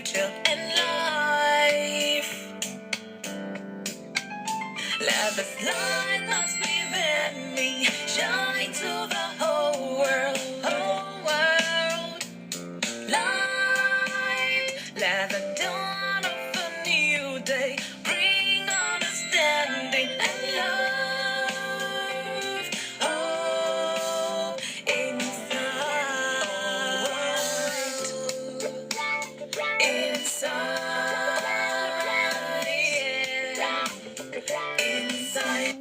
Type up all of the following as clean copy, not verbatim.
future and life. Love is light must be within me, shine to the whole world, whole world. Life, let the dawn of a new day bring understanding and love. Oh, inside, inside, yeah. Inside,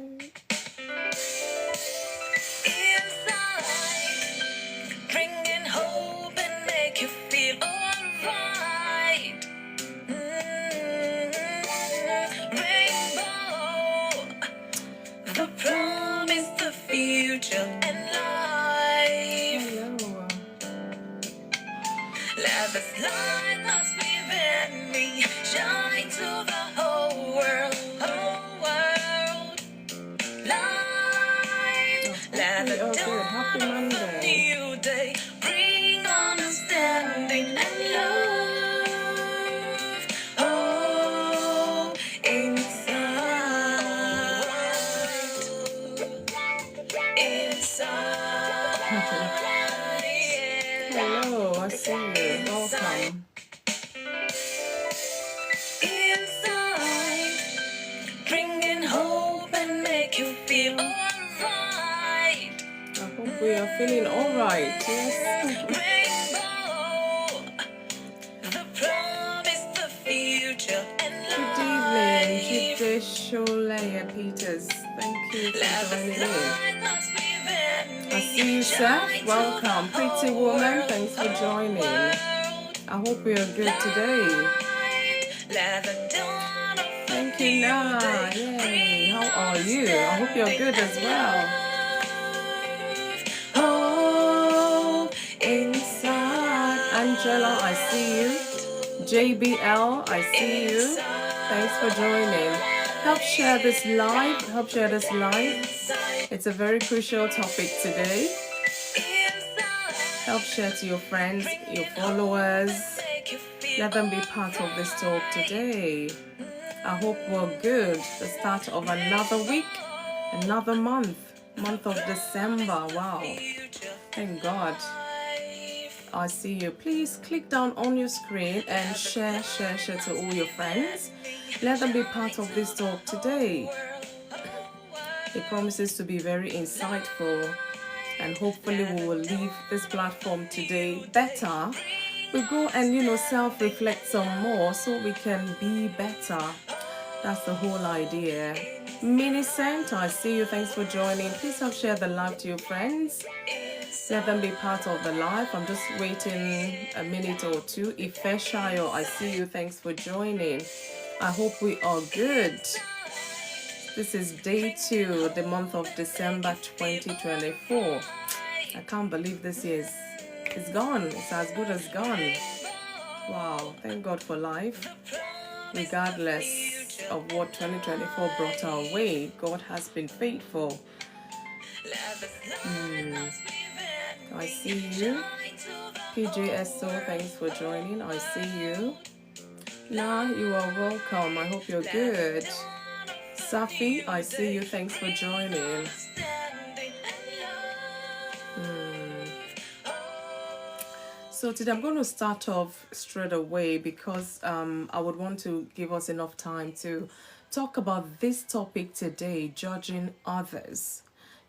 inside, bringing hope and make you feel alright. Rainbow, the promise, the future and life. Love is light must be within me, shine to the whole world, whole world. Life, let the dawn of a new day bring understanding and love. Oh, inside, inside, yeah. Hello, I see you. Welcome. Inside, bringing hope and make you feel alright. I hope we are feeling alright. Yes. Rainbow, the promise, the future and Good evening, life. Judicialaya Peters. Thank you for Love joining is in. light must be within I me, see you, Seth. shine to Welcome. the Pretty whole woman, world, thanks for whole joining. world. I hope we are good today. Let the dawn of a Thank you, new Na. day Yay. bring How are you? I hope you're good as well. Oh, inside. Angela, I see you. JBL, I see you. Thanks for joining. Help share this live. Help share this live. It's a very crucial topic today. Help share to your friends, your followers. Let them be part of this talk today. I hope we're good. The start of another week, another month of December. Wow. Thank God. I see you. Please click down on your screen and share to all your friends. Let them be part of this talk today. It promises to be very insightful, and hopefully we will leave this platform today better. We go and self-reflect some more so we can be better. That's the whole idea. Minicent, I see you. Thanks for joining. Please help share the live to your friends. Let them be part of the live. I'm just waiting a minute or two. Ifeshayo, I see you. Thanks for joining. I hope we are good. This is day 2, the month of December 2024. I can't believe this year is gone. It's as good as gone. Wow, thank God for life. Regardless of what 2024 brought our way, God has been faithful. I see you. PJSO, thanks for joining. I see you. Nah, you are welcome. I hope you're good. Safi, I see you. Thanks for joining. So today I'm going to start off straight away because I would want to give us enough time to talk about this topic today, judging others.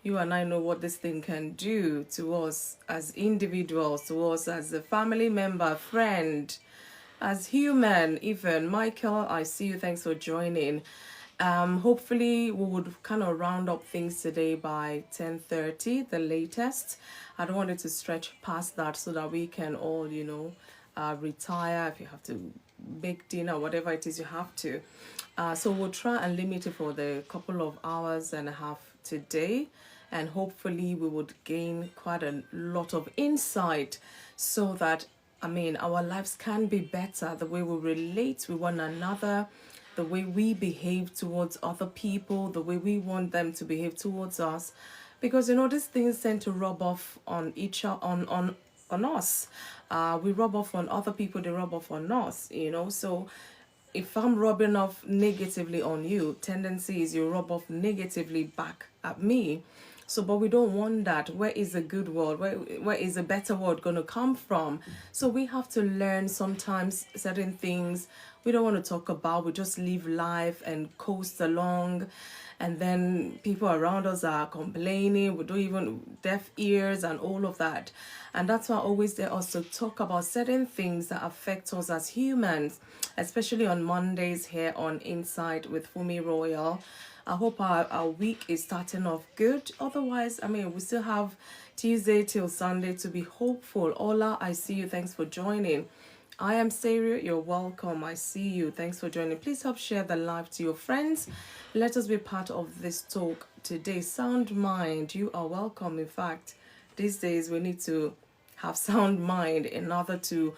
You and I know what this thing can do to us as individuals, to us as a family member, friend, as human even. Michael, I see you. Thanks for joining. Hopefully we would kind of round up things today by 10:30, the latest. I don't want it to stretch past that so that we can all, retire if you have to make dinner, whatever it is you have to. So we'll try and limit it for the couple of hours and a half today. And hopefully we would gain quite a lot of insight so that, our lives can be better, the way we relate with one another, the way we behave towards other people, the way we want them to behave towards us. Because, these things tend to rub off on each on on us. We rub off on other people, they rub off on us, So if I'm rubbing off negatively on you, tendency is you rub off negatively back at me. So, but we don't want that. Where is a good word? Where is a better word going to come from? So we have to learn sometimes certain things we don't want to talk about. We just live life and coast along. And then people around us are complaining. We don't even deaf ears and all of that. And that's why I always tell us to talk about certain things that affect us as humans, especially on Mondays here on Inside with FunmiRoyal. I hope our week is starting off good. Otherwise, we still have Tuesday till Sunday to be hopeful. Ola, I see you. Thanks for joining. I am Saria. You're welcome. I see you. Thanks for joining. Please help share the live to your friends. Let us be part of this talk today. Sound mind. You are welcome. In fact, these days we need to have sound mind in order to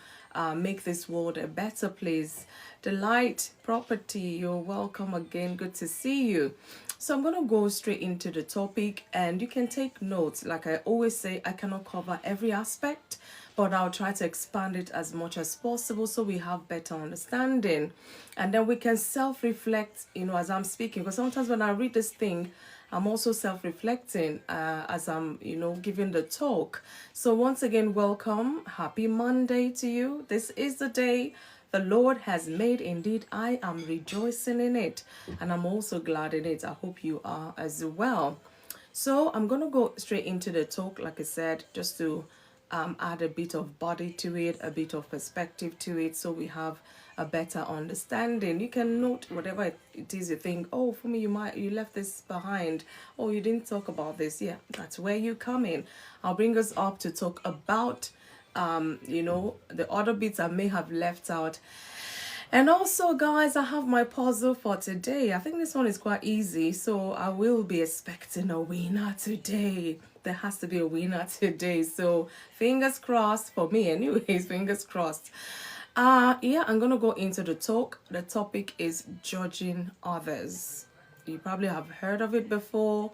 make this world a better place. Delight Property, you're welcome again. Good to see you. So I'm going to go straight into the topic, and you can take notes. Like I always say, I cannot cover every aspect, but I'll try to expand it as much as possible so we have better understanding. And then we can self-reflect, as I'm speaking. Because sometimes when I read this thing, I'm also self-reflecting as I'm, giving the talk. So once again, welcome. Happy Monday to you. This is the day the Lord has made. Indeed, I am rejoicing in it. And I'm also glad in it. I hope you are as well. So I'm going to go straight into the talk, like I said, just to add a bit of body to it, a bit of perspective to it, so we have a better understanding. You can note whatever it is you think, oh, for me, you left this behind, oh, you didn't talk about this. Yeah, that's where you come in. I'll bring us up to talk about the other bits I may have left out. And also, guys, I have my puzzle for today. I think this one is quite easy, so I will be expecting a winner today. There has to be a winner today, so fingers crossed for me anyways. Fingers crossed. I'm gonna go into the talk. The topic is judging others. You probably have heard of it before.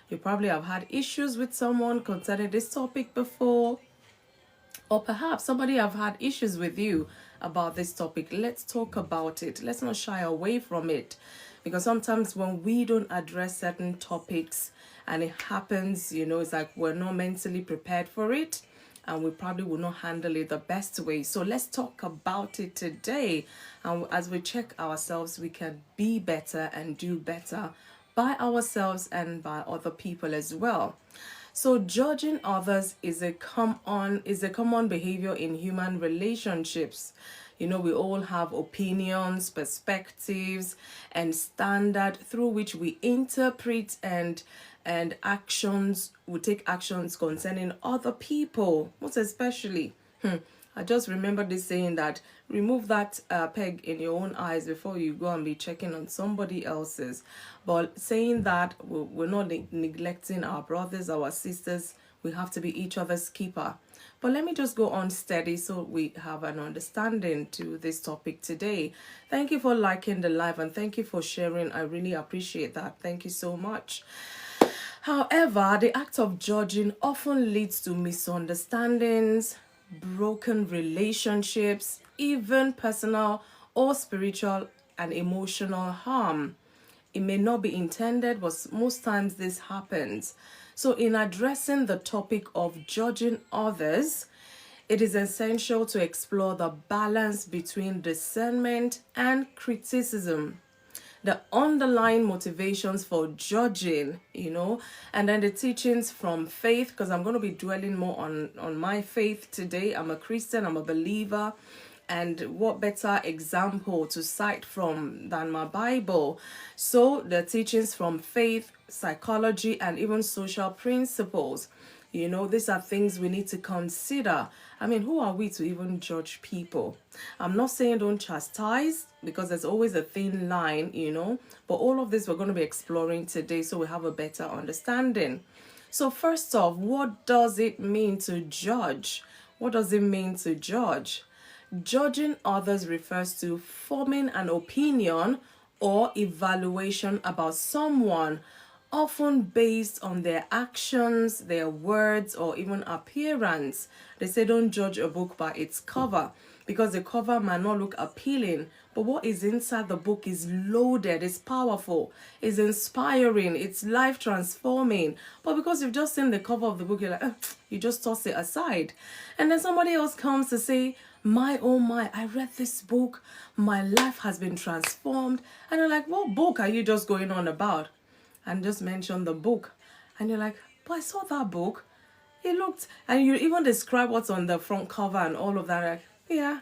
You probably have had issues with someone concerning this topic before, or perhaps somebody have had issues with you about this topic. Let's talk about it. Let's not shy away from it, because sometimes when we don't address certain topics and it happens, it's like we're not mentally prepared for it, and we probably will not handle it the best way. So let's talk about it today. And as we check ourselves, we can be better and do better by ourselves and by other people as well. So judging others is a common behavior in human relationships. We all have opinions, perspectives, and standard through which we interpret and actions. We take actions concerning other people, most especially. I just remember this saying that remove that peg in your own eyes before you go and be checking on somebody else's. But saying that, we're not neglecting our brothers, our sisters. We have to be each other's keeper. But let me just go on steady so we have an understanding to this topic today. Thank you for liking the live, and thank you for sharing. I really appreciate that. Thank you so much. However, the act of judging often leads to misunderstandings, broken relationships, even personal or spiritual and emotional harm. It may not be intended, but most times this happens. So in addressing the topic of judging others, it is essential to explore the balance between discernment and criticism, the underlying motivations for judging, and then the teachings from faith, because I'm going to be dwelling more on my faith today. I'm a Christian, I'm a believer, and what better example to cite from than my Bible? So the teachings from faith, psychology, and even social principles. These are things we need to consider. Who are we to even judge people? I'm not saying don't chastise, because there's always a thin line, but all of this we're going to be exploring today so we have a better understanding. So first off, what does it mean to judge? What does it mean to judge? Judging others refers to forming an opinion or evaluation about someone often based on their actions, their words, or even appearance. They say don't judge a book by its cover, because the cover might not look appealing, but what is inside the book is loaded, it's powerful, it's inspiring, it's life transforming. But because you've just seen the cover of the book, you're like, you just toss it aside. And then somebody else comes to say, my oh my, I read this book, my life has been transformed. And you're like, what book are you just going on about? And just mention the book. And you're like, but I saw that book. It looked, and you even describe what's on the front cover and all of that. Like, yeah,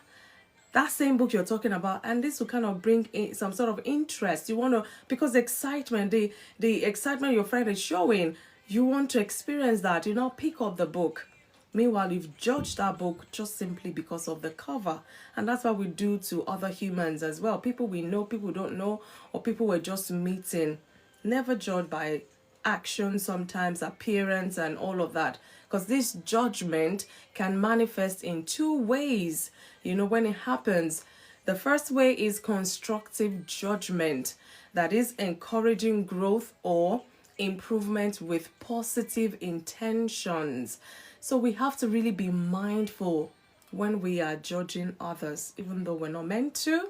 that same book you're talking about, and this will kind of bring in some sort of interest. You want to, because the excitement, the excitement your friend is showing, you want to experience that. You know, pick up the book. Meanwhile, you've judged that book just simply because of the cover. And that's what we do to other humans as well. People we know, people we don't know, or people we're just meeting. Never judge by action, sometimes appearance and all of that, because this judgment can manifest in two ways. You know, when it happens, the first way is constructive judgment, that is encouraging growth or improvement with positive intentions. So we have to really be mindful when we are judging others, even though we're not meant to.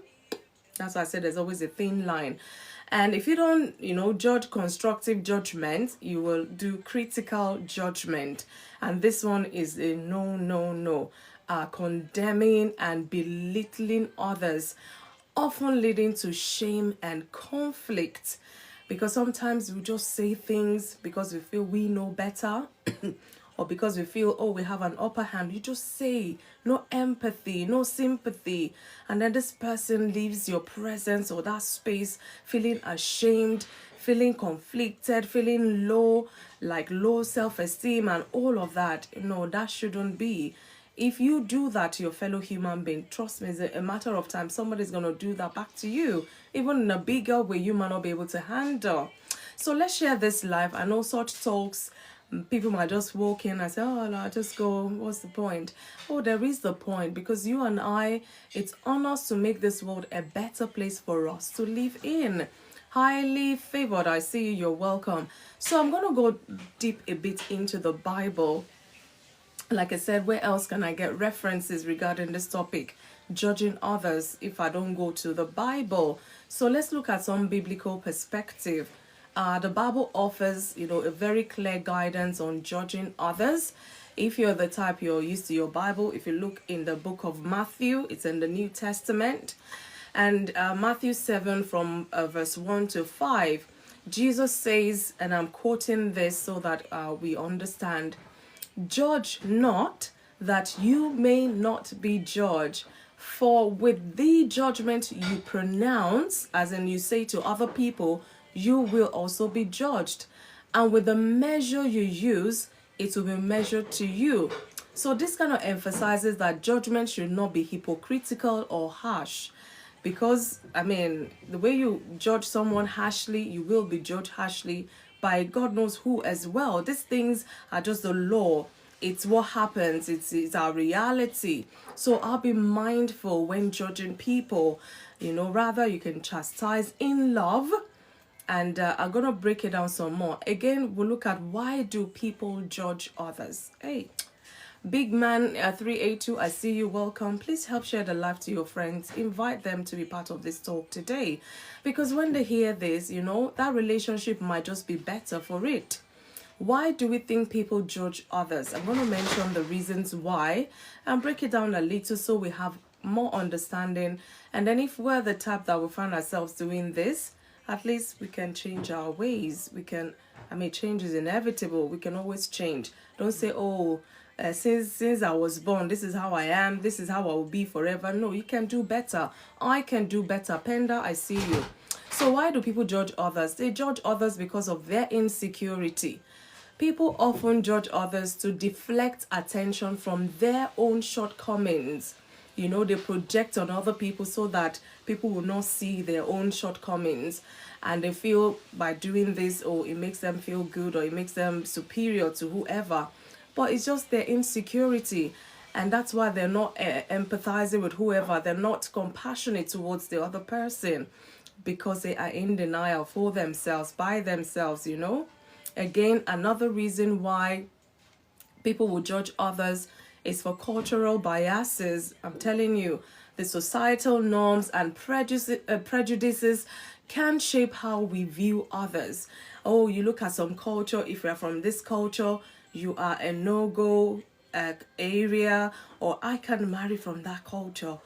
That's why I said there's always a thin line. And if you don't, judge constructive judgment, you will do critical judgment. And this one is a no, no, no. Condemning and belittling others, often leading to shame and conflict. Because sometimes we just say things because we feel we know better. Or because we feel, oh, we have an upper hand. You just say, no empathy, no sympathy. And then this person leaves your presence or that space feeling ashamed, feeling conflicted, feeling low, like low self-esteem and all of that. No, that shouldn't be. If you do that to your fellow human being, trust me, it's a matter of time. Somebody's going to do that back to you, even in a bigger way you might not be able to handle. So let's share this live. I know such talks, people might just walk in and say, oh, no, just go, what's the point? Oh, there is the point, because you and I, it's on us to make this world a better place for us to live in. Highly favored, I see you, you're welcome. So I'm going to go deep a bit into the Bible. Like I said, where else can I get references regarding this topic? Judging others if I don't go to the Bible. So let's look at some biblical perspective. The Bible offers, a very clear guidance on judging others. If you're the type you're used to your Bible, if you look in the book of Matthew, it's in the New Testament. And Matthew 7 from verse 1 to 5, Jesus says, and I'm quoting this so that we understand, judge not that you may not be judged. For with the judgment you pronounce, as in you say to other people, you will also be judged. And with the measure you use, it will be measured to you. So this kind of emphasizes that judgment should not be hypocritical or harsh. Because, the way you judge someone harshly, you will be judged harshly by God knows who as well. These things are just the law. It's what happens. It's our reality. So I'll be mindful when judging people. Rather you can chastise in love. And I'm going to break it down some more. Again, we'll look at why do people judge others. Hey, Big Man 382, I see you, welcome. Please help share the live to your friends. Invite them to be part of this talk today. Because when they hear this, that relationship might just be better for it. Why do we think people judge others? I'm going to mention the reasons why and break it down a little so we have more understanding. And then if we're the type that we find ourselves doing this, at least we can change our ways. We can, change is inevitable. We can always change. Don't say, oh, since I was born, this is how I am. This is how I will be forever. No, you can do better. I can do better. Penda, I see you. So why do people judge others? They judge others because of their insecurity. People often judge others to deflect attention from their own shortcomings. They project on other people so that people will not see their own shortcomings. And they feel by doing this, it makes them feel good or it makes them superior to whoever. But it's just their insecurity. And that's why they're not empathizing with whoever. They're not compassionate towards the other person. because they are in denial for themselves, by themselves, you know. Again, another reason why people will judge others is for cultural biases. I'm telling you, the societal norms and prejudices can shape how we view others. Oh, you look at some culture, if you're from this culture, you are a no-go area, or I can marry from that culture.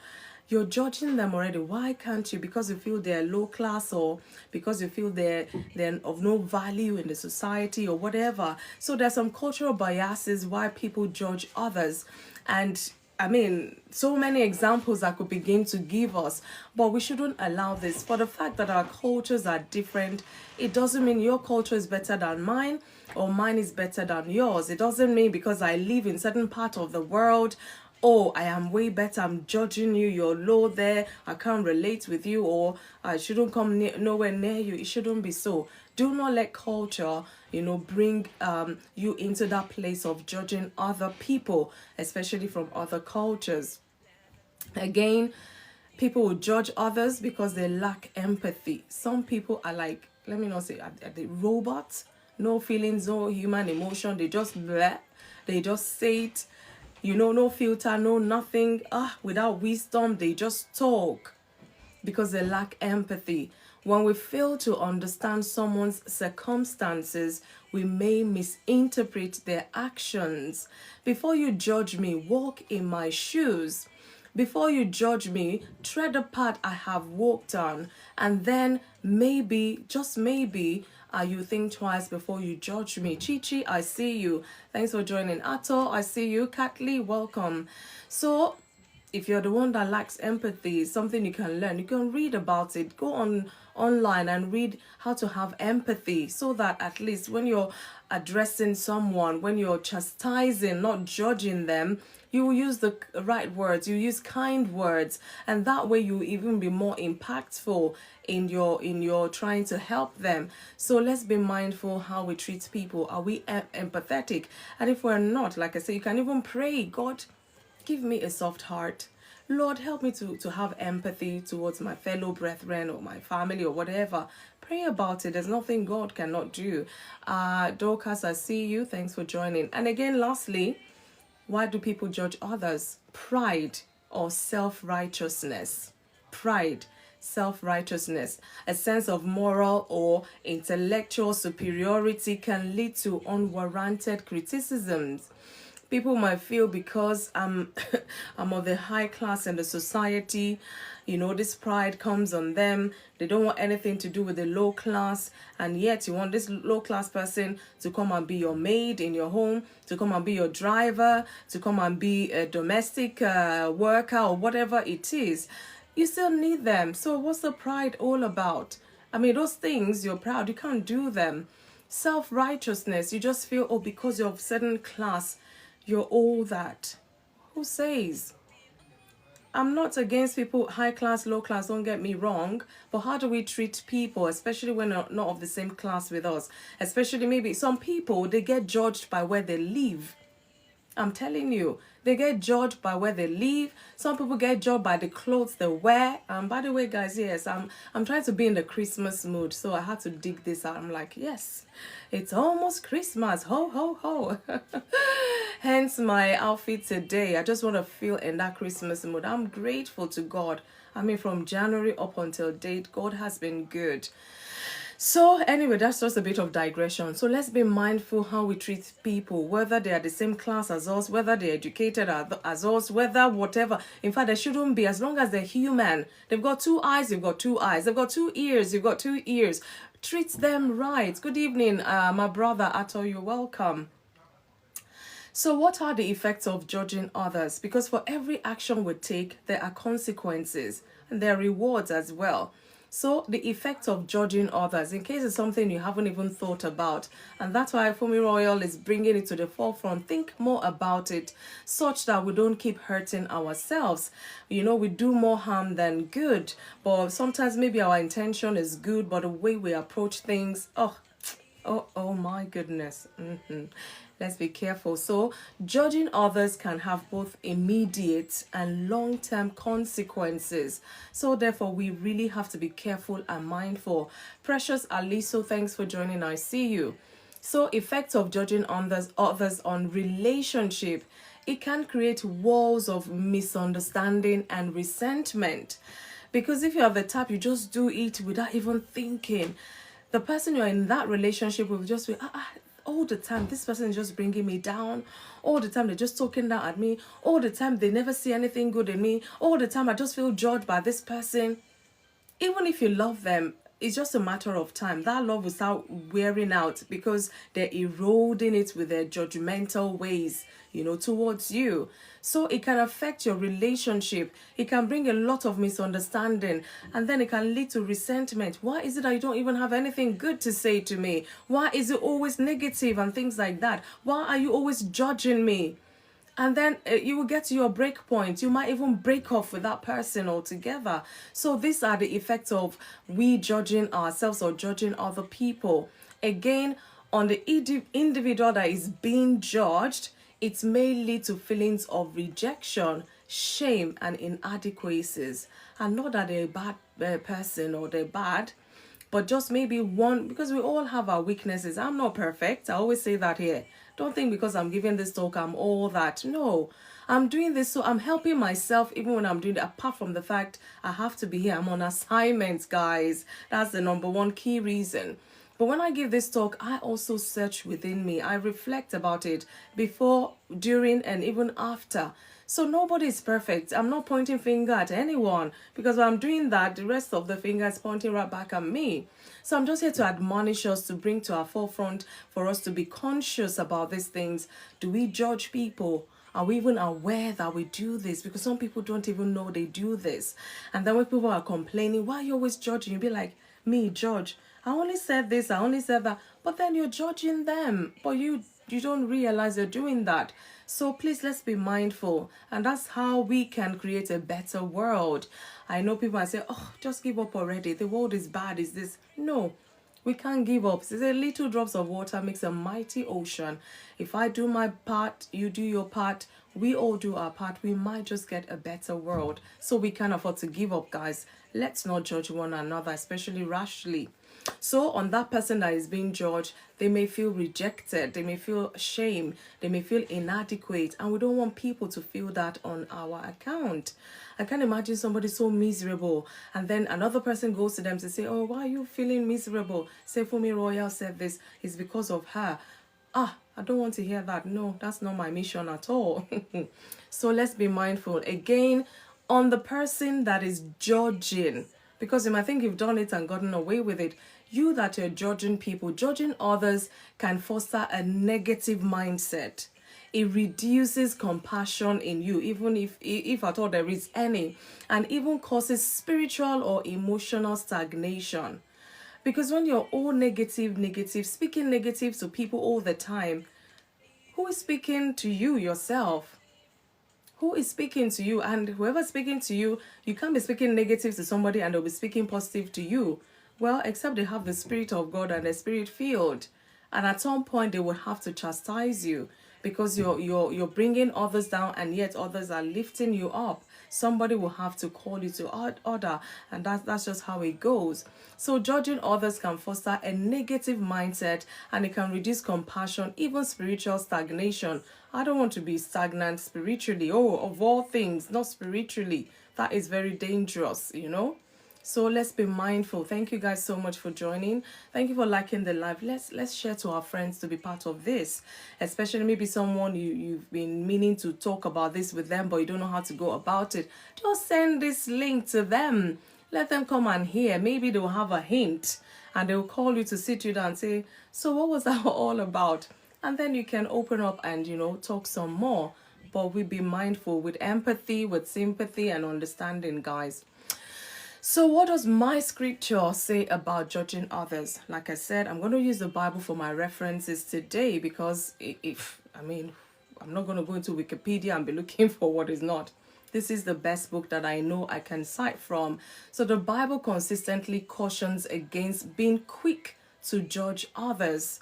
You're judging them already. Why can't you? Because you feel they're low class, or because you feel they're of no value in the society, or whatever. So there's some cultural biases why people judge others. And I mean, so many examples I could begin to give us, but we shouldn't allow this. For the fact that our cultures are different, it doesn't mean your culture is better than mine or mine is better than yours. It doesn't mean because I live in certain part of the world, oh, I am way better, I'm judging you, you're low there, I can't relate with you, or I shouldn't come nowhere near you. It shouldn't be so. Do not let culture, bring you into that place of judging other people, especially from other cultures. Again, people will judge others because they lack empathy. Some people are like, let me not say, are they robots? No feelings, no human emotion. They just bleh. They just say it. No filter, no nothing. Without wisdom, they just talk because they lack empathy. When we fail to understand someone's circumstances, we may misinterpret their actions. Before you judge me, walk in my shoes. Before you judge me, tread the path I have walked on, and then maybe, just maybe, you think twice before you judge me. Chichi, I see you. Thanks for joining. Ato, I see you. Kathleen, welcome. So, if you're the one that lacks empathy, it's something you can learn. You can read about it. Go online and read how to have empathy, so that at least when you're addressing someone, when you're chastising, not judging them, you will use the right words, you use kind words, and that way you even be more impactful in your trying to help them. So let's be mindful how we treat people. Are we empathetic? And if we're not, like I say, you can even pray, God, give me a soft heart. Lord, help me to have empathy towards my fellow brethren or my family or whatever. Pray about it. There's nothing God cannot do. Dorcas, I see you. Thanks for joining. And again, lastly, why do people judge others? Pride or self-righteousness. Pride, self-righteousness. A sense of moral or intellectual superiority can lead to unwarranted criticisms. People might feel because I'm of the high class in the society, this pride comes on them. They don't want anything to do with the low class, and yet you want this low class person to come and be your maid in your home, to come and be your driver, to come and be a domestic worker or whatever it is. You still need them. So what's the pride all about? I mean, those things, you're proud, you can't do them. Self-righteousness, you just feel, oh, because you're of certain class, you're all that. Who says? I'm not against people, high class, low class, don't get me wrong. But how do we treat people, especially when they're not of the same class with us? Especially maybe some people, they get judged by where they live. I'm telling you, they get judged by where they live. Some people get judged by the clothes they wear. By the way, guys, yes, I'm trying to be in the Christmas mood, so I had to dig this out. I'm like, yes, it's almost Christmas. Ho, ho, ho. Hence my outfit today. I just want to feel in that Christmas mood. I'm grateful to God. I mean, from January up until date, God has been good. So anyway, that's just a bit of digression. So let's be mindful how we treat people, whether they are the same class as us, whether they're educated as us, whether whatever. In fact, they shouldn't be, as long as they're human. They've got 2 eyes, you've got 2 eyes. They've got 2 ears, you've got 2 ears. Treat them right. Good evening, my brother Ato, you're welcome. So what are the effects of judging others? Because for every action we take, there are consequences and there are rewards as well. So the effect of judging others, in case it's something you haven't even thought about, and that's why FunmiRoyal is bringing it to the forefront. Think more about it, such that we don't keep hurting ourselves. We do more harm than good, but sometimes maybe our intention is good, but the way we approach things, oh my goodness. Let's be careful. So, judging others can have both immediate and long term consequences. So, therefore, we really have to be careful and mindful. Precious Aliso, thanks for joining. I see you. So, effects of judging others on relationship, it can create walls of misunderstanding and resentment. Because if you're the type, you just do it without even thinking. The person you're in that relationship with just be, all the time, this person is just bringing me down. All the time, they're just talking down at me. All the time, they never see anything good in me. All the time, I just feel judged by this person. Even if you love them, it's just a matter of time. That love will start wearing out because they're eroding it with their judgmental ways, towards you. So it can affect your relationship. It can bring a lot of misunderstanding, and then it can lead to resentment. Why is it that you don't even have anything good to say to me? Why is it always negative and things like that? Why are you always judging me? And then you will get to your break point. You might even break off with that person altogether. So these are the effects of we judging ourselves or judging other people. Again, on the individual that is being judged, it may lead to feelings of rejection, shame, and inadequacies. And not that they're a bad person or they're bad, but just maybe one, because we all have our weaknesses. I'm not perfect. I always say that here. Don't think because I'm giving this talk, I'm all that. No, I'm doing this so I'm helping myself even when I'm doing it, apart from the fact I have to be here. I'm on assignment, guys. That's the number one key reason. But when I give this talk, I also search within me. I reflect about it before, during, and even after. So nobody is perfect. I'm not pointing finger at anyone, because when I'm doing that, the rest of the finger is pointing right back at me. So I'm just here to admonish us, to bring to our forefront for us to be conscious about these things. Do we judge people? Are we even aware that we do this? Because some people don't even know they do this. And then when people are complaining, why are you always judging? You'll be like, me, judge. I only said this, I only said that. But then you're judging them. But you don't realize you're doing that. So please, let's be mindful. And that's how we can create a better world. I know people might say, oh, just give up already. The world is bad, is this? No, we can't give up. It's a little drops of water makes a mighty ocean. If I do my part, you do your part, we all do our part, we might just get a better world. So we can't afford to give up, guys. Let's not judge one another, especially rashly. So on that person that is being judged, they may feel rejected, they may feel shame, they may feel inadequate, and we don't want people to feel that on our account. I can't imagine somebody so miserable, and then another person goes to them to say, oh, why are you feeling miserable? Say, FunmiRoyal said this, it's because of her. I don't want to hear that. No, that's not my mission at all. So let's be mindful. Again, on the person that is judging, because you might think you've done it and gotten away with it. You that are judging people, judging others can foster a negative mindset. It reduces compassion in you, even if at all there is any, and even causes spiritual or emotional stagnation. Because when you're all negative, speaking negative to people all the time, who is speaking to you yourself? Who is speaking to you? And whoever's speaking to you, you can't be speaking negative to somebody and they'll be speaking positive to you. Well, except they have the Spirit of God and the Spirit field. And at some point, they will have to chastise you, because you're bringing others down and yet others are lifting you up. Somebody will have to call you to order, and that's just how it goes. So judging others can foster a negative mindset, and it can reduce compassion, even spiritual stagnation. I don't want to be stagnant spiritually. Oh, of all things, not spiritually. That is very dangerous, So let's be mindful. Thank you guys so much for joining. Thank you for liking the live. Let's share to our friends to be part of this, especially maybe someone you've been meaning to talk about this with them, but you don't know how to go about it. Just send this link to them. Let them come and hear. Maybe they'll have a hint and they'll call you to sit you down and say, so what was that all about? And then you can open up and, talk some more. But we be mindful with empathy, with sympathy and understanding, guys. So what does my scripture say about judging others? Like I said, I'm going to use the Bible for my references today, because I'm not going to go into Wikipedia and be looking for what is not. This is the best book that I know I can cite from. So the Bible consistently cautions against being quick to judge others.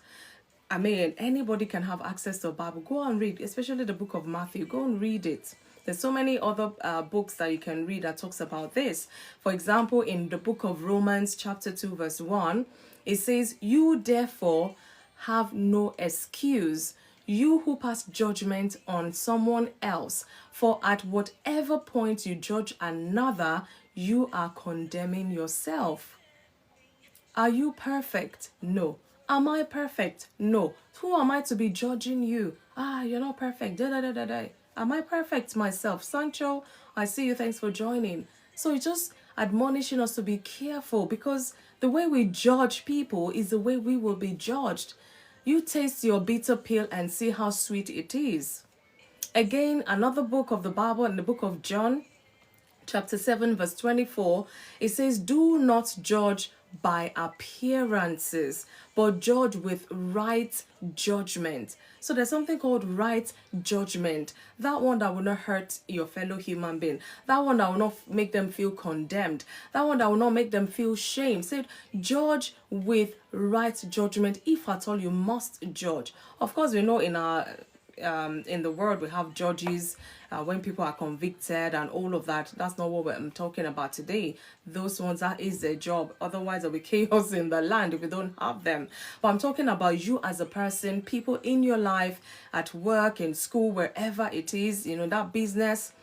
I mean, anybody can have access to a Bible. Go and read, especially the book of Matthew. Go and read it. There's so many other books that you can read that talks about this. For example, in the book of Romans chapter 2 verse 1, it says, "You therefore have no excuse, you who pass judgment on someone else, for at whatever point you judge another, you are condemning yourself." Are you perfect? No. Am I perfect? No. Who am I to be judging you? You're not perfect. Da, da, da, da, da. Am I perfect myself? Sancho, I see you. Thanks for joining. So it's just admonishing us to be careful, because the way we judge people is the way we will be judged. You taste your bitter pill and see how sweet it is. Again, another book of the Bible, in the book of John, chapter 7 verse 24, it says, "Do not judge by appearances, but judge with right judgment." So there's something called right judgment, that one that will not hurt your fellow human being, that one that will not make them feel condemned, that one that will not make them feel shame. Say, judge with right judgment, if at all you must judge. Of course, we know in the world we have judges when people are convicted and all of that. That's not what I'm talking about today. Those ones, that is their job. Otherwise there'll be chaos in the land if we don't have them. But I'm talking about you as a person, people in your life, at work, in school, wherever it is, that business.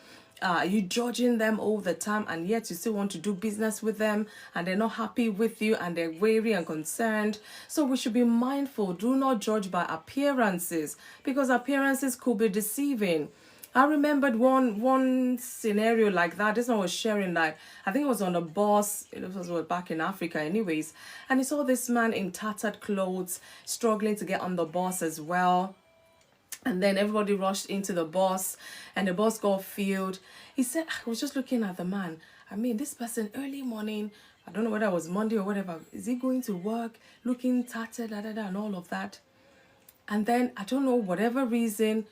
You judging them all the time, and yet you still want to do business with them, and they're not happy with you, and they're weary and concerned. So we should be mindful. Do not judge by appearances, because appearances could be deceiving. I remembered one scenario like that. This one was sharing that, I think it was on a bus. It was back in Africa anyways, and he saw this man in tattered clothes struggling to get on the bus as well. And then everybody rushed into the bus, and the bus got filled. He said, "I was just looking at the man. I mean, this person, early morning, I don't know whether it was Monday or whatever, is he going to work looking tattered, and all of that?" And then, I don't know, whatever reason,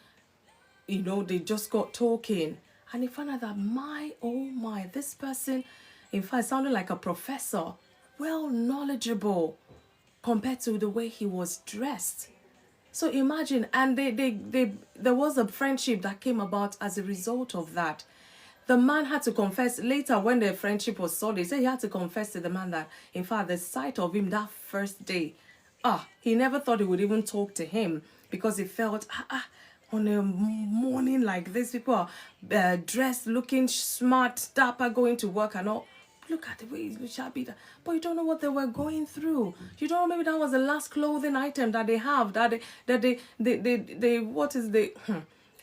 they just got talking. And he found out that, this person, in fact, sounded like a professor, well knowledgeable compared to the way he was dressed. So imagine, and there was a friendship that came about as a result of that. The man had to confess later, when the friendship was solid. He said he had to confess to the man that, in fact, the sight of him that first day, he never thought he would even talk to him, because he felt, on a morning like this, people are dressed, looking smart, dapper, going to work and all. Look at the way he's shabby. But you don't know what they were going through. You don't know, maybe that was the last clothing item that they have.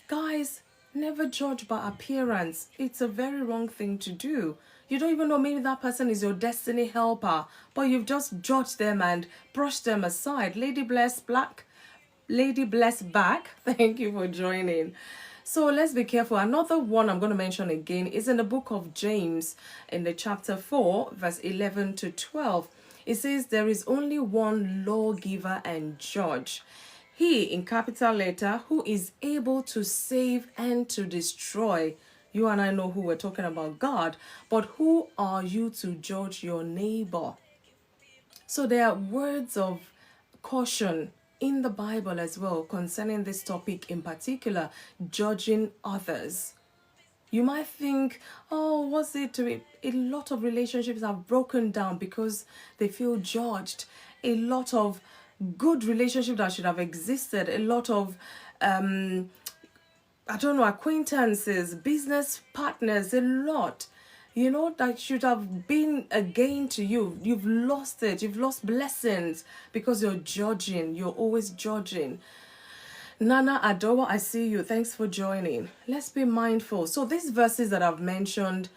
Guys, never judge by appearance. It's a very wrong thing to do. You don't even know, maybe that person is your destiny helper, but you've just judged them and brushed them aside. Lady Bless Back, thank you for joining. So let's be careful. Another one I'm going to mention again is in the book of James, in the chapter 4, verse 11 to 12. It says, "There is only one lawgiver and judge, he, in capital letter, who is able to save and to destroy." You and I know who we're talking about, God. "But who are you to judge your neighbor?" So there are words of caution in the Bible as well concerning this topic, in particular, judging others. You might think, what's it to it? A lot of relationships have broken down because they feel judged. A lot of good relationships that should have existed, a lot of acquaintances, business partners, a lot, that should have been a gain to you. You've lost it. You've lost blessings because you're judging. You're always judging. Nana Adowa, I see you. Thanks for joining. Let's be mindful. So these verses that I've mentioned,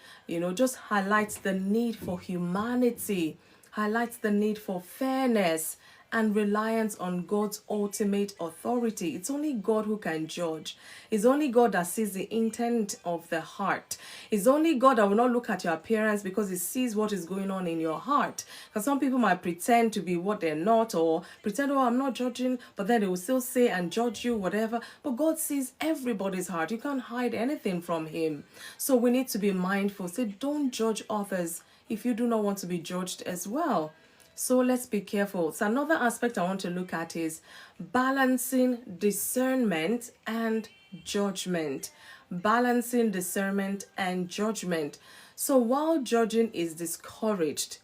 just highlights the need for humanity, highlights the need for fairness, and reliance on God's ultimate authority. It's only God who can judge. It's only God that sees the intent of the heart. It's only God that will not look at your appearance, because he sees what is going on in your heart. Because some people might pretend to be what they're not, or pretend, I'm not judging, but then they will still say and judge you, whatever. But God sees everybody's heart. You can't hide anything from him. So we need to be mindful. Say, don't judge others if you do not want to be judged as well. So let's be careful. So another aspect I want to look at is balancing discernment and judgment. Balancing discernment and judgment. So while judging is discouraged,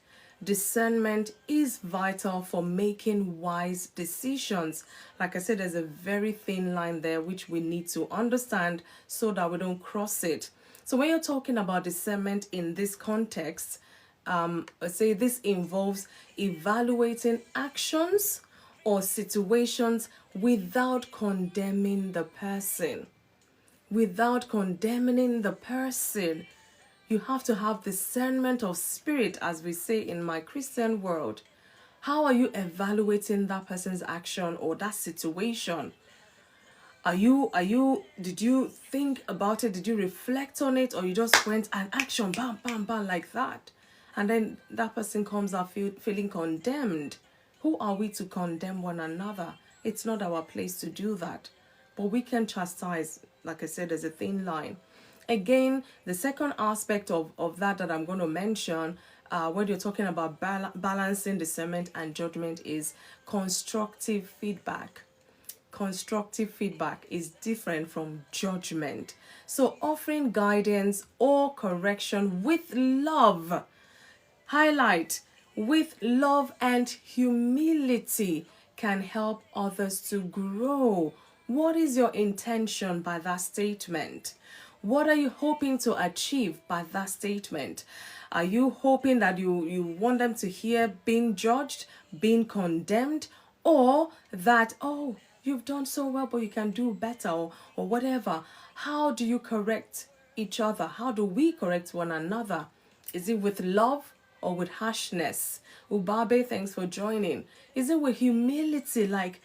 discernment is vital for making wise decisions. Like I said, there's a very thin line there which we need to understand so that we don't cross it. So when you're talking about discernment in this context, say this involves evaluating actions or situations without condemning the person. Without condemning the person. You have to have discernment of spirit, as we say in my Christian world. How are you evaluating that person's action or that situation? Did you think about it? Did you reflect on it? Or you just went and action, bam, bam, bam, like that? And then that person comes out feeling condemned. Who are we to condemn one another? It's not our place to do that. But we can chastise, like I said, there's a thin line. Again, the second aspect of that I'm going to mention when you're talking about balancing discernment and judgment is constructive feedback. Constructive feedback is different from judgment. So offering guidance or correction with love, highlight, with love and humility can help others to grow. What is your intention by that statement? What are you hoping to achieve by that statement? Are you hoping that you want them to hear being judged, being condemned, or that, oh, you've done so well, but you can do better, or whatever? How do you correct each other? How do we correct one another? Is it with love or with harshness? Ubabe, thanks for joining. Is it with humility? Like,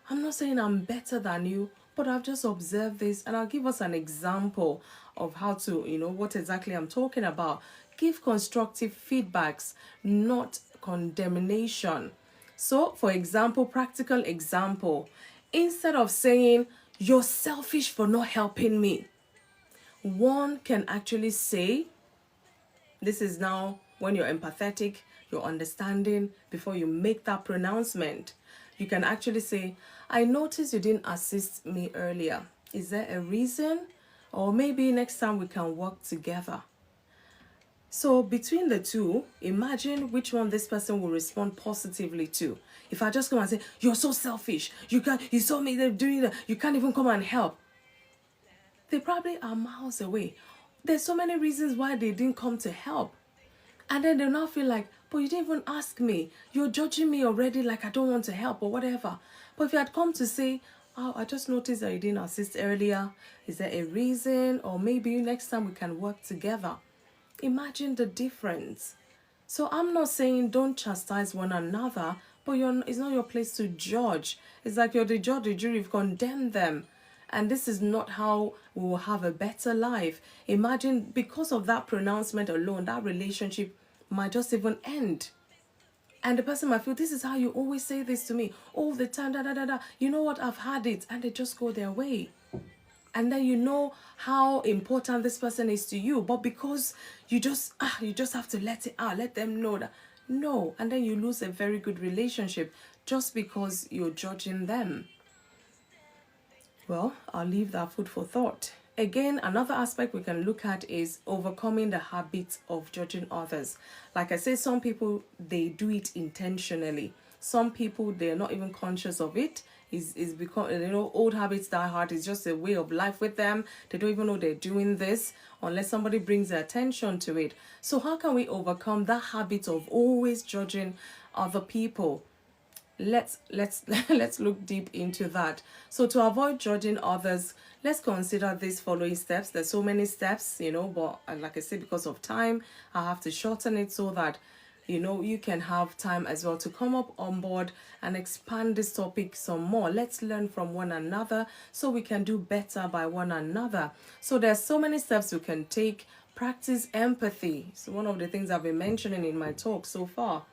I'm not saying I'm better than you, but I've just observed this, and I'll give us an example of how to, what exactly I'm talking about. Give constructive feedbacks, not condemnation. So, for example, practical example, instead of saying, you're selfish for not helping me, one can actually say, this is now when you're empathetic, you're understanding before you make that pronouncement. You can actually say, I noticed you didn't assist me earlier. Is there a reason? Or maybe next time we can work together. So between the two, imagine which one this person will respond positively to. If I just come and say, you're so selfish, you saw me there doing that, you can't even come and help. They probably are miles away. There's so many reasons why they didn't come to help. And then they'll now feel like, but you didn't even ask me. You're judging me already like I don't want to help or whatever. But if you had come to say, oh, I just noticed that you didn't assist earlier. Is there a reason? Or maybe next time we can work together. Imagine the difference. So I'm not saying don't chastise one another, but it's not your place to judge. It's like you're the judge, the jury, you've condemned them. And this is not how we will have a better life. Imagine, because of that pronouncement alone, that relationship might just even end. And the person might feel, this is how you always say this to me all the time, da da da da. You know what, I've had it. And they just go their way. And then you know how important this person is to you. But because you just have to let it out, let them know that. No. And then you lose a very good relationship just because you're judging them. Well, I'll leave that food for thought. Again, another aspect we can look at is overcoming the habit of judging others. Like I said, some people, they do it intentionally. Some people, they're not even conscious of it. Is because, old habits die hard. It's just a way of life with them. They don't even know they're doing this unless somebody brings their attention to it. So how can we overcome that habit of always judging other people? Let's look deep into that. So to avoid judging others, let's consider these following steps. There's so many steps, but like I said, because of time, I have to shorten it so that you can have time as well to come up on board and expand this topic some more. Let's learn from one another so we can do better by one another. So there's so many steps we can take. Practice empathy. So one of the things I've been mentioning in my talk so far.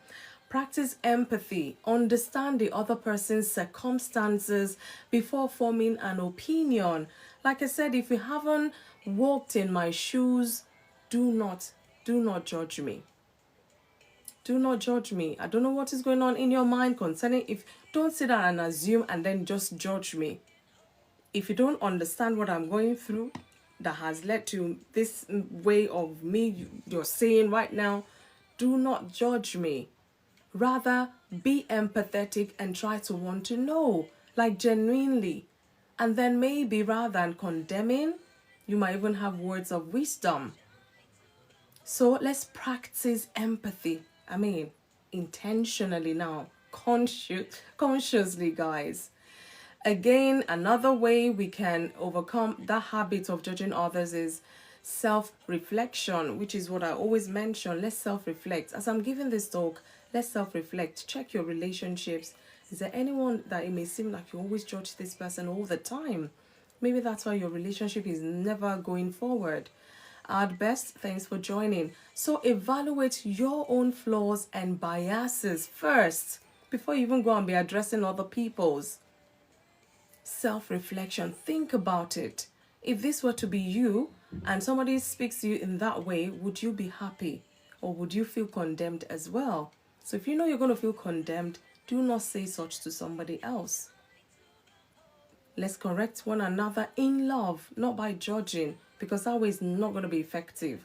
Practice empathy. Understand the other person's circumstances before forming an opinion. Like I said, if you haven't walked in my shoes, do not judge me. Do not judge me. I don't know what is going on in your mind concerning. If don't sit down and assume and then just judge me. If you don't understand what I'm going through that has led to this way of me you're saying right now, do not judge me. Rather, be empathetic and try to want to know, like genuinely. And then maybe rather than condemning, you might even have words of wisdom. So let's practice empathy. I mean, intentionally now, consciously, guys. Again, another way we can overcome that habit of judging others is self-reflection, which is what I always mention. Let's self-reflect. As I'm giving this talk, let's self-reflect. Check your relationships. Is there anyone that it may seem like you always judge this person all the time? Maybe that's why your relationship is never going forward. At best, thanks for joining. So evaluate your own flaws and biases first before you even go and be addressing other people's. Self-reflection. Think about it. If this were to be you and somebody speaks to you in that way, would you be happy or would you feel condemned as well? So if you know you're going to feel condemned, do not say such to somebody else. Let's correct one another in love, not by judging, because that way is not going to be effective.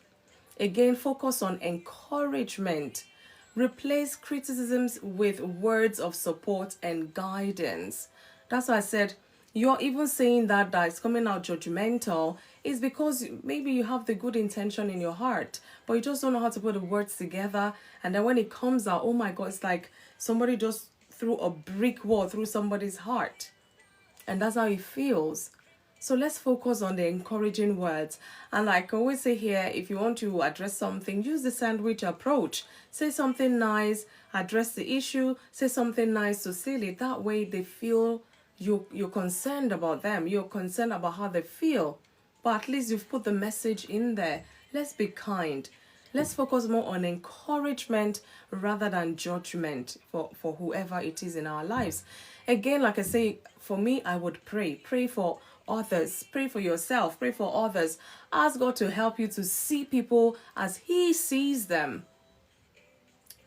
Again, focus on encouragement. Replace criticisms with words of support and guidance. That's why I said, you're even saying that it's coming out judgmental is because maybe you have the good intention in your heart, but you just don't know how to put the words together. And then when it comes out, oh my God, it's like somebody just threw a brick wall through somebody's heart. And that's how it feels. So let's focus on the encouraging words. And like I always say here, if you want to address something, use the sandwich approach. Say something nice, address the issue, say something nice to seal it. That way they feel you're concerned about them. You're concerned about how they feel. But at least you've put the message in there. Let's be kind. Let's focus more on encouragement rather than judgment for whoever it is in our lives. Again, like I say, for me, I would pray. Pray for others. Pray for yourself. Pray for others. Ask God to help you to see people as He sees them.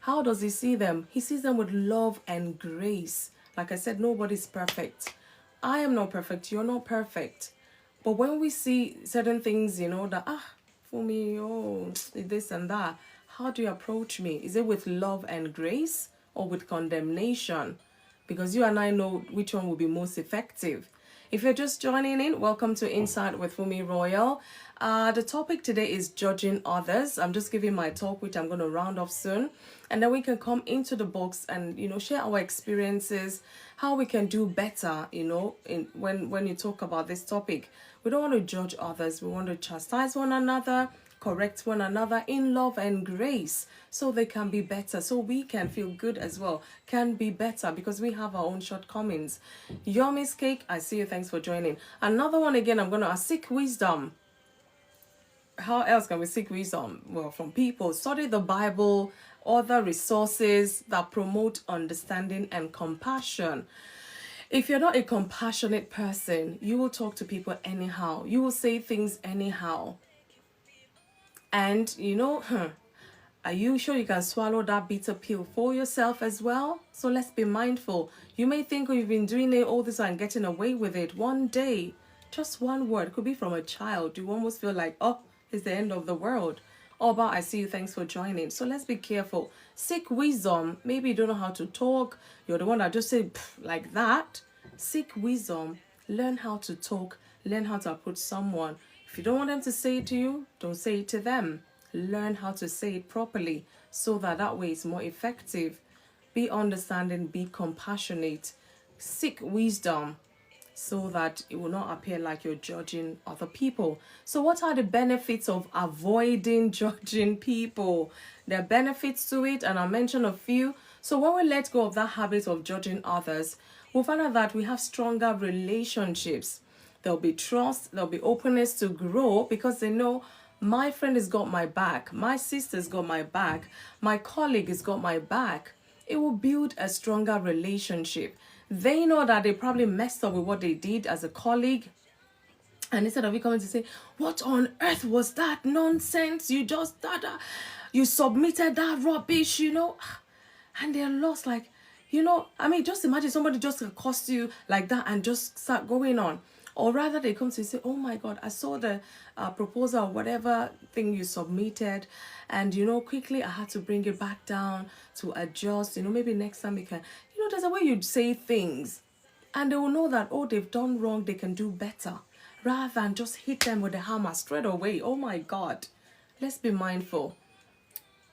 How does He see them? He sees them with love and grace. Like I said, nobody's perfect. I am not perfect. You're not perfect. But when we see certain things, that, for me, this and that, how do you approach me? Is it with love and grace or with condemnation? Because you and I know which one will be most effective. If you're just joining in, welcome to Insight with FunmiRoyal. The topic today is judging others. I'm just giving my talk, which I'm going to round off soon. And then we can come into the box and, share our experiences, how we can do better, when you talk about this topic. We don't want to judge others. We want to chastise one another, correct one another in love and grace so they can be better, so we can feel good as well, can be better because we have our own shortcomings. Yummy's Cake, I see you. Thanks for joining. Another one again, I'm going to seek wisdom. How else can we seek wisdom? Well, from people. Study the Bible, other resources that promote understanding and compassion. If you're not a compassionate person, you will talk to people anyhow. You will say things anyhow. And, are you sure you can swallow that bitter pill for yourself as well? So let's be mindful. You may think you've been doing it all this and getting away with it. One day, just one word, could be from a child. You almost feel like, it's the end of the world. But I see you. Thanks for joining. So let's be careful. Seek wisdom. Maybe you don't know how to talk. You're the one that just say like that. Seek wisdom. Learn how to talk. Learn how to approach someone. If you don't want them to say it to you, don't say it to them. Learn how to say it properly so that way it's more effective. Be understanding, be compassionate. Seek wisdom so that it will not appear like you're judging other people. So what are the benefits of avoiding judging people? There are benefits to it, and I'll mention a few. So when we let go of that habit of judging others, we'll find out that we have stronger relationships. There'll be trust, there'll be openness to grow because they know my friend has got my back, my sister's got my back, my colleague has got my back. It will build a stronger relationship. They know that they probably messed up with what they did as a colleague. And instead of you coming to say, what on earth was that nonsense? You just, You submitted that rubbish, and they're lost. Like, just imagine somebody just accost you like that and just start going on. Or rather, they come to you and say, oh my God, I saw the proposal or whatever thing you submitted. And, quickly I had to bring it back down to adjust. Maybe next time you can. There's a way you'd say things. And they will know that, oh, they've done wrong, they can do better. Rather than just hit them with the hammer straight away. Oh my God. Let's be mindful.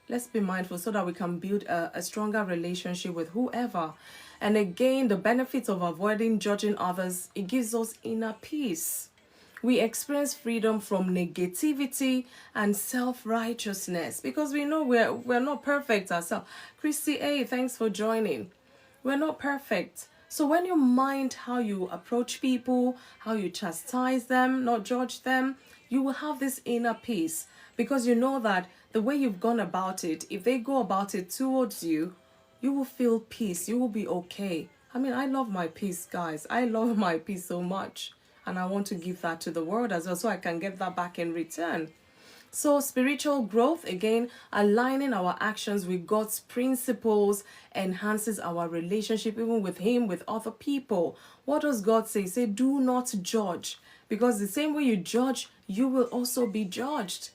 Let's be mindful so that we can build a stronger relationship with whoever. And again, the benefits of avoiding judging others, it gives us inner peace. We experience freedom from negativity and self-righteousness because we know we're not perfect ourselves. Christy A, thanks for joining. We're not perfect. So when you mind how you approach people, how you chastise them, not judge them, you will have this inner peace because you know that the way you've gone about it, if they go about it towards you, you will feel peace. You will be okay. I mean, I love my peace, guys. I love my peace so much. And I want to give that to the world as well so I can get that back in return. So spiritual growth, again, aligning our actions with God's principles enhances our relationship even with Him, with other people. What does God say? Say, do not judge. Because the same way you judge, you will also be judged.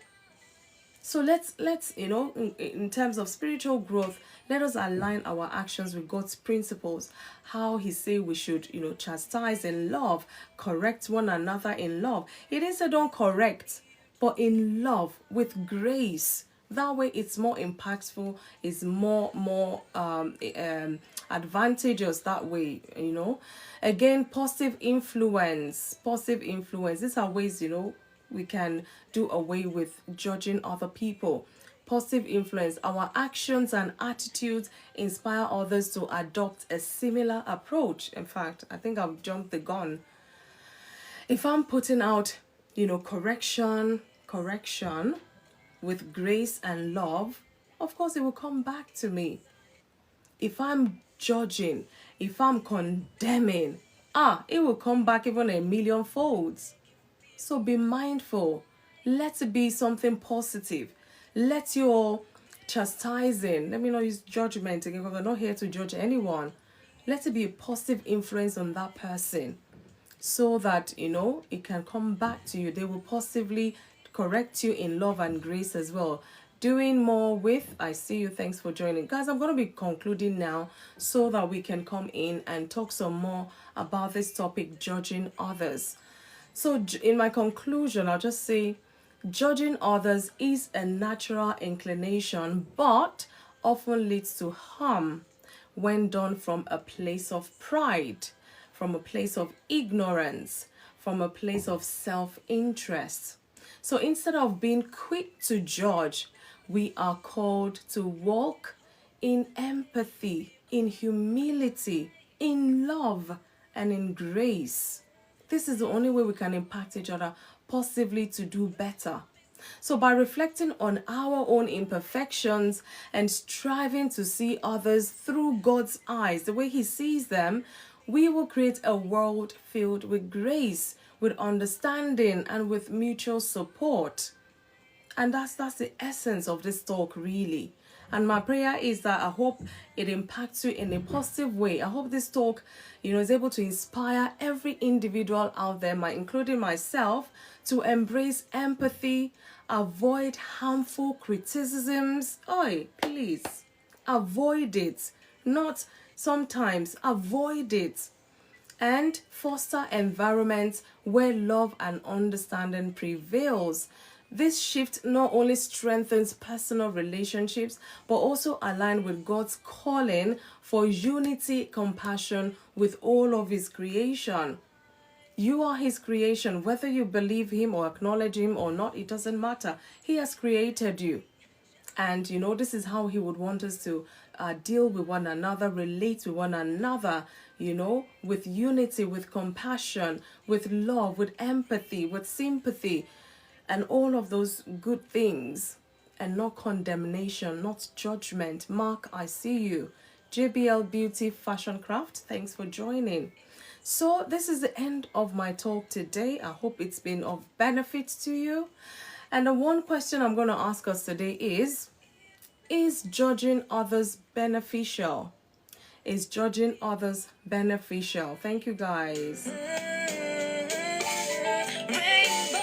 So let's in terms of spiritual growth, let us align our actions with God's principles. How He say we should, chastise in love, correct one another in love. He didn't say don't correct, but in love, with grace. That way it's more impactful, it's more advantageous that way, Again, positive influence. These are ways, we can do away with judging other people. Positive influence. Our actions and attitudes inspire others to adopt a similar approach. In fact, I think I've jumped the gun. If I'm putting out, correction with grace and love, of course it will come back to me. If I'm judging, if I'm condemning, it will come back even a million folds. So be mindful. Let it be something positive. Let your chastising, let me not use judgment again because we're not here to judge anyone. Let it be a positive influence on that person so that, it can come back to you. They will positively correct you in love and grace as well. Doing more with, I see you, thanks for joining. Guys, I'm going to be concluding now so that we can come in and talk some more about this topic, judging others. So in my conclusion, I'll just say judging others is a natural inclination, but often leads to harm when done from a place of pride, from a place of ignorance, from a place of self-interest. So instead of being quick to judge, we are called to walk in empathy, in humility, in love, and in grace. This is the only way we can impact each other positively to do better. So by reflecting on our own imperfections and striving to see others through God's eyes, the way He sees them, we will create a world filled with grace, with understanding, and with mutual support. And that's the essence of this talk, really. And my prayer is that I hope it impacts you in a positive way. I hope this talk, is able to inspire every individual out there, including myself, to embrace empathy, avoid harmful criticisms. Please, avoid it. Not sometimes, avoid it. And foster environments where love and understanding prevails. This shift not only strengthens personal relationships, but also align with God's calling for unity, compassion with all of His creation. You are His creation. Whether you believe Him or acknowledge Him or not, it doesn't matter. He has created you. And, this is how He would want us to deal with one another, relate with one another, with unity, with compassion, with love, with empathy, with sympathy, and all of those good things, and not condemnation, not judgment. Mark, I see you. JBL Beauty Fashion Craft, thanks for joining. So this is the end of my talk today. I hope it's been of benefit to you. And the one question I'm going to ask us today is, Is judging others beneficial? Is judging others beneficial? Thank you, guys. Rainbow,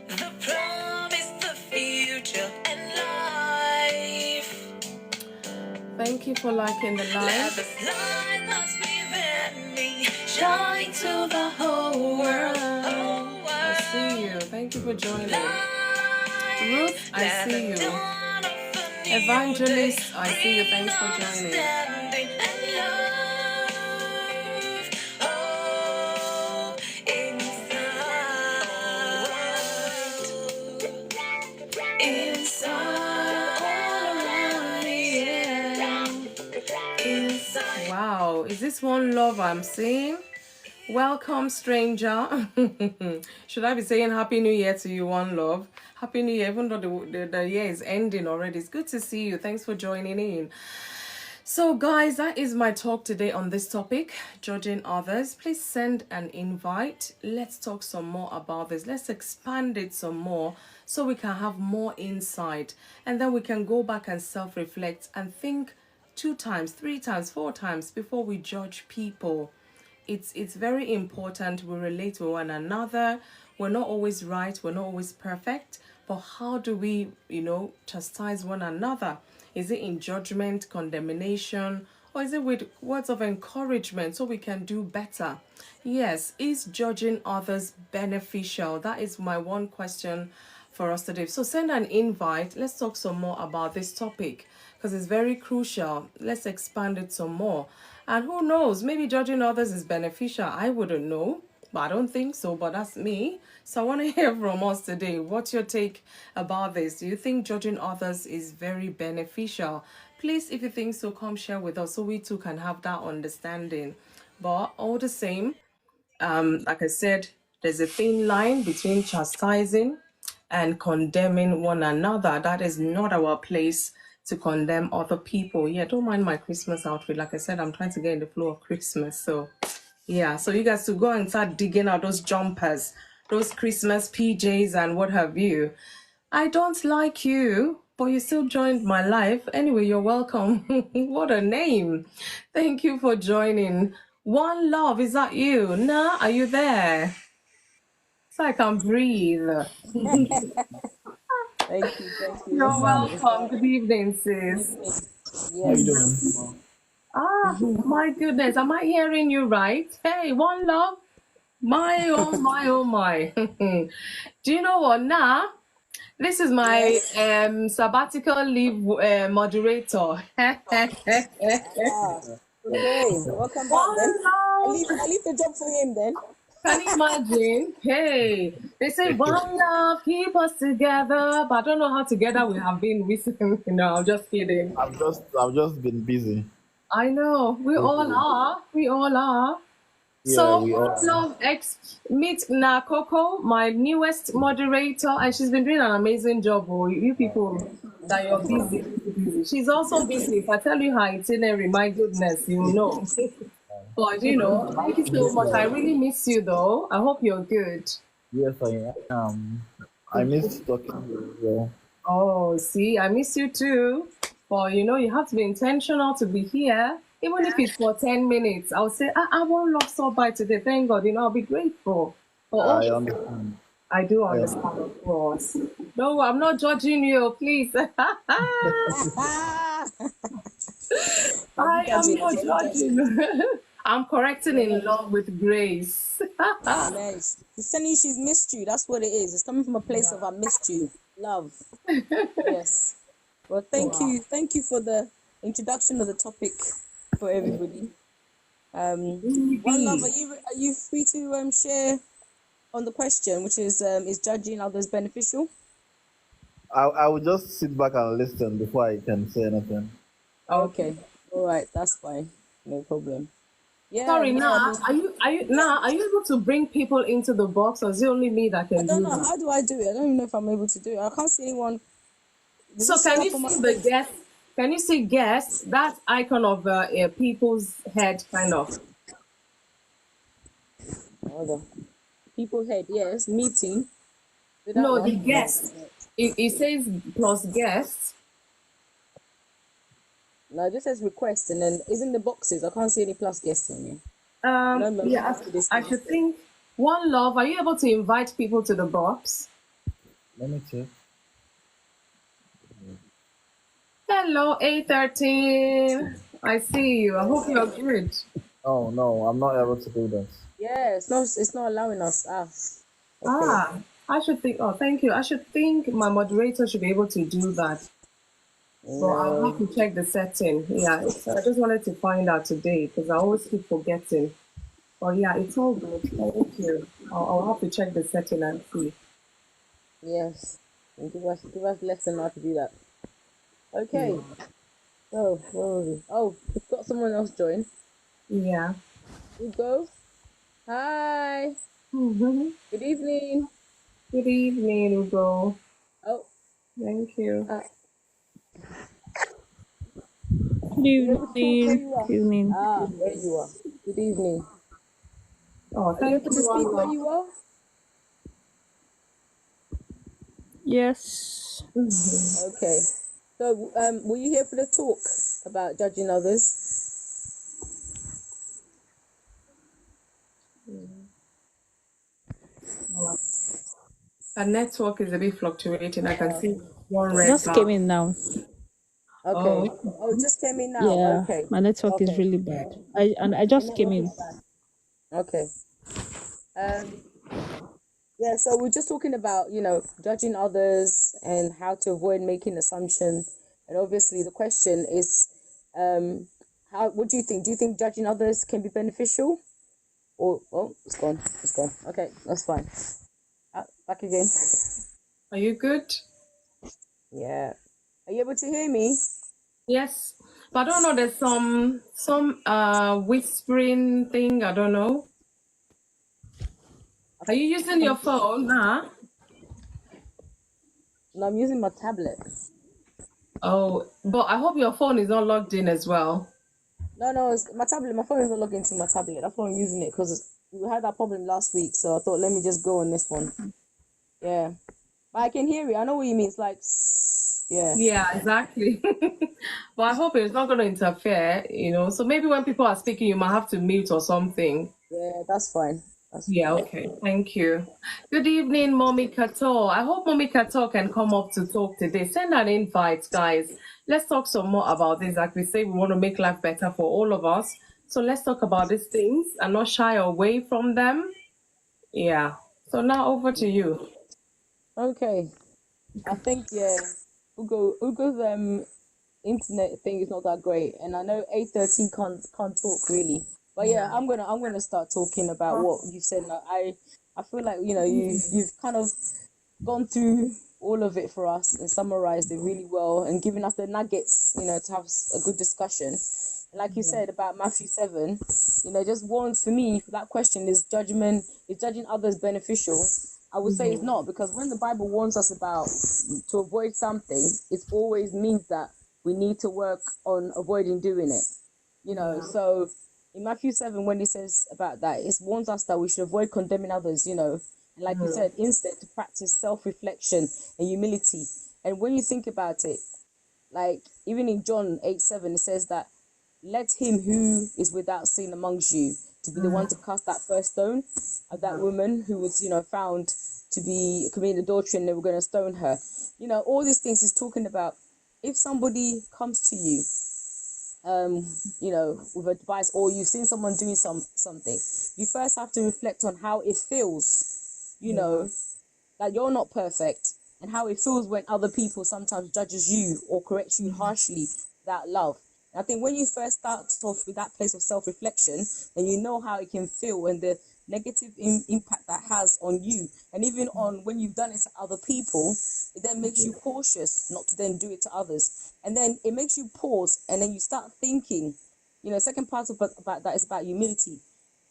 the promise, the future, and life. Thank you for liking the Let live. this light that's within me shine to the whole world. I see you. Thank you for joining. Ruth, I see you. Evangelist, I see you. Thanks for joining. Wow, is this one love I'm seeing? Welcome, stranger. Should I be saying Happy New Year to you, one love? Happy New Year, even though the year is ending already. It's good to see you. Thanks for joining in. So, guys, that is my talk today on this topic, judging others. Please send an invite. Let's talk some more about this. Let's expand it some more so we can have more insight. And then we can go back and self-reflect and think 2 times, 3 times, 4 times before we judge people. It's very important we relate with one another. We're not always right, we're not always perfect, but how do we, chastise one another? Is it in judgment, condemnation, or is it with words of encouragement so we can do better? Yes, is judging others beneficial? That is my one question for us today. So send an invite. Let's talk some more about this topic because it's very crucial. Let's expand it some more. And who knows, maybe judging others is beneficial. I wouldn't know, but I don't think so, but that's me. So I want to hear from us today. What's your take about this? Do you think judging others is very beneficial? Please, if you think so, come share with us so we too can have that understanding. But all the same, like I said, there's a thin line between chastising and condemning one another. That is not our place to condemn other people. Yeah, don't mind my Christmas outfit. Like I said, I'm trying to get in the flow of Christmas. So, yeah, so you guys to go and start digging out those jumpers, those Christmas PJs, and what have you. I don't like you, but you still joined my life. Anyway, you're welcome. What a name. Thank you for joining. One Love, is that you? Nah, are you there? So I can breathe. Thank you. You're welcome. Good evening, sis. How you doing? Ah, my goodness. Am I hearing you right? Hey, One Love. My, oh, my, oh, my. Do you know what? Nah, this is my sabbatical leave moderator. Okay, welcome back then. One I Love. leave the job for him then. Can you imagine? Hey, they say one love keep us together, but I don't know how together we have been recently. No, I'm just kidding. I've just been busy. I know we all are. We all are. Yeah, So we one are. love meet Nakoko, my newest moderator, and she's been doing an amazing job. Oh, you people that you're busy, busy. She's also busy. If I tell you her itinerary, my goodness, you know. But thank you so much. I really miss you though. I hope you're good. Yes, I am. I missed talking to you as well. Oh, see, I miss you too. But you have to be intentional to be here. Even if it's for 10 minutes, I'll say, I won't love so by today. Thank God, I'll be grateful. But I also, understand. I do understand, of course. No, I'm not judging you, please. I am not judging. I'm correcting in love with grace. Nice. It's telling you she's missed you. That's what it is. It's coming from a place of I missed you. Love. Yes. Well, thank you. Thank you for the introduction of the topic for everybody. One love, are you free to share on the question, which is judging others beneficial? I will just sit back and listen before I can say anything. Okay. All right. That's fine. No problem. Yeah. Sorry, yeah, are you able to bring people into the box, or is it only me that can I don't do know. that? How do I do it? I don't even know if I'm able to do it. I can't see anyone. Does So it show can up you on my see the face? guest? Can you see guests? That icon of a people's head, kind of. Hold on. People head, yes. Meeting. Do that No, the one. guest. It says plus guest. No, it just says request, and then isn't the boxes? I can't see any plus guests on you. No Yeah, members to this I list. should think. One Love, are you able to invite people to the box? Let me check. Hello, A13. I see you. I hope you're good. Oh no, I'm not able to do that. Yeah, it's not allowing us. Okay. I should think. Oh, thank you. I should think my moderator should be able to do that. But I'll have No. to check the setting. Yeah, so I just wanted to find out today because I always keep forgetting. But yeah, it's all good. Thank you. I'll have to check the setting and see. Yes. And give us lesson how to do that. Okay. So where were we? Oh, we've got someone else join. Yeah. Hugo. Hi. Mhm. Good evening. Good evening, Ugo. Oh, Thank you. are Good you able to talk where evening. you are? Good evening. There you are. Good evening. Oh, Are you thank able to you, speak One where Love. you are? Yes. Okay. So, were you here for the talk about judging others? Her network is a bit fluctuating. I can see one red Just came bar. in now. Okay. Oh, Oh, it just came in now. Yeah, Okay. my network is Okay. really bad. I The just came network in. is bad. Okay. Um. Yeah. So we're just talking about judging others and how to avoid making assumption. And obviously the question is, how? What do you think? Do you think judging others can be beneficial? Or oh, it's gone. It's gone. Okay, that's fine. Back again. are you good? Yeah. Are you able to hear me? Yes, but I don't know. There's some whispering thing. I don't know. Are you using your phone? Nah. No, I'm using my tablet. Oh, but I hope your phone is not logged in as well. No, no, it's my tablet. My phone is not logged into my tablet. That's why I'm using it because we had that problem last week. So I thought, let me just go on this one. Yeah, but I can hear you. I know what you mean. It's like, yeah, Yeah, exactly. But I hope it's not going to interfere. So maybe when people are speaking, you might have to mute or something. yeah. That's fine. That's Yeah, fine. okay. Thank you. Good evening, Mommy Kato. I hope Mommy Kato can come up to talk today. Send an invite, guys. Let's talk some more about this. Like we say, we want to make life better for all of us. So let's talk about these things and not shy away from them. Yeah. So now over to you. Okay. I think Ugo's internet thing is not that great, and I know A13 can't talk really. But yeah, I'm gonna start talking about what you said. And I feel like you've kind of gone through all of it for us and summarized it really well and given us the nuggets, to have a good discussion. Like you said about Matthew 7, just once for me, that question is judging others beneficial? I would say it's not, because when the Bible warns us about to avoid something, it always means that we need to work on avoiding doing it. So in Matthew 7, when he says about that, it warns us that we should avoid condemning others, and like you said, instead to practice self-reflection and humility. And when you think about it, like even in John 8:7, it says that let him who is without sin amongst you to be the one to cast that first stone at that woman who was, found to be committing adultery, and they were going to stone her. All these things is talking about if somebody comes to you, with advice, or you've seen someone doing something, you first have to reflect on how it feels, that you're not perfect, and how it feels when other people sometimes judges you or corrects you harshly without love. And I think when you first start off with that place of self-reflection, then you know how it can feel and the negative impact that has on you, and even on when you've done it to other people. It then makes you cautious not to then do it to others, and then it makes you pause, and then you start thinking. Second part about that is about humility.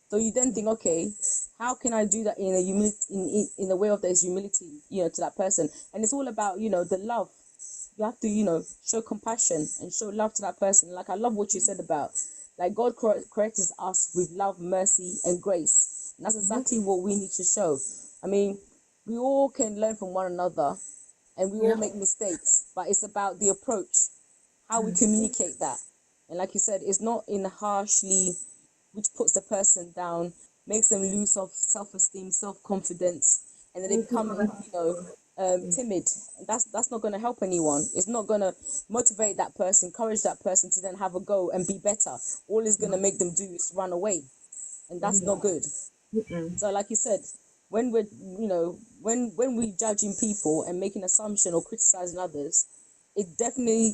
So you then think, okay, how can I do that in a humility, in a way of there's humility, to that person? And it's all about, the love. You have to, show compassion and show love to that person. Like I love what you said about, like God corrects us with love, mercy, and grace. And that's exactly what we need to show. I mean, we all can learn from one another, and we all make mistakes, but it's about the approach, how we communicate that. And like you said, it's not in harshly, which puts the person down, makes them lose of self-esteem, self-confidence, and then they become, timid. And that's not going to help anyone. It's not going to motivate that person, encourage that person to then have a go and be better. All it's going to make them do is run away, and that's not good. So like you said, when we're, when we judging people and making assumption or criticizing others, it definitely,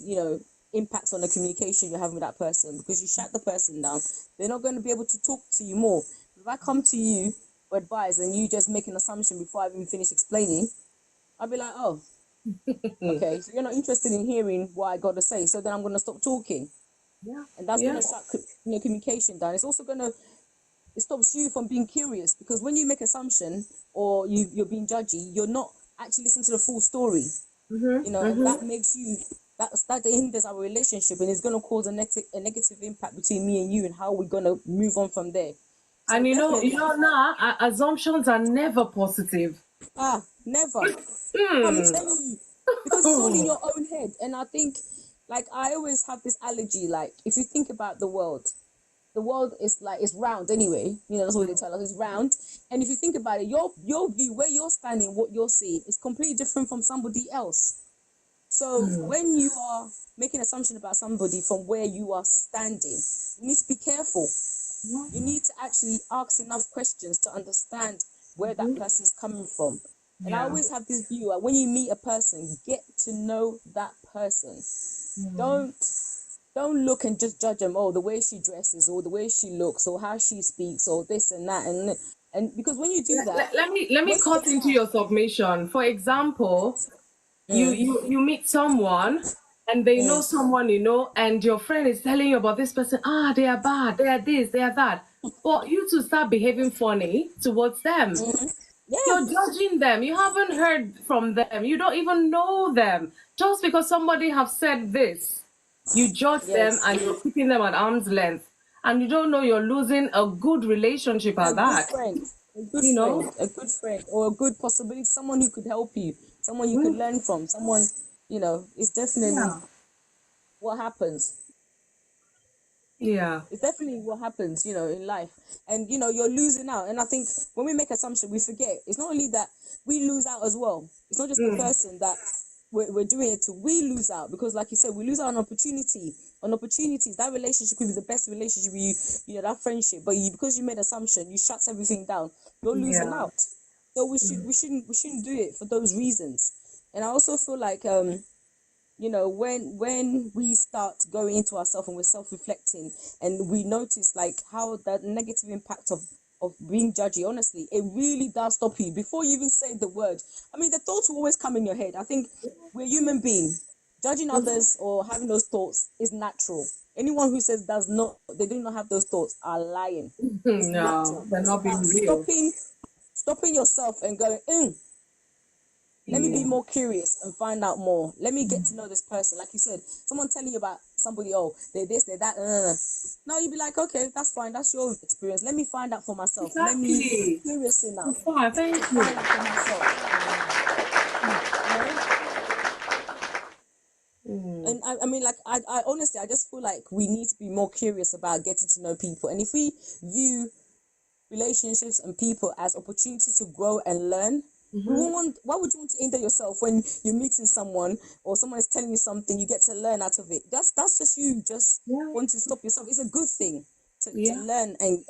impacts on the communication you're having with that person, because you shut the person down. They're not going to be able to talk to you more. If I come to you for advice and you just make an assumption before I even finish explaining, I'll be like, oh, okay, so you're not interested in hearing what I got to say, so then I'm going to stop talking. And that's going to shut communication down. It's also going to, it stops you from being curious, because when you make assumption or you're being judgy, you're not actually listening to the full story. And that makes you, that hinders our relationship, and it's going to cause a negative impact between me and you, and how we're going to move on from there. So And now assumptions are never positive. Never. I'm telling you, because it's all in your own head. And I think, like, I always have this allergy, like, if you think about the world is like, it's round anyway, that's what they tell us, it's round. And if you think about it, your view, where you're standing, what you're seeing is completely different from somebody else. So when you are making assumption about somebody from where you are standing, you need to be careful. You need to actually ask enough questions to understand where that person's coming from. And I always have this view, when you meet a person, get to know that person. Don't look and just judge them, the way she dresses, or the way she looks, or how she speaks, or this and that. And because when you do that... Let me cut into your submission. For example, you meet someone and they know someone, and your friend is telling you about this person. They are bad, they are this, they are that. But you to start behaving funny towards them. You're judging them. You haven't heard from them. You don't even know them. Just because somebody have said this, you judge them and you're keeping them at arm's length. And you don't know you're losing a good relationship at that. A good friend, or a good possibility, someone who could help you, someone you could learn from, someone, it's definitely what happens. It's definitely what happens, in life. And, you're losing out. And I think when we make assumptions, we forget. It's not only that we lose out as well. It's not just the person that we're doing it to. We lose out because, like you said, we lose out on opportunities. That relationship could be the best relationship with you, that friendship. But because you made assumption, you shut everything down. You're losing out. So we shouldn't do it for those reasons. And I also feel like when we start going into ourselves and we're self-reflecting, and we notice like how that negative impact of being judgy, honestly, it really does stop you before you even say the word. I mean, the thoughts will always come in your head. I think we're human beings. Judging others or having those thoughts is natural. Anyone who says they do not have those thoughts are lying. No, they're not being real. Stopping yourself and going, let me be more curious and find out more. Let me get to know this person. Like you said, someone telling you about somebody, they're this, they're that. No, you'd be like, okay, that's fine. That's your experience. Let me find out for myself. Exactly. Let me be curious enough. Thank you. Find out for myself. And I mean, like, I honestly, I just feel like we need to be more curious about getting to know people. And if we view relationships and people as opportunity to grow and learn, why would you want to hinder yourself when you're meeting someone or someone is telling you something you get to learn out of it? That's just you just want to stop yourself. It's a good thing to learn and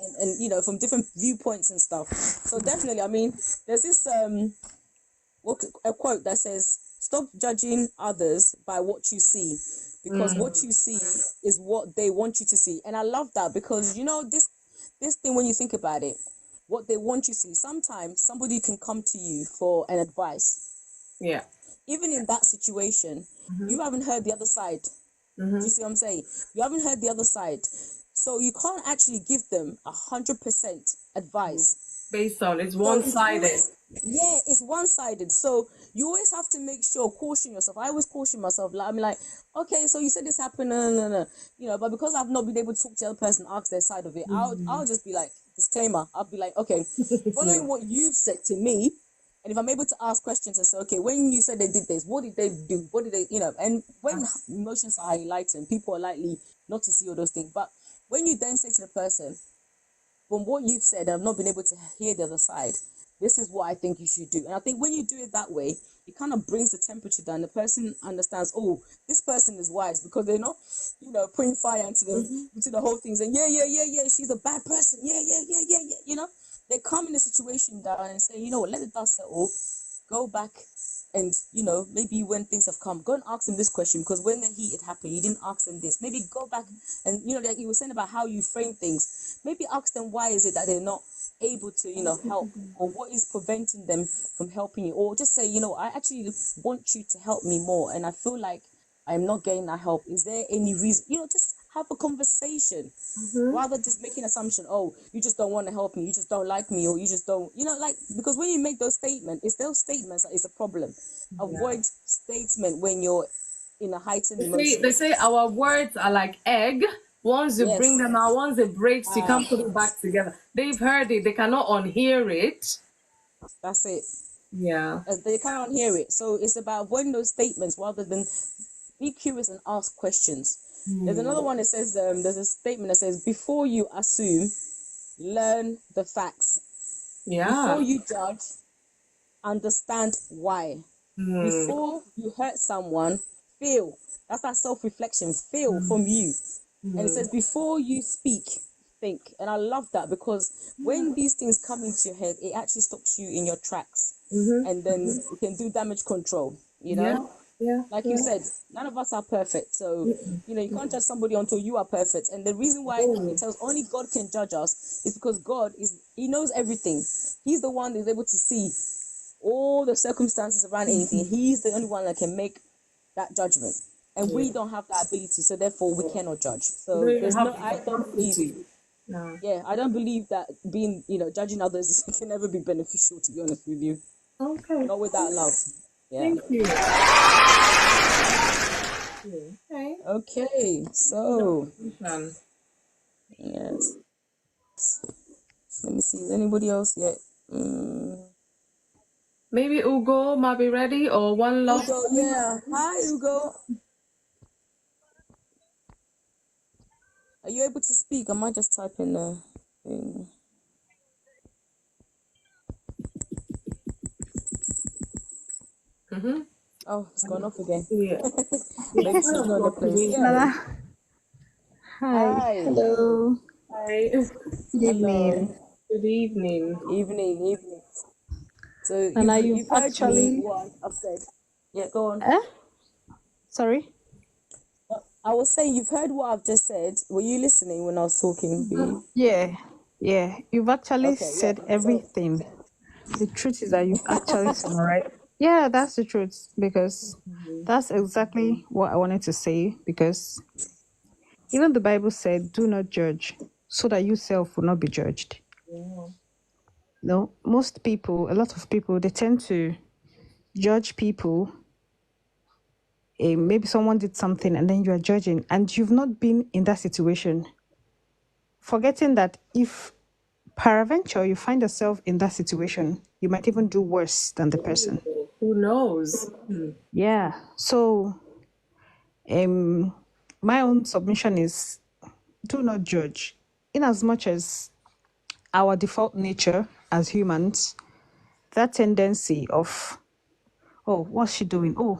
from different viewpoints and stuff. So definitely, I mean, there's this a quote that says, "Stop judging others by what you see, because what you see is what they want you to see." And I love that, because this thing, when you think about it, what they want you to see, sometimes somebody can come to you for an advice. Yeah. Even in that situation, you haven't heard the other side. Do you see what I'm saying? You haven't heard the other side. So you can't actually give them 100% advice. Based on, it's one-sided. It's one-sided. So you always have to make sure, caution yourself. I always caution myself. Like, I'm like, okay, so you said this happened, no. But because I've not been able to talk to the other person, ask their side of it, I'll just be like, disclaimer. I'll be like, okay, following what you've said to me, And if I'm able to ask questions and say, okay, when you said they did this, what did they do? What did they, and when emotions are heightened, people are likely not to see all those things. But when you then say to the person, from what you've said, I've not been able to hear the other side. This is what I think you should do. And I think when you do it that way, it kind of brings the temperature down. The person understands, oh, this person is wise because they're not, putting fire into the whole thing, saying, yeah, she's a bad person. Yeah. They come in a situation down and say, let the dust settle, go back and, maybe when things have come, go and ask them this question because when the heat had happened, you didn't ask them this. Maybe go back and, like you were saying about how you frame things, maybe ask them why is it that they're not able to, help, or what is preventing them from helping you, or just say, I actually want you to help me more and I feel like I'm not getting that help. Is there any reason, just have a conversation rather just making assumption, oh, you just don't want to help me, you just don't like me, or you just don't, because when you make those statements, it's those statements that is the problem. Avoid statement when you're in a heightened emotion. They say our words are like egg. Once you bring them out, Yes. once it breaks, you can't put it back together. They've heard it, they cannot unhear it. That's it. Yeah. They cannot hear it. So it's about avoiding those statements rather than be curious and ask questions. There's another one that says, there's a statement that says, before you assume, learn the facts. Yeah. Before you judge, understand why. Before you hurt someone, feel. That's that self-reflection. Feel from you. And it says, before you speak, think. And I love that because when these things come into your head, it actually stops you in your tracks. And then you can do damage control, Yeah. Like you said, none of us are perfect. So, you can't judge somebody until you are perfect. And the reason why it tells only God can judge us is because He knows everything. He's the one that is able to see all the circumstances around anything. He's the only one that can make that judgment. And we don't have that ability. So therefore we cannot judge. So I don't believe, I don't believe that being, judging others can ever be beneficial, to be honest with you. Okay. Not without love. Yeah. Thank you. Okay, so yes. Let me see. Is anybody else yet? Maybe Ugo might be ready, or one last. Ugo, yeah. Hi, Ugo. Are you able to speak? I might just type in the thing. Oh, it's gone off again. Yeah. Maybe she's not in the place. Nana. Yeah. Hi. Hello. Hi. Good evening. Good evening. Evening. So Nana, you've heard me what I've said. Yeah, go on. Sorry? I was saying you've heard what I've just said. Were you listening when I was talking, B? Yeah. You've actually said everything. The truth is that you've actually summarized. Yeah, that's the truth, because that's exactly what I wanted to say, because even the Bible said, do not judge, so that you self will not be judged. No, most people, a lot of people, they tend to judge people. Maybe someone did something and then you are judging and you've not been in that situation. Forgetting that if peradventure you find yourself in that situation, you might even do worse than the person. Who knows? Yeah. So my own submission is, do not judge. In as much as our default nature as humans, that tendency of, oh, what's she doing? Oh,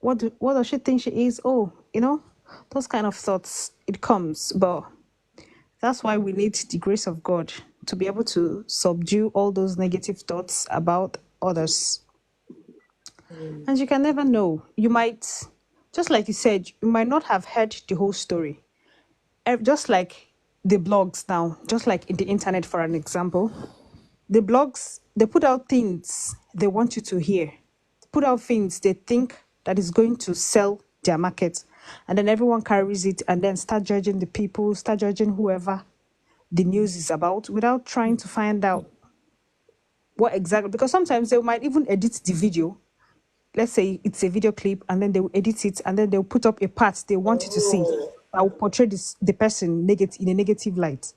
what does she think she is? Oh, those kind of thoughts, it comes. But that's why we need the grace of God to be able to subdue all those negative thoughts about others. And you can never know. You might, just like you said, you might not have heard the whole story. Just like the blogs now, just like in the internet, for an example, the blogs, they put out things they want you to hear, put out things they think that is going to sell their market. And then everyone carries it and then start judging the people, start judging whoever the news is about without trying to find out what exactly, because sometimes they might even edit the video. Let's say it's a video clip and then they will edit it and then they'll put up a part they want you to see that will portray the person in a negative light.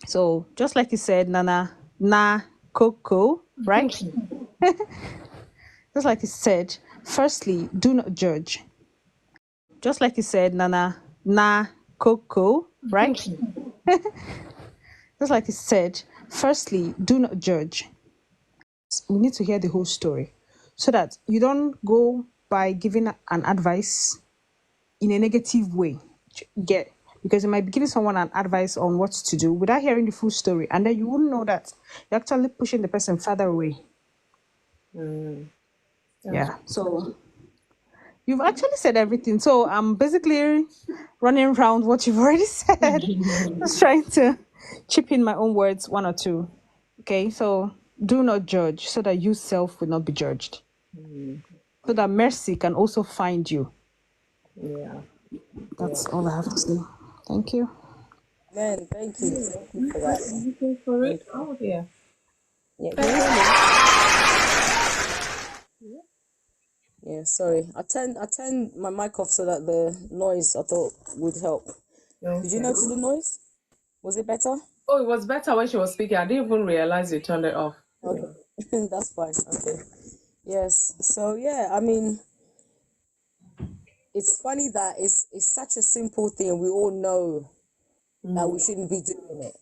So just like you said, Nana, cocoa, right? Just like he said, firstly, do not judge. Just like he said, Nana, na cocoa, right? Just like he said, firstly, do not judge. We need to hear the whole story so that you don't go by giving an advice in a negative way. Get because you might be giving someone an advice on what to do without hearing the full story, and then you wouldn't know that you're actually pushing the person further away. Yeah. So you've actually said everything. So I'm basically running around what you've already said. Just trying to chip in my own words, one or two. Okay, so do not judge so that you self will not be judged. So that mercy can also find you. Yeah. That's all I have to say. Thank you. Man, thank you. Thank you for that. Looking for it. Oh, yeah. Yeah, can you hear me? Yeah, sorry. I turned my mic off so that the noise I thought would help. Did you notice the noise? Was it better? Oh, it was better when she was speaking. I didn't even realize you turned it off. Okay. That's fine. Okay. Yes. So yeah, I mean, it's funny that it's such a simple thing. We all know that we shouldn't be doing it.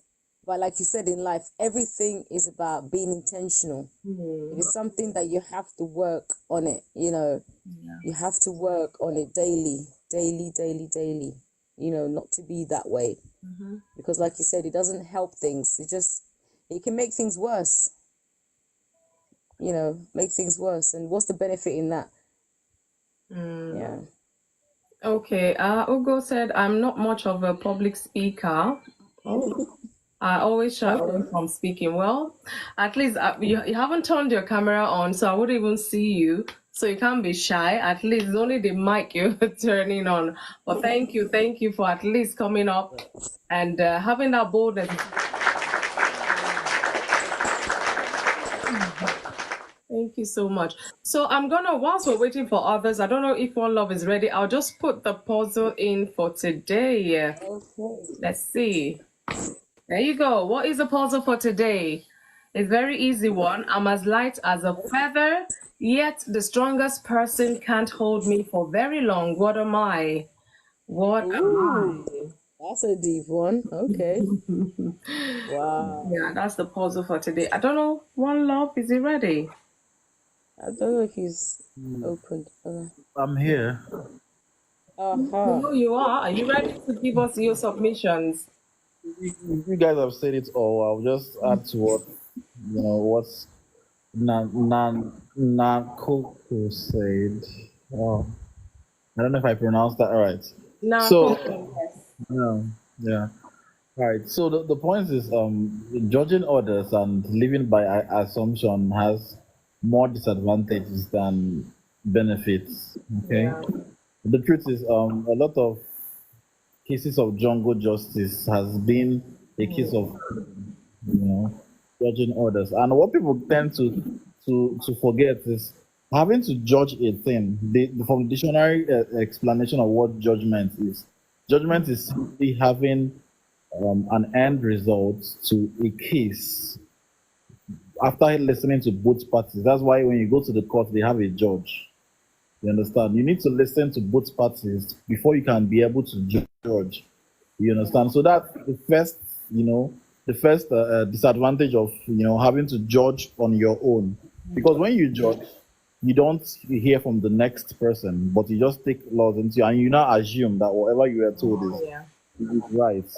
But like you said in life, everything is about being intentional. It is something that you have to work on it, you know. You have to work on it daily, you know, not to be that way. Because like you said, it doesn't help things. It can make things worse. You know, make things worse. And what's the benefit in that? Yeah. Okay. Ugo said, I'm not much of a public speaker. Oh. I always shy away from speaking. Well, at least you haven't turned your camera on, so I wouldn't even see you. So you can't be shy. At least it's only the mic you're turning on. But thank you for at least coming up and having that boldness. Thank you so much. So I'm gonna, whilst we're waiting for others, I don't know if One Love is ready. I'll just put the puzzle in for today. Okay. Let's see. There you go. What is the puzzle for today? It's very easy one. I'm as light as a feather, yet the strongest person can't hold me for very long. What am I? What am I? That's a deep one. Okay. Wow. Yeah, that's the puzzle for today. I don't know. One Love, is he ready? I don't know if he's opened. I'm here. No, you are. Are you ready to give us your submissions? You guys have said it all. I'll just add to what's Coco said. Oh, I don't know if I pronounced that right. Nah, So, yes. yeah. All right. So the point is, judging others and living by assumption has more disadvantages than benefits. Okay. Yeah. The truth is, a lot of cases of jungle justice has been a case of, judging others. And what people tend to forget is having to judge a thing. From the dictionary explanation of what judgment is simply having an end result to a case after listening to both parties. That's why when you go to the court, they have a judge. You understand? You need to listen to both parties before you can be able to judge. You understand? So that's the first, disadvantage of having to judge on your own. Because when you judge, you don't hear from the next person, but you just take laws into you, and you now assume that whatever you were told is right.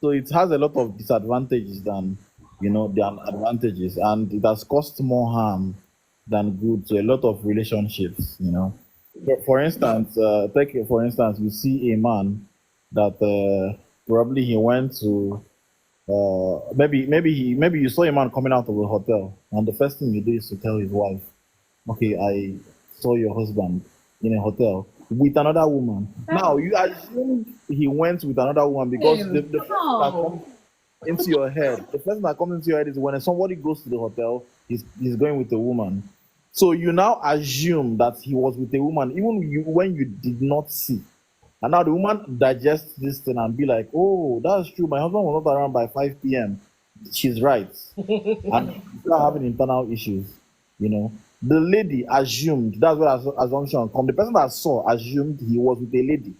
So it has a lot of disadvantages than than advantages, and it has caused more harm than good to a lot of relationships. For instance, you see a man that probably he went to maybe you saw a man coming out of a hotel, and the first thing you do is to tell his wife, okay, I saw your husband in a hotel with another woman. Now you assume he went with another woman because the first that comes into your head, the first that comes into your head is when somebody goes to the hotel, he's going with a woman. So you now assume that he was with a woman, even when you did not see. And now the woman digests this thing and be like, oh, that's true. My husband was not around by 5 p.m. she's right, and start having internal issues. You know, the lady assumed, that's where assumption come. The person that saw assumed he was with a lady.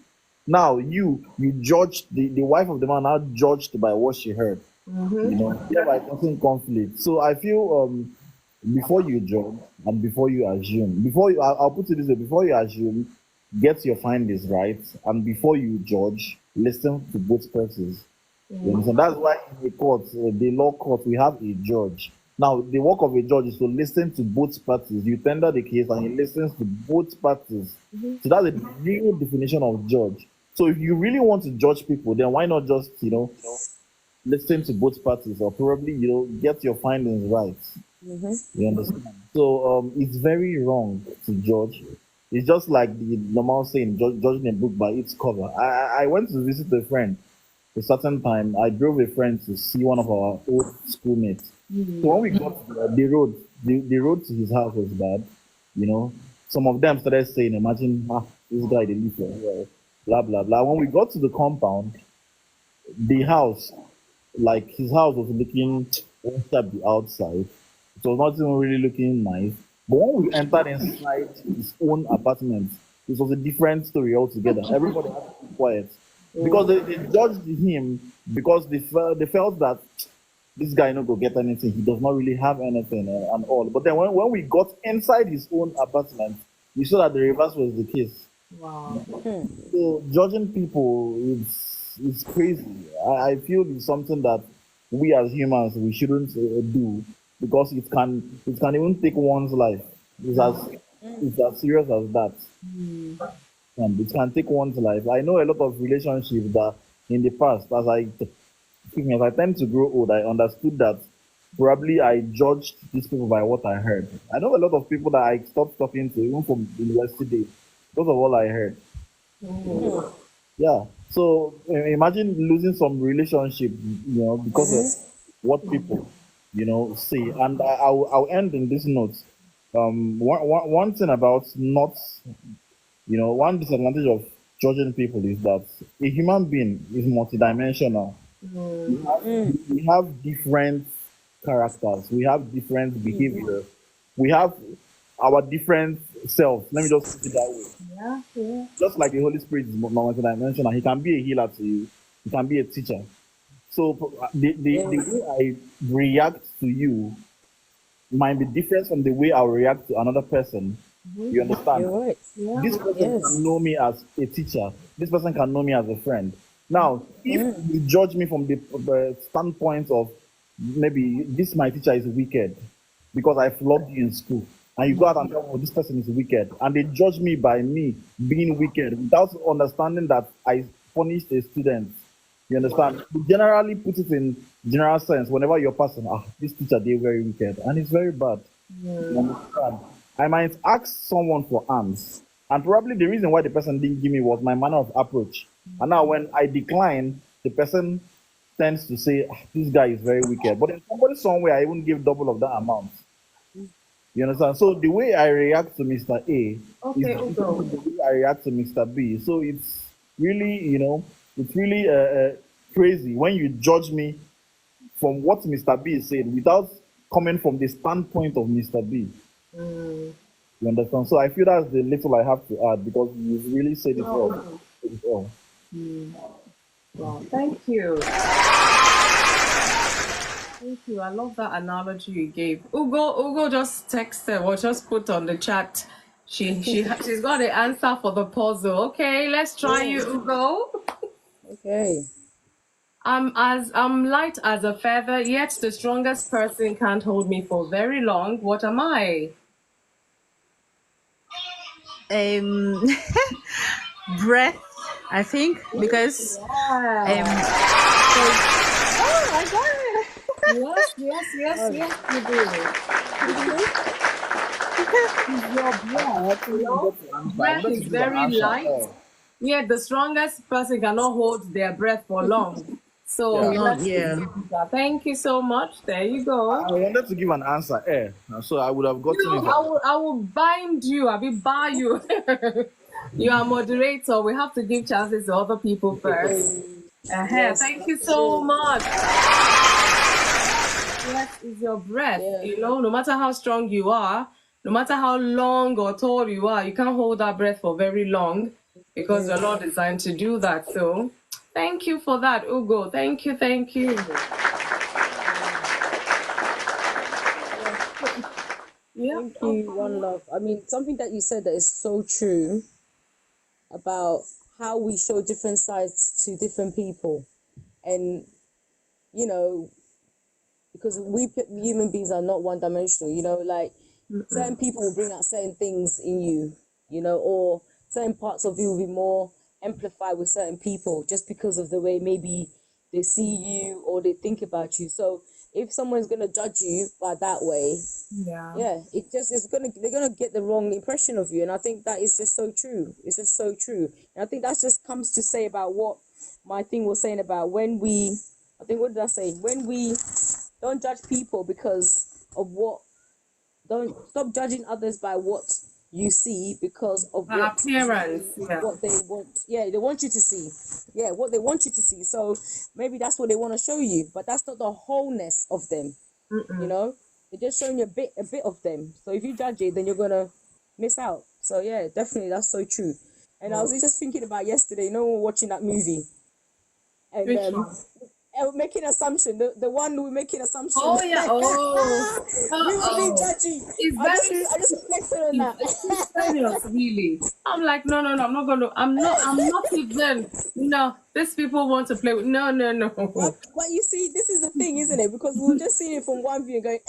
Now you judged the wife of the man, now judged by what she heard. You know, thereby causing conflict. So I feel before you judge and before you assume, I'll put it this way: before you assume, get your findings right, and before you judge, listen to both parties. You understand? That's why in the court, the law court, we have a judge. Now, the work of a judge is to listen to both parties. You tender the case and he listens to both parties. So that's a real definition of judge. So if you really want to judge people, then why not just, listen to both parties, or probably, get your findings right. You understand? So it's very wrong to judge. It's just like the normal saying, judging a book by its cover. I went to visit a friend a certain time. I drove a friend to see one of our old schoolmates. So when we got there, the road to his house was bad. Some of them started saying, imagine, this guy, they live here, blah, blah, blah. When we got to the compound, the house, like his house was looking at the outside. It was not even really looking nice. But when we entered inside his own apartment, it was a different story altogether. Everybody had to be quiet. Because they judged him because they felt that this guy not go get anything. He does not really have anything and all. But then when we got inside his own apartment, we saw that the reverse was the case. Wow. So judging people is crazy. I feel it's something that we as humans we shouldn't do, because it can even take one's life. It's as serious as that. And it can take one's life. I know a lot of relationships that in the past, as I tend to grow old, I understood that probably I judged these people by what I heard. I know a lot of people that I stopped talking to, even from university days, because of all I heard. Yeah. So imagine losing some relationship, because of what people, say. And I'll end in this note. One thing about not, one disadvantage of judging people is that a human being is multidimensional. We have different characters. We have different behaviors. We have our different selves. Let me just put it that way. Yeah. Just like the Holy Spirit is multidimensional, he can be a healer to you. He can be a teacher. So the way I react to you might be different from the way I'll react to another person. You understand? You're right. Yeah. This person can know me as a teacher. This person can know me as a friend. Now, if you judge me from the standpoint of maybe this my teacher is wicked because I flogged you in school, and you go out and tell, oh, this person is wicked, and they judge me by me being wicked without understanding that I punished a student. You understand? We generally put it in general sense whenever you're passing, this teacher, they're very wicked, and it's very bad. You understand? I might ask someone for alms, and probably the reason why the person didn't give me was my manner of approach. And now when I decline, the person tends to say, this guy is very wicked. But then somebody somewhere, I even give double of that amount. You understand? So the way I react to Mr. A is different from the way I react to Mr. B. So it's really, it's really crazy when you judge me from what Mr. B said without coming from the standpoint of Mr. B. You understand? So I feel that's the little I have to add, because you really said it all. Wow, thank you. Thank you. I love that analogy you gave. Ugo just texted or just put on the chat. She's got the answer for the puzzle. Okay, let's try you, Ugo. Okay. I'm light as a feather, yet the strongest person can't hold me for very long. What am I? Breath, I think, because Oh, I got it. Yes, you do. Your breath is very light. Yeah, the strongest person cannot hold their breath for long. So thank you so much. There you go. I wanted to give an answer, so I would have gotten it. I will bind you. I will bar you. You are moderator. We have to give chances to other people first. Thank you so much. Breath is your breath. Yeah. No matter how strong you are, no matter how long or tall you are, you can't hold that breath for very long because you're not designed to do that. So thank you for that, Ugo. Thank you, thank you. Yeah. Thank you, One Love. I mean, something that you said that is so true about how we show different sides to different people. And, you know, because we human beings are not one dimensional, like certain people will bring out certain things in you, or certain parts of you will be more amplified with certain people just because of the way maybe they see you or they think about you. So if someone's gonna judge you by that way, Yeah. they're gonna get the wrong impression of you. And I think that is just so true. It's just so true. And I think that just comes to say about what my thing was saying about when we, I think, what did I say? When we don't judge people because of what, don't stop judging others by what you see because of Appearance. Yeah. what they want. Yeah, they want you to see. Yeah, what they want you to see. So maybe that's what they want to show you, but that's not the wholeness of them. They're just showing you a bit of them. So if you judge it, then you're gonna miss out. So yeah, definitely, that's so true. And I was just thinking about yesterday, watching that movie, and Which one? making assumption. The one we're making assumption. Oh yeah. Oh. We were being judgy. It's I just reflected on that. it's serious, really. I'm like, no, I'm not gonna. I'm not even. No, these people want to play with. No. But you see, this is the thing, isn't it? Because we were just seeing it from one view and going,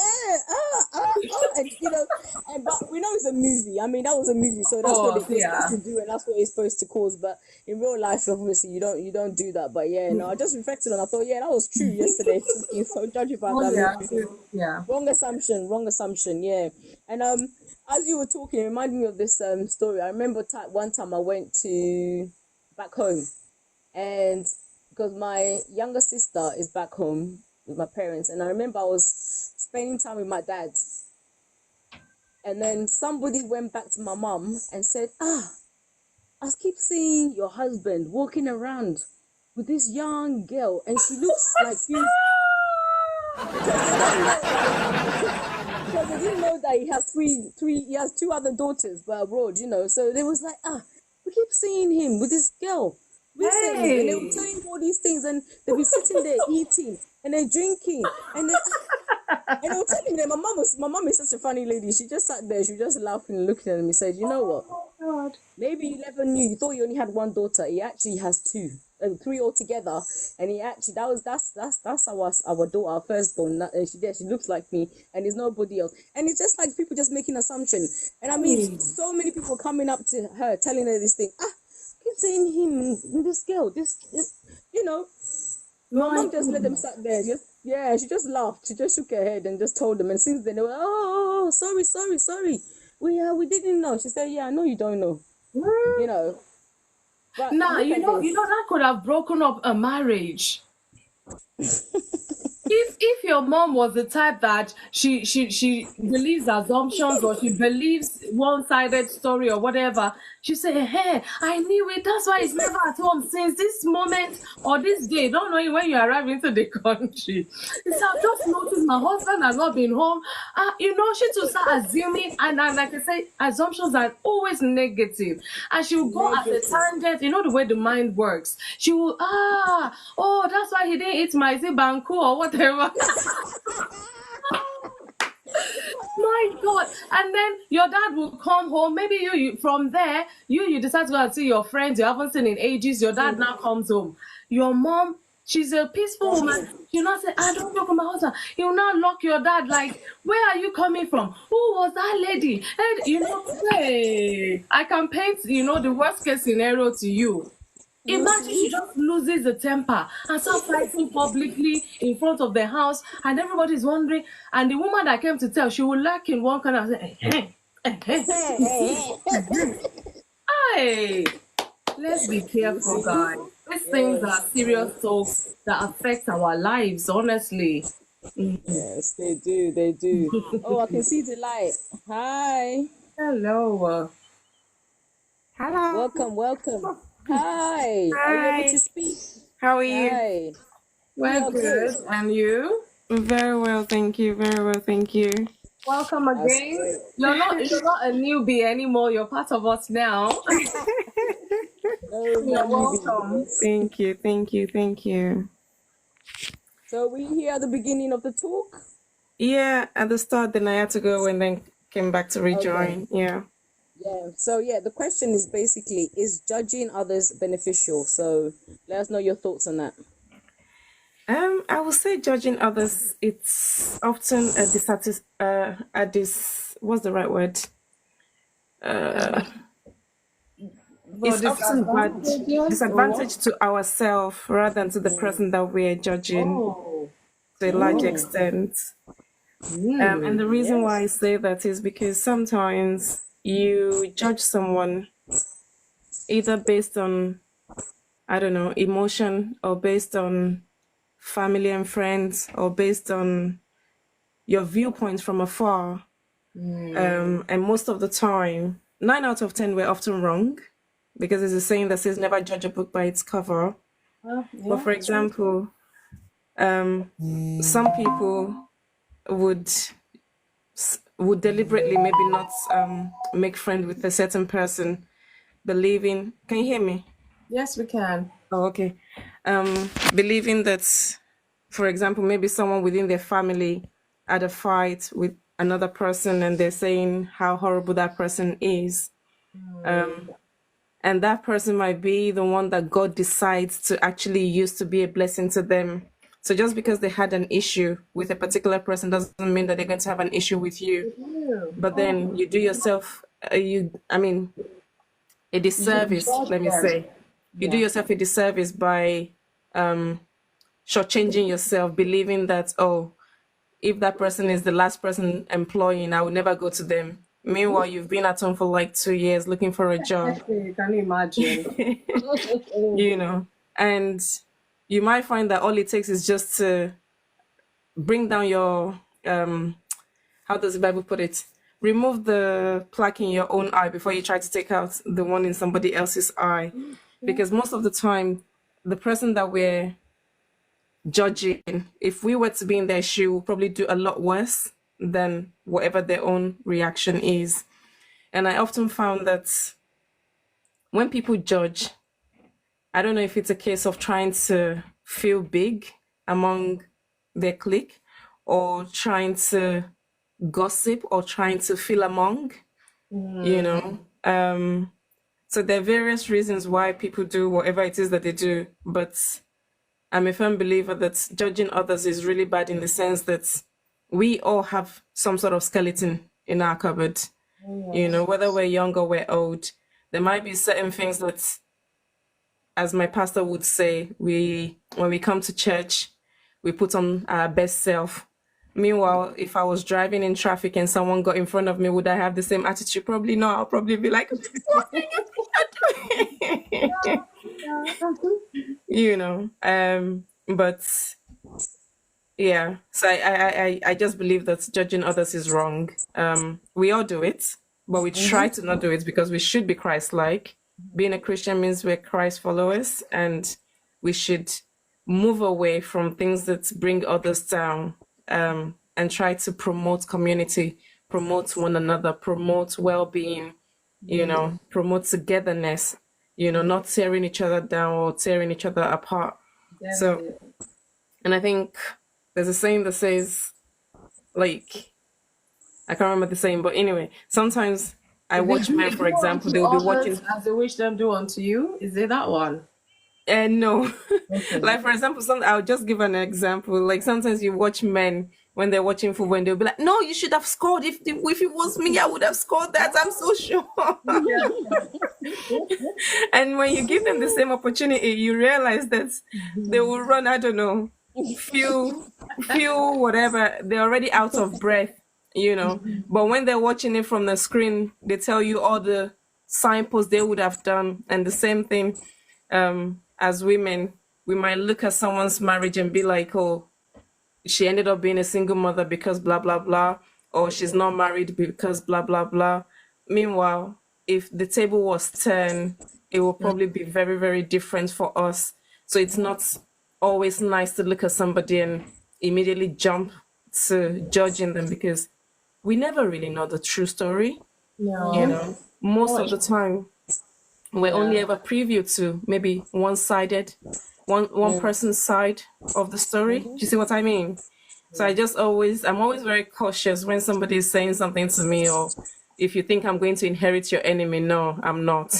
and but we know it's a movie. I mean, that was a movie, so that's what it's supposed to do, and that's what it's supposed to cause. But in real life, obviously, you don't do that. But yeah, no, I just reflected on. I thought, yeah, that was true yesterday. Being so judgy about that movie. Yeah. Wrong assumption. Yeah, and as you were talking, it reminded me of this story. I remember one time I went to back home, and because my younger sister is back home with my parents, and I remember I was spending time with my dad, and then somebody went back to my mum and said, I keep seeing your husband walking around with this young girl, and she looks like you. Because they didn't know that he has he has two other daughters but abroad, so they was like, we keep seeing him with this girl recently, and they were telling all these things, and they'll be sitting there eating and they're drinking, and they were telling them. My mom is such a funny lady. She just sat there, she was just laughing and looking at me, said, you know what? God. Maybe you never knew. You thought you only had one daughter. He actually has two, three altogether. And he actually that's our daughter, our firstborn. She looks like me, and there's nobody else. And it's just like people just making assumption. And I mean, so many people coming up to her, telling her this thing. Keep saying him and this girl, this. My mom just let them sat there. She just laughed. She just shook her head and just told them. And since then, they were, oh, sorry. We didn't know. She said, yeah, I know you don't know. But Nah, that could have broken up a marriage. If your mom was the type that she believes assumptions, or she believes one-sided story or whatever, she say, hey, I knew it, that's why he's never at home since this moment or this day. Don't know it when you arrive into the country. It's I've just noticed my husband has not been home. She to start assuming, and like I say, assumptions are always negative, and she will go at a tangent. You know the way the mind works. She will that's why he didn't eat my banku or whatever. My God. And then your dad will come home. Maybe you from there, you decide to go and see your friends you haven't seen in ages. Your dad now comes home. Your mom, she's a peaceful woman. She'll not say, I don't talk to my husband. You'll not lock your dad like, where are you coming from? Who was that lady? And, hey, I can paint, the worst case scenario to you. Imagine she just loses the temper and starts fighting publicly in front of the house, and everybody's wondering. And the woman that came to tell, she will lack in one corner and say, hey, let's be careful, guys. These things are serious talks that affect our lives, honestly. Yes, they do. Oh, I can see the light. Hi. Hello. Hello. Welcome. Hi. Are you able to speak? How are you? Hi. Well, good. And you? Very well, thank you. Very well, thank you. Welcome That's again. great. You're not a newbie anymore. You're part of us now. No You're more newbie. welcome. Yes. Thank you, thank you, thank you. So we here at the beginning of the talk. Yeah, at the start, then I had to go and then came back to Okay. rejoin. Yeah. Yeah. So yeah, the question is basically, is judging others beneficial? So let us know your thoughts on that. I would say judging others, it's often what's the right word? For It's often bad disadvantages or disadvantage what? to ourselves rather than to the person that we're judging Oh, to a large oh, extent. And mm, the reason why I Yes. say that is because sometimes you judge someone either based on, I don't know, emotion or based on family and friends or based on your viewpoints from afar. And most of the time, 9 out of 10, we're often wrong because there's a saying that says never judge a book by its cover. But yeah, for true. example, some people would would deliberately maybe not make friends with a certain person, believing. Can you hear me? Yes, we can. Oh, okay. Believing that, for example, maybe someone within their family had a fight with another person, and they're saying how horrible that person is. And that person might be the one that God decides to actually use to be a blessing to them. So just because they had an issue with a particular person doesn't mean that they're going to have an issue with you. You. But Oh, then you do yourself, a you disservice, judge let me them. say. You do Yeah. yourself a disservice by shortchanging yourself, believing that, oh, if that person is the last person employing, I will never go to them. Meanwhile, you've been at home for like 2 years looking for a job, Exactly. Can you imagine? you know, and you might find that all it takes is just to bring down your, how does the Bible put it? Remove the plaque in your own eye before you try to take out the one in somebody else's eye. Because most of the time, the person that we're judging, if we were to be in their shoe, we'll probably do a lot worse than whatever their own reaction is. And I often found that when people judge, I don't know if it's a case of trying to feel big among their clique or trying to gossip or trying to feel among, you know. So there are various reasons why people do whatever it is that they do, but I'm a firm believer that judging others is really bad in the sense that we all have some sort of skeleton in our cupboard, you know, whether we're young or we're old. There might be certain things that, as my pastor would say, we when we come to church, we put on our best self. Meanwhile, if I was driving in traffic and someone got in front of me, would I have the same attitude? Probably not. I'll probably be like, "What are you doing?" You know. But yeah, so I just believe that judging others is wrong. We all do it, but we try to not do it because we should be Christ-like. Being a Christian means we're Christ followers, and we should move away from things that bring others down, and try to promote community, promote one another, promote well-being, you know, promote togetherness, you know, not tearing each other down or tearing each other apart. So, Definitely. and I think there's a saying that says, like, I can't remember the saying, but anyway, sometimes I Is watch men, it for do example, unto they will be others watching, as they wish them do unto you? Is it that one? and no, Okay. like for example, I'll just give an example. Like sometimes you watch men when they're watching football, and they'll be like, "No, you should have scored. If it was me, I would have scored that. I'm so sure." Yeah. And when you give them the same opportunity, you realize that they will run, I don't know, few whatever, they're already out of breath, you know. But when they're watching it from the screen, they tell you all the signposts they would have done. And the same thing, as women, we might look at someone's marriage and be like, oh, she ended up being a single mother because blah blah blah, or she's not married because blah blah blah. Meanwhile, if the table was turned, it will probably be very very different for us. So it's not always nice to look at somebody and immediately jump to judging them, because we never really know the true story. You know, most of the time we're only ever preview to maybe one-sided, one person's side of the story. Do you see what I mean? So I'm always very cautious when somebody is saying something to me, or if you think I'm going to inherit your enemy. No, I'm not.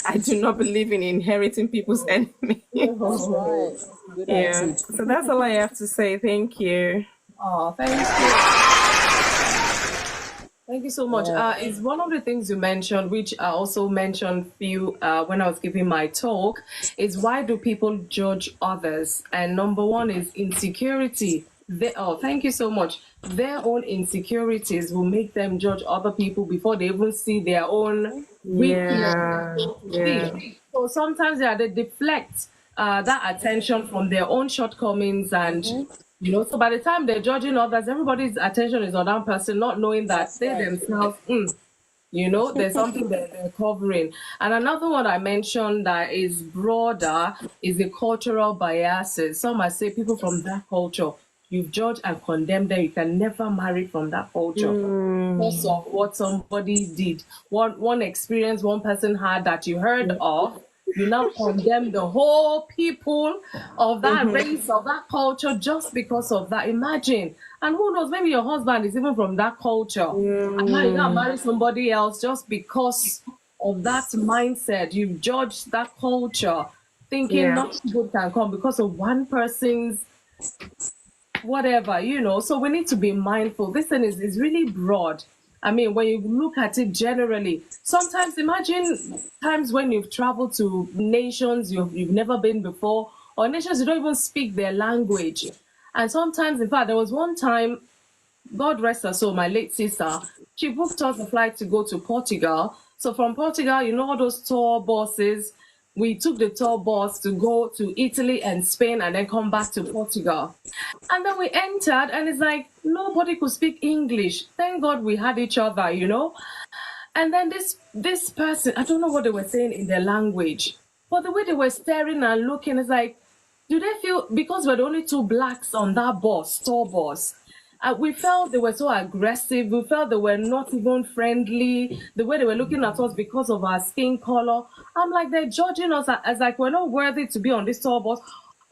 I do not believe in inheriting people's enemy. That's right. Good Yeah. attitude. So that's all I have to say. Thank you. Oh, thank you. Thank you so much. It's one of the things you mentioned, which I also mentioned few when I was giving my talk, is why do people judge others? And number one is insecurity. Thank you so much. Their own insecurities will make them judge other people before they even see their own weakness. Yeah. Yeah. So sometimes they deflect that attention from their own shortcomings, and so by the time they're judging others, everybody's attention is on that person, not knowing that That's they right. themselves, there's something that they're covering. And another one I mentioned that is broader is the cultural biases. Some might say people from that culture, you judge and condemn them. You can never marry from that culture because of what somebody did. One experience one person had that you heard of, you now condemn the whole people of that race, of that culture, just because of that. Imagine. And who knows, maybe your husband is even from that culture. And now you now marry somebody else just because of that mindset. You've judged that culture, thinking Yeah. nothing good can come because of one person's whatever, So we need to be mindful. This thing is really broad. I mean, when you look at it generally, sometimes imagine times when you've traveled to nations you've never been before, or nations you don't even speak their language. And sometimes, in fact, there was one time, God rest her soul, my late sister, she booked us a flight to go to Portugal. So from Portugal, all those tour buses, we took the tour bus to go to Italy and Spain and then come back to Portugal. And then we entered, and it's like nobody could speak English. Thank God we had each other, And then this person, I don't know what they were saying in their language, but the way they were staring and looking, is like, do they feel, because we're the only two blacks on that bus, tour bus, we felt they were so aggressive. We felt they were not even friendly. The way they were looking at us because of our skin color. I'm like, they're judging us as like we're not worthy to be on this tour bus.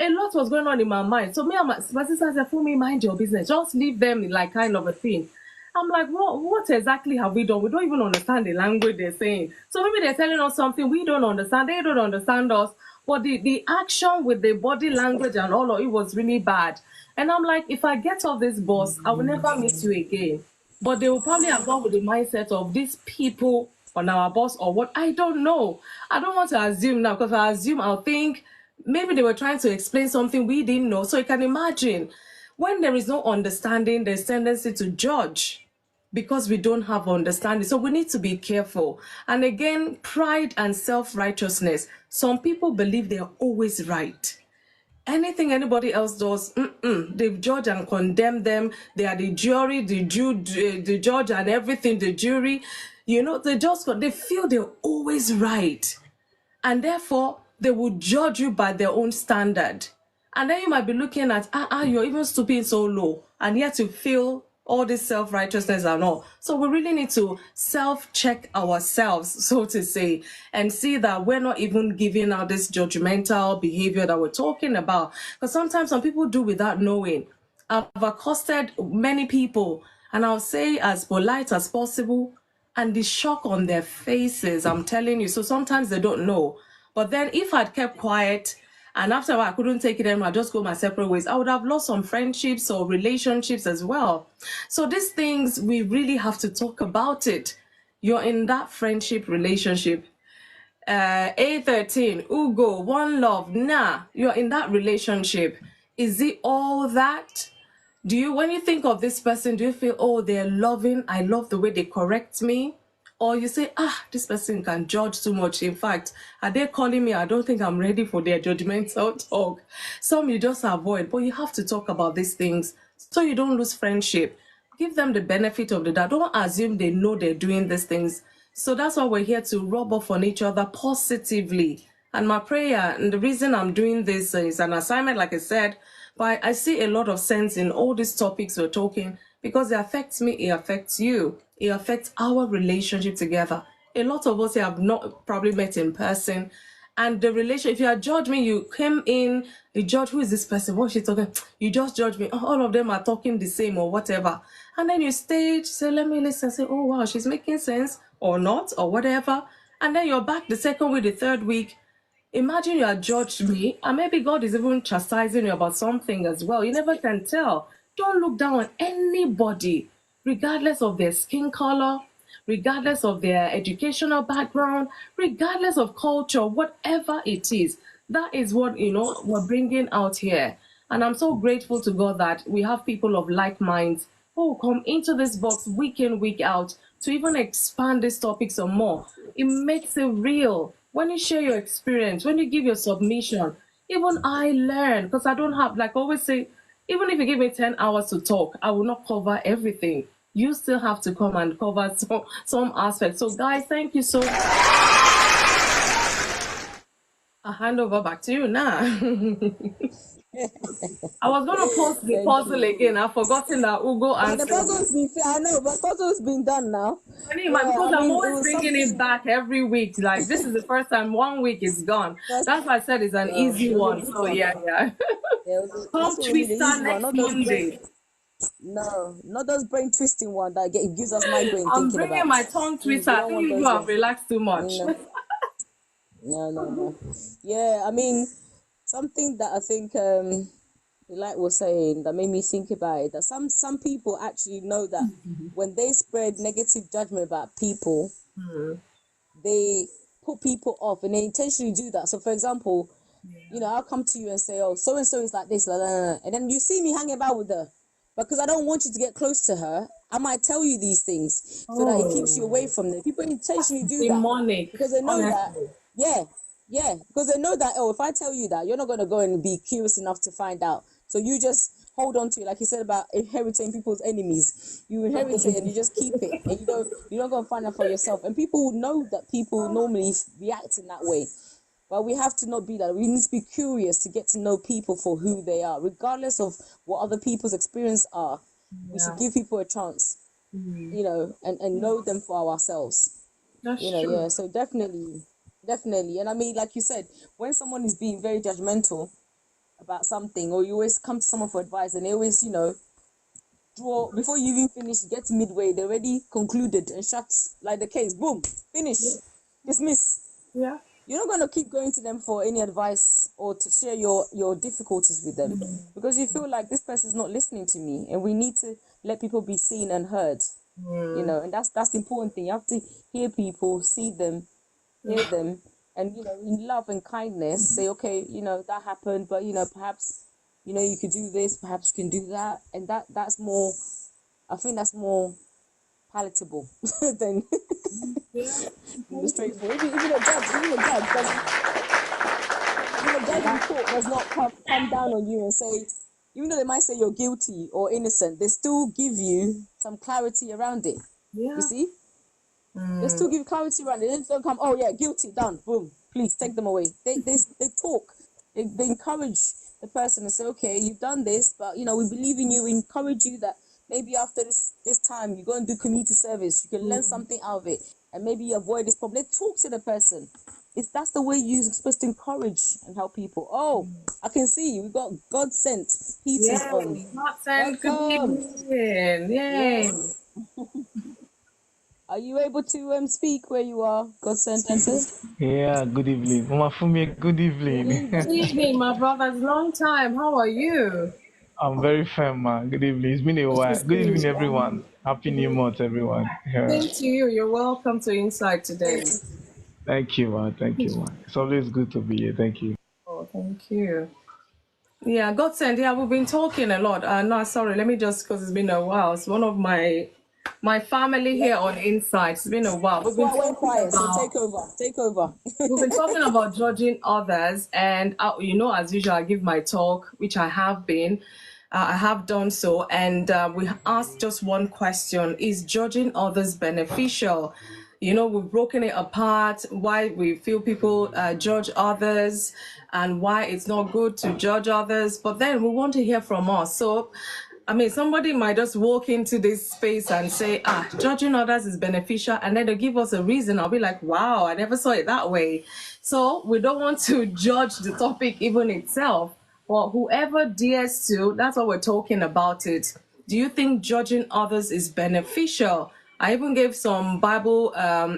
A lot was going on in my mind. So me and my sister said, "Fumi, mind your business. Just leave them," like kind of a thing. I'm like, what exactly have we done? We don't even understand the language they're saying. So maybe they're telling us something we don't understand. They don't understand us. But the action with the body language and all of it was really bad. And I'm like, if I get off this bus, I will never meet you again. But they will probably have gone with the mindset of these people on our bus or what. I don't know. I don't want to assume now, because if I assume, I'll think maybe they were trying to explain something we didn't know. So you can imagine, when there is no understanding, there's tendency to judge because we don't have understanding. So we need to be careful. And again, pride and self-righteousness. Some people believe they're always right. Anything anybody else does, they judge and condemn them. They are the jury, the judge and everything, the jury. They feel they're always right. And therefore, they will judge you by their own standard. And then you might be looking at, you're even stooping so low. And yet you feel all this self-righteousness and all. So we really need to self-check ourselves, so to say, and see that we're not even giving out this judgmental behavior that we're talking about. Because sometimes some people do without knowing. I've accosted many people, and I'll say as polite as possible, and the shock on their faces, I'm telling you. So sometimes they don't know. But then if I'd kept quiet, and after a while I couldn't take it anymore, I'd just go my separate ways, I would have lost some friendships or relationships as well. So these things, we really have to talk about it. You're in that friendship relationship. A13, Ugo, One Love, you're in that relationship. Is it all that? When you think of this person, do you feel, oh, they're loving, I love the way they correct me? Or you say, this person can judge too much. In fact, are they calling me? I don't think I'm ready for their judgmental talk. Some you just avoid, but you have to talk about these things so you don't lose friendship. Give them the benefit of the doubt. Don't assume they know they're doing these things. So that's why we're here to rub off on each other positively. And my prayer, and the reason I'm doing this is an assignment, like I said, But I see a lot of sense in all these topics we're talking because it affects me, it affects you, it affects our relationship together. A lot of us here have not probably met in person. And the relation, if you are judging me, you came in, you judge, who is this person? What is she talking? You just judge me. Oh, all of them are talking the same or whatever. And then you stay, say, let me listen, say, oh, wow, she's making sense or not or whatever. And then you're back the second week, the third week. Imagine you had judged me, and maybe God is even chastising you about something as well. You never can tell. Don't look down on anybody, regardless of their skin color, regardless of their educational background, regardless of culture, whatever it is. That is what, we're bringing out here. And I'm so grateful to God that we have people of like minds who come into this box week in, week out to even expand this topic some more. It makes it real. When you share your experience, when you give your submission, even I learn because I don't have, like I always say, even if you give me 10 hours to talk, I will not cover everything. You still have to come and cover some aspects. So, guys, thank you so much. I'll hand over back to you now. I was going to post the puzzle again. I've forgotten that Ugo But the answered. puzzle's been, I know, but puzzle's been done now. Because I'm always bringing it back every week. Like, this is the first time 1 week is gone. That's why I said it's an easy one. So, yeah. Tongue twister next Monday. No, not those brain twisting one that gives us migraine. I'm bringing my tongue twister. I think you have relaxed too much. No. Yeah, I mean, something that I think like was saying that made me think about it, that some people actually know that when they spread negative judgment about people, they put people off and they intentionally do that. So for example, I'll come to you and say, oh, so and so is like this, and then you see me hanging about with her. Because I don't want you to get close to her, I might tell you these things so that it keeps you away from them. People intentionally do that because they know that. Yeah, because they know that. Oh, if I tell you that, you're not gonna go and be curious enough to find out. So you just hold on to it, like you said about inheriting people's enemies. You inherit it and you just keep it, and you don't go and find out for yourself. And people know that people normally react in that way. But we have to not be that. We need to be curious to get to know people for who they are, regardless of what other people's experience are. We should give people a chance, and know them for ourselves. That's true. Yeah. So definitely. And I mean, like you said, when someone is being very judgmental about something, or you always come to someone for advice, and they always, draw before you even finish, get to midway, they already concluded and shut like the case. Boom, finish, dismiss. Yeah. You're not going to keep going to them for any advice or to share your difficulties with them because you feel like this person is not listening to me, and we need to let people be seen and heard, and that's the important thing. You have to hear people, see them, hear them, and, in love and kindness, say, okay, that happened, but, perhaps, you could do this, perhaps you can do that. And that's more, I think that's more palatable than the straightforward. Even a judge in court does not come down on you and say, even though they might say you're guilty or innocent, they still give you some clarity around it. You see? They still give clarity around it. They don't come, oh yeah, guilty, done, boom, please take them away. They talk. They encourage the person and say, okay, you've done this, but we believe in you. We encourage you that maybe after this time you go and do community service, you can learn something out of it, and maybe you avoid this problem. They talk to the person. That's the way you're supposed to encourage and help people. Oh, I can see we got God sent. Peter's on. God sent. Good evening. Yay. Are you able to speak where you are, God sent Peter? Yeah, good evening. Mama Fumi, good evening. Good evening, my brothers. Long time. How are you? I'm very fine, man. Good evening. It's been a while. Good evening, everyone. Happy New Month, everyone. Same to you. You're welcome to Insight today. Thank you, man. Thank you, man. It's always good to be here. Thank you. Oh, thank you. Yeah, God sent. Yeah, we've been talking a lot. No, sorry. Let me just, because it's been a while. It's one of my family here on Insight. It's been a while. We've been talking quiet, so take over. We've been talking about judging others, and as usual, I give my talk, which I have been. I have done so, and we asked just one question: is judging others beneficial? We've broken it apart, why we feel people judge others and why it's not good to judge others. But then we want to hear from us. So, somebody might just walk into this space and say, judging others is beneficial. And then they give us a reason. I'll be like, wow, I never saw it that way. So we don't want to judge the topic even itself. Well, whoever dares to, that's what we're talking about it. Do you think judging others is beneficial? I even gave some Bible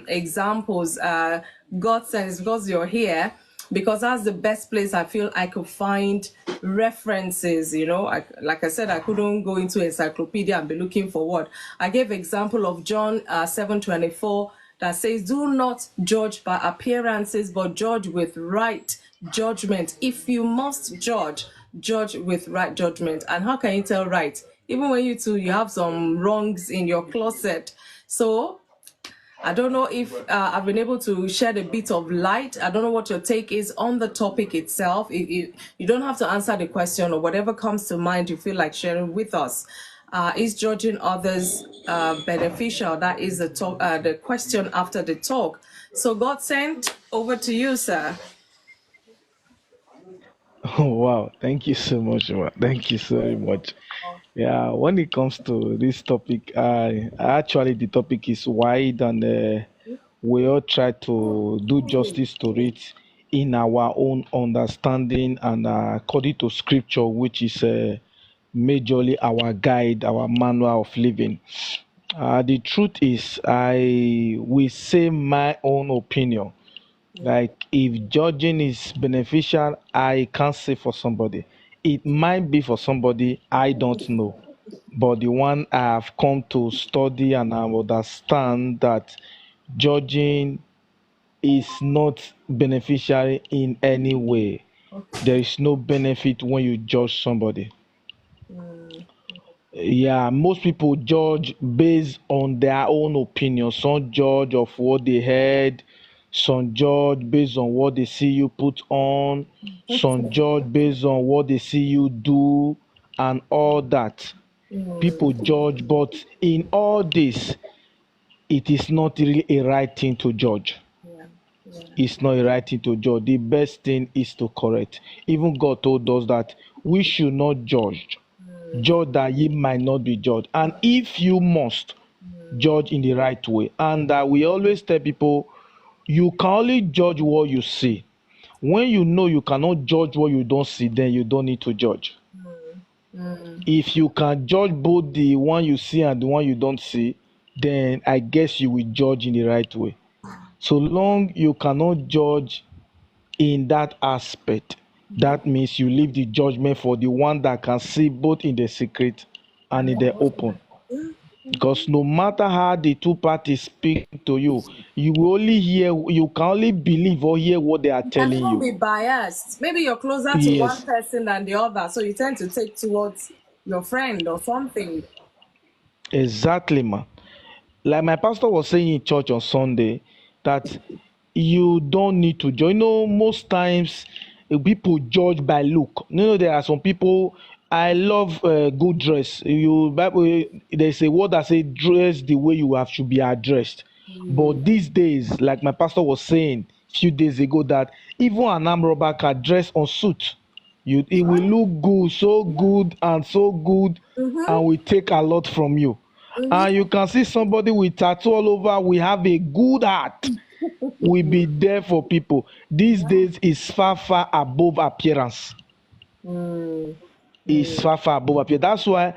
examples. God says, because you're here, because that's the best place I feel I could find references. Like I said, I couldn't go into encyclopedia and be looking for what. I gave example of John 7:24 that says, do not judge by appearances, but judge with right judgment. If you must judge, judge with right judgment. And how can you tell right? Even when you have some wrongs in your closet. So I don't know if I've been able to shed a bit of light. I don't know what your take is on the topic itself. You don't have to answer the question, or whatever comes to mind you feel like sharing with us. Is judging others beneficial? That is the question after the talk. So God sent, over to you, sir. Oh wow, thank you so much. Thank you so much. Yeah, when it comes to this topic, actually the topic is wide, and we all try to do justice to it in our own understanding and according to scripture, which is majorly our guide, our manual of living. The truth is, I will say my own opinion. Like, if judging is beneficial, I can't say for somebody. It might be for somebody, I don't know. But the one I have come to study and I understand that judging is not beneficial in any way. There is no benefit when you judge somebody. Yeah, most people judge based on their own opinion. Some judge of what they heard, some judge based on what they see you put on, some judge based on what they see you do, and all that. People judge, but in all this, it is not really a right thing to judge. It's not a right thing to judge. The best thing is to correct. Even God told us that we should not judge. Judge that ye might not be judged. And if you must, judge in the right way. And we always tell people, you can only judge what you see. When you know you cannot judge what you don't see, then you don't need to judge. If you can judge both the one you see and the one you don't see, then I guess you will judge in the right way. So long you cannot judge in that aspect, that means you leave the judgment for the one that can see both in the secret and in the open. Because no matter how the two parties speak to you, you can only believe or hear what they are And telling don't be you. biased. Maybe you're closer to one Yes, person than the other, so you tend to take towards your friend or something. exactly, man. Like my pastor was saying in church on Sunday, that you don't need to judge. Most times people judge by look. There are some people. I love good dress. Bible, there's a word that says dress the way you have to be addressed. But these days, like my pastor was saying a few days ago, that even an arm robber can dress on suit. It will look good, so good and so good, and will take a lot from you. And you can see somebody with tattoo all over. We have a good heart. We be there for people. These days is far, far above appearance. Is far, far above appearance. That's why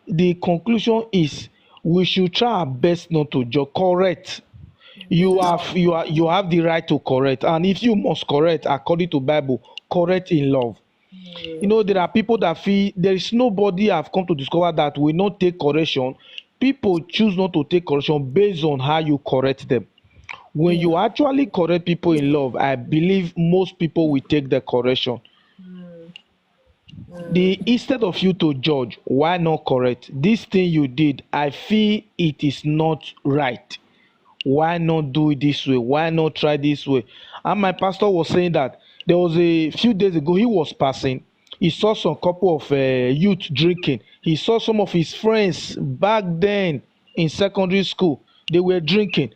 the conclusion is we should try our best not to judge. Correct. You have the right to correct, and if you must correct according to Bible, correct in love. There are people that feel there is nobody I've come to discover that will not take correction. People choose not to take correction based on how you correct them. When you actually correct people in love, I believe most people will take the correction. Instead of you to judge, why not correct? This thing you did, I feel it is not right. Why not do it this way? Why not try this way? And my pastor was saying that there was a few days ago, he was passing. He saw some couple of youth drinking. He saw some of his friends back then in secondary school. They were drinking.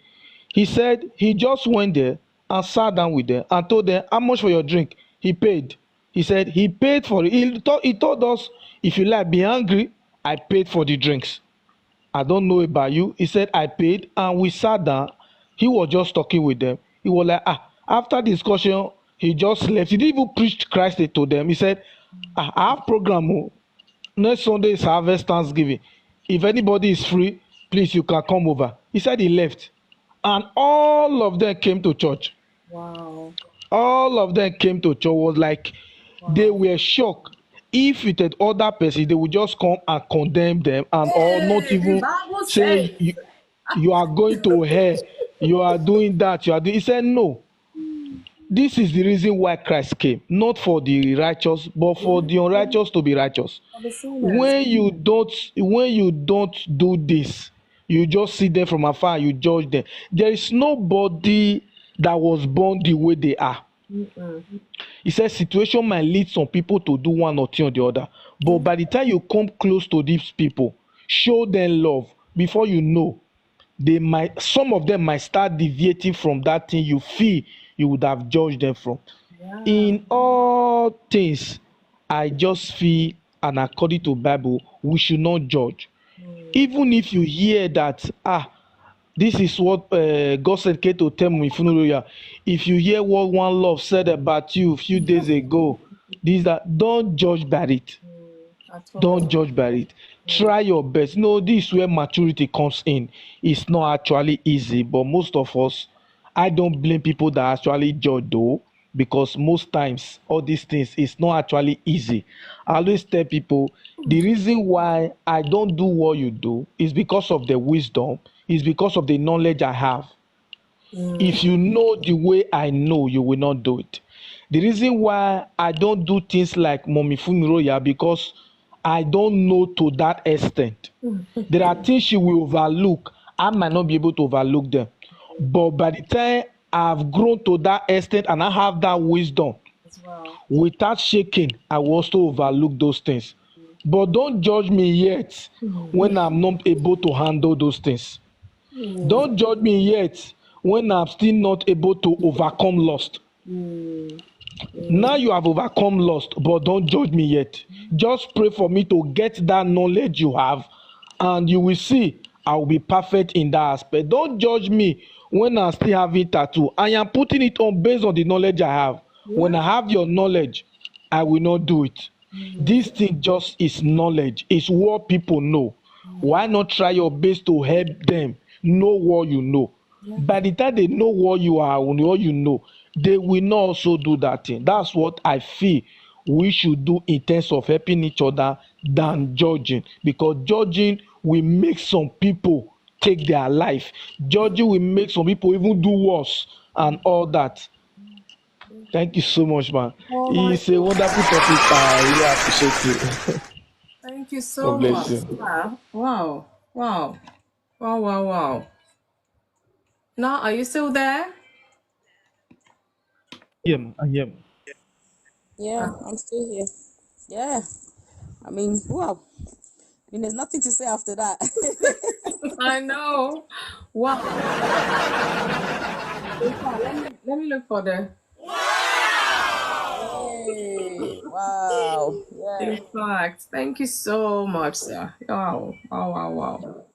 He said he just went there and sat down with them and told them how much for your drink. He paid. He said he paid for it. He told us, if you like, be angry. I paid for the drinks. I don't know about you. He said I paid and we sat down. He was just talking with them. He was like, after discussion, he just left. He didn't even preach Christ to them. He said, I have program. Oh. Next Sunday is Harvest Thanksgiving. If anybody is free, please, you can come over. He said he left. And all of them came to church. Wow. All of them came to church. Was like, they were shocked. If it had other person, they would just come and condemn them and or not Hey, the even Bible say says. you are going to hell, you are doing that, you are doing. He said, no. This is the reason why Christ came, not for the righteous, but for the unrighteous to be righteous. For the sinners. When you don't do this, you just see them from afar, you judge them. There is nobody that was born the way they are. He says situation might lead some people to do one or two or the other, but by the time you come close to these people, show them love, before you know, some of them might start deviating from that thing you feel you would have judged them from. Yeah. In all things, I just feel, and according to Bible, we should not judge. Even if you hear that, this is what God said, came to tell me, FunmiRoyal. If you hear what one love said about you a few days ago, don't judge by it. At Don't all. judge by it. Try your best. No, this is where maturity comes in. It's not actually easy, but most of us, I don't blame people that actually judge though, because most times all these things is not actually easy. I always tell people the reason why I don't do what you do is because of the wisdom, is because of the knowledge I have. If you know the way I know, you will not do it. The reason why I don't do things like Mommy FunmiRoyal because I don't know to that extent. There are things she will overlook. I might not be able to overlook them. But by the time I've grown to that extent and I have that wisdom, As well. without shaking, I will also overlook those things. But don't judge me yet when I'm not able to handle those things. Don't judge me yet when I'm still not able to overcome lust. Now you have overcome lust, but don't judge me yet. Just pray for me to get that knowledge you have, and you will see I will be perfect in that aspect. Don't judge me when I'm still having tattoo. I am putting it on based on the knowledge I have. When I have your knowledge, I will not do it. This thing just is knowledge. It's what people know. Why not try your best to help them know what you know? By the time they know what you are, what you know, they will not also do that thing. That's what I feel we should do in terms of helping each other than judging, because judging will make some people take their life. Judging will make some people even do worse and all that. Thank you so much, man. Oh my It's a wonderful topic. I really appreciate you. Thank you God so bless much. you. Yeah. Wow. Wow. Wow. Wow. Wow. Now, are you still there? I am. Yeah, I'm still here. Yeah, I mean, wow. I mean, there's nothing to say after that. I know. Wow. Let me look for the. Hey, wow. Yeah. In fact, thank you so much, sir. Wow. Wow. Wow. Wow.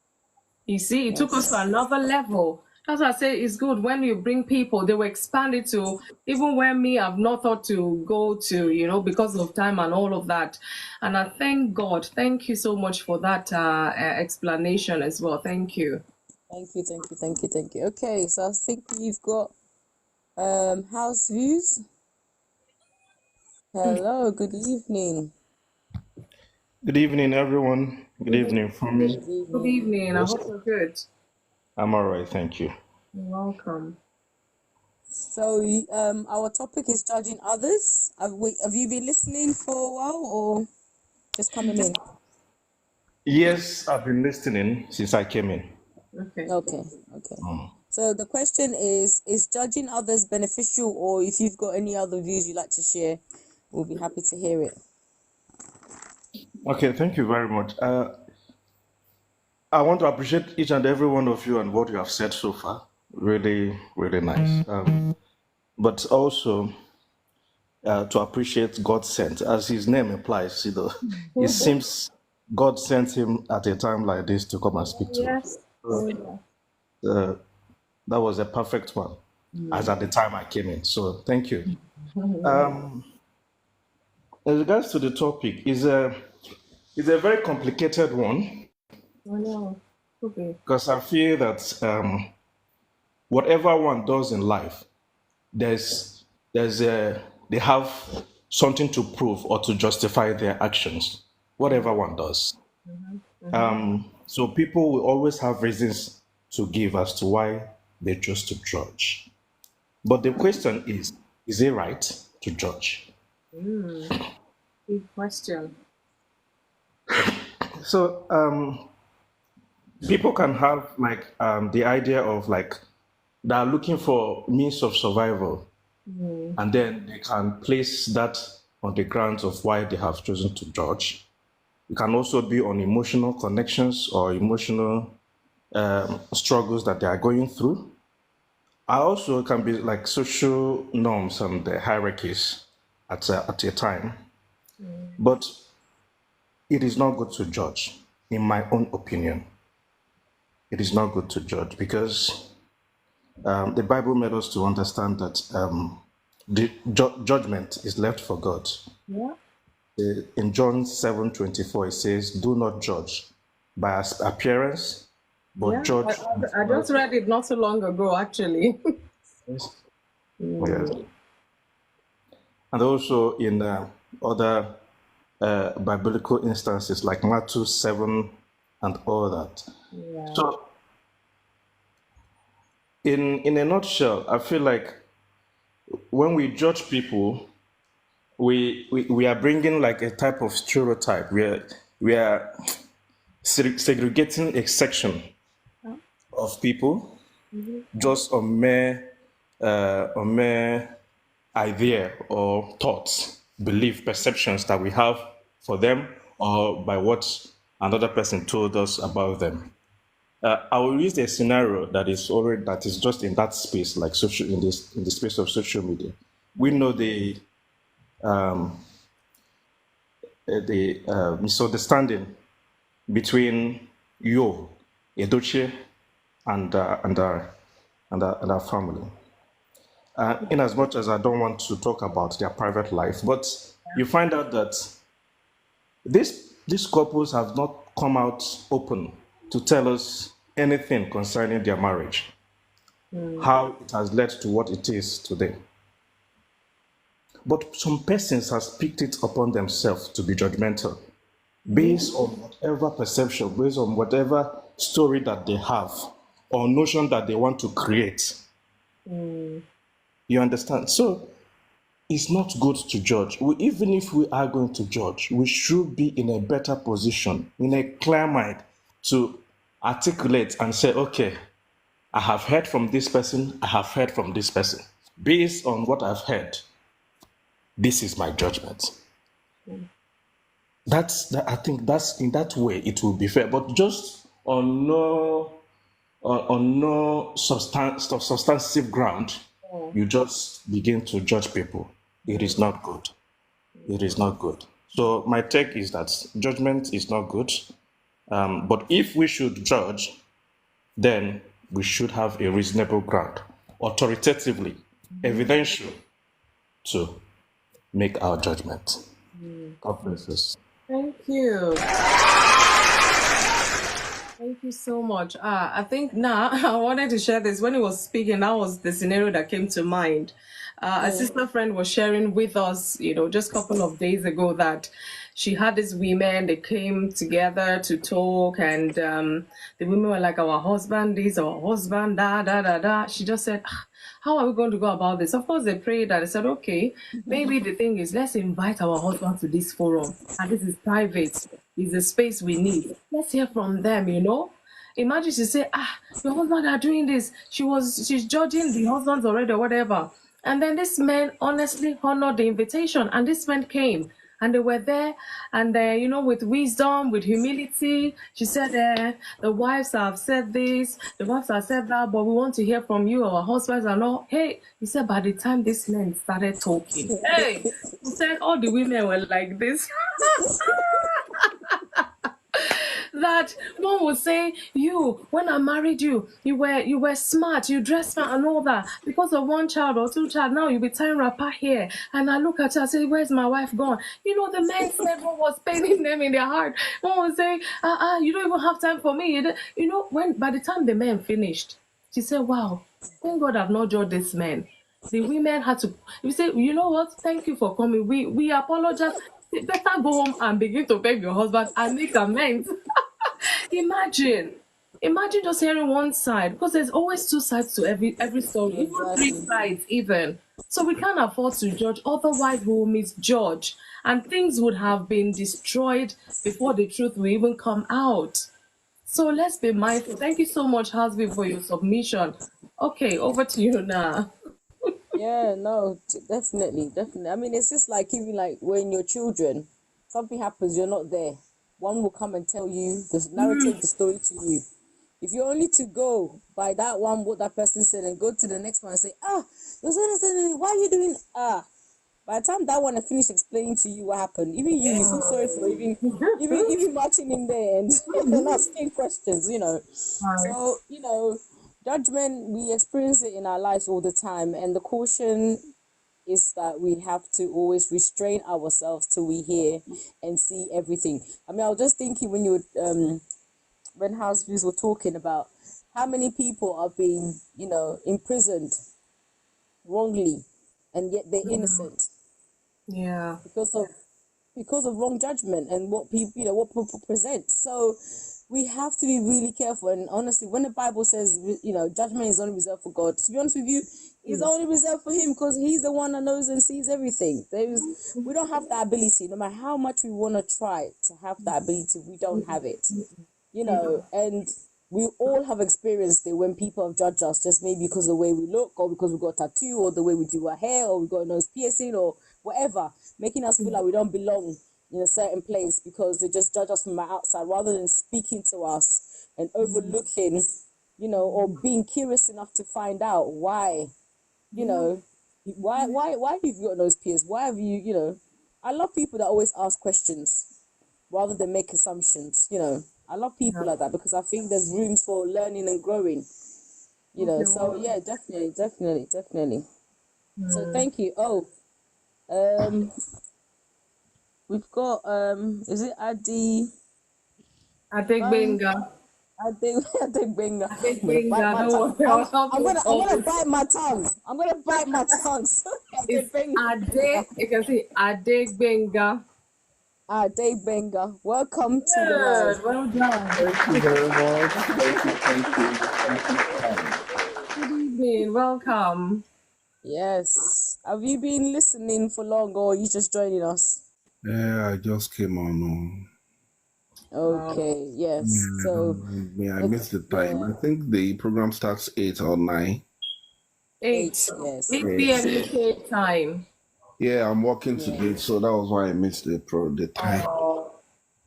You see, it took us to Yes. another level. That's why I say it's good when you bring people, they will expand it to even where me I've not thought to go to, because of time and all of that. And I thank God. Thank you so much for that explanation as well. Thank you. Thank you, thank you, thank you, thank you. Okay, so I think we've got house views. Hello, good evening. Good evening, everyone. Good Good evening from me. Good good evening. evening. I hope you're good. I'm all right, thank you. You're welcome. So, our topic is judging others. Have you been listening for a while or just coming in? Yes, I've been listening since I came in. Okay. Okay, okay. So the question is judging others beneficial, or if you've got any other views you'd like to share, we'll be happy to hear it. Okay, thank you very much. I want to appreciate each and every one of you and what you have said so far. Really, really nice. But also to appreciate God sent, as his name implies, it seems God sent him at a time like this to come and speak to us. Yes. Oh, yeah. Uh, that was a perfect one, as at the time I came in. So thank you. In regards to the topic, is a very complicated one Oh, no. Okay. because I feel that whatever one does in life, there's a they have something to prove or to justify their actions. Whatever one does. So people will always have reasons to give as to why they chose to judge. But the question is it right to judge? Big question. So people can have like the idea of like they're looking for means of survival, and then they can place that on the grounds of why they have chosen to judge. It can also be on emotional connections or emotional struggles that they are going through. I also can be like social norms and the hierarchies at a time. But it is not good to judge, in my own opinion. It is not good to judge because the Bible made us to understand that the judgment is left for God. Yeah. In John 7:24, it says, "Do not judge by appearance, but Yeah. judge." I just read it not so long ago, actually. Yes. And also in other biblical instances like Matthew 7 and all that. Yeah. So, in a nutshell, I feel like when we judge people, we are bringing like a type of stereotype. We are segregating a section of people just on mere idea or thoughts, belief, perceptions that we have for them, or by what another person told us about them. I will use a scenario that is just in that space, like social in the space of social media. We know the misunderstanding between you, Edochie, and our family. In as much as I don't want to talk about their private life, but you find out that these couples have not come out open to tell us anything concerning their marriage, how it has led to what it is today. But some persons has picked it upon themselves to be judgmental based on whatever perception, based on whatever story that they have or notion that they want to create. You understand? So it's not good to judge. Even if we are going to judge, we should be in a better position, in a clear mind to articulate and say, okay, I have heard from this person, I have heard from this person. Based on what I've heard, this is my judgment. I think that's in that way it will be fair. But just on no substantive ground, you just begin to judge people. It is not good. It is not good. So my take is that judgment is not good. But if we should judge, then we should have a reasonable ground, authoritatively, evidential, to make our judgment. God bless us. Thank you. Thank you so much. I think now I wanted to share this. When he was speaking, that was the scenario that came to mind. A sister friend was sharing with us, just a couple of days ago that she had these women, they came together to talk, and the women were like, our husband this, our husband, da, da, da, da. She just said, how are we going to go about this? Of course, they prayed and they said, okay, maybe the thing is, let's invite our husband to this forum. And this is private. It's the space we need. Let's hear from them, Imagine she say, your husband are doing this. She's judging the husbands already or whatever. And then this man honestly honored the invitation, and this man came. and they were there, and with wisdom, with humility, she said, the wives have said this, the wives have said that, but we want to hear from you, our husbands and all. Hey, he said, by the time these men started talking, hey, he said all the women were like this. That one would say, you, when I married you, you were smart, you dressed smart and all that. Because of one child or two child, now you be tying wrapper here. And I look at her, I say, where's my wife gone? The men said what was paining them in their heart. One would say, you don't even have time for me. When by the time the men finished, she said, wow, thank God I've not judged this man. The women had to, you say, you know what, thank you for coming. We apologize. Better go home and begin to beg your husband and make amends. Imagine. Imagine just hearing one side, because there's always two sides to every story, even three Exactly. sides even. So we can't afford to judge, otherwise we will misjudge, and things would have been destroyed before the truth will even come out. So let's be mindful. Thank you so much, Hasbi, for your submission. Okay, over to you now. Yeah, no, definitely, definitely. I mean, it's just like even like when you're children, something happens, you're not there. One will come and tell you the narrative, the story to you. If you're only to go by that one, what that person said, and go to the next one and say, you're saying, why are you doing? By the time that one has finished explaining to you what happened, even you feel sorry for even matching in there and, and asking questions, Right. So, judgment, we experience it in our lives all the time, and the caution is that we have to always restrain ourselves till we hear and see everything. I mean, I was just thinking when when house views were talking about how many people are being, imprisoned wrongly, and yet they're innocent Yeah. because of wrong judgment and what people what people present. So we have to be really careful. And honestly, when the Bible says judgment is only reserved for God, to be honest with you, it's only reserved for Him, because He's the one that knows and sees everything. We don't have that ability. No matter how much we want to try to have that ability, we don't have it. And we all have experienced it when people have judged us, just maybe because of the way we look, or because we got a tattoo, or the way we do our hair, or we got a nose piercing, or whatever, making us feel like we don't belong in a certain place because they just judge us from the outside rather than speaking to us and overlooking, or being curious enough to find out why, why you've got a nose pierced, why have you. I love people that always ask questions rather than make assumptions. I love people like that because I think there's rooms for learning and growing. So yeah, definitely, definitely, definitely. So thank you. We've got is it um Adegbenga. Adegbenga. I'm gonna bite Adegbenga, my don't tongue. worry, I'll help I'm you with gonna I'm all gonna this. bite my tongue. I'm gonna bite my tongue. It's Adegbenga. you can see Adegbenga. Adegbenga. Welcome to the live. Good, well done. Thank you very much. Thank you. Thank you. Thank you. Good evening, welcome. Yes. Have you been listening for long, or are you just joining us? Yeah, I just came on. Okay, yes. So I missed the time. yeah, I think the program starts 8 or 9. 8, 8, yes. 8 p.m. UK time. Yeah, I'm working Yeah. today, so that was why I missed the time.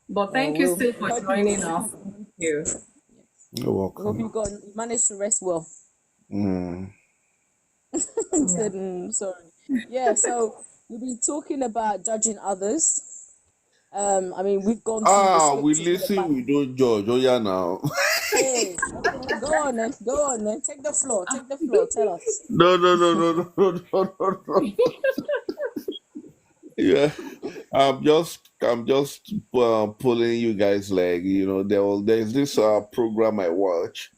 But Oh, thank you we still for hope joining us. Thank you. You're we hope welcome. you managed to rest well. Mm. Yeah. Sorry. Yeah, so we'll be talking about judging others. I mean, we've gone through the We scriptures in the listen, Bible. we don't judge. Oh, yeah, now. Hey, okay, go on then. Go on then. Take the floor. Take the floor. Tell us. No, no, no, no, no, no, no, no, no. Yeah, I'm just pulling you guys' leg. There's this program I watch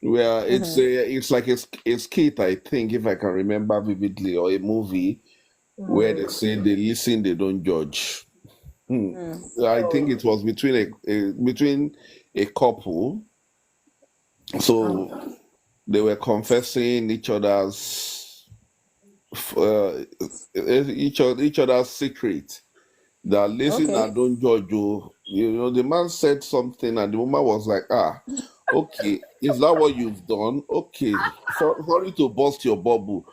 where it's like a skit, I think, if I can remember vividly, or a movie where they say they listen, they don't judge. I think it was between a couple. So they were confessing uh, each other's secret. That listen Okay. and don't judge you. The man said something and the woman was like, okay, is that what you've done? Okay, sorry to burst your bubble.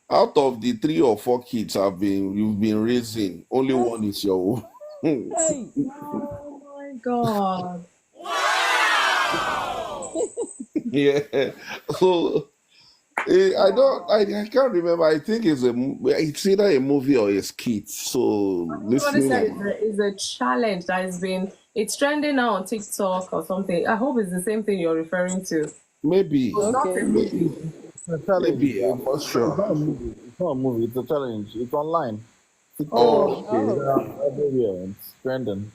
Out of the 3 or 4 kids you've been raising, only one is your own. Hey. Oh my God. Yeah. So I can't remember. I think it's either a movie or a skit. So Somebody listening said on it's a challenge that has been, it's trending now on TikTok or something. I hope it's the same thing you're referring to. maybe, It's not a Okay. movie. It's a challenge. maybe I'm not It's not a sure. movie. It's not a movie. It's a challenge. It's online. TikTok, Oh, Oh, okay. Oh. Instagram, everywhere. It's trending.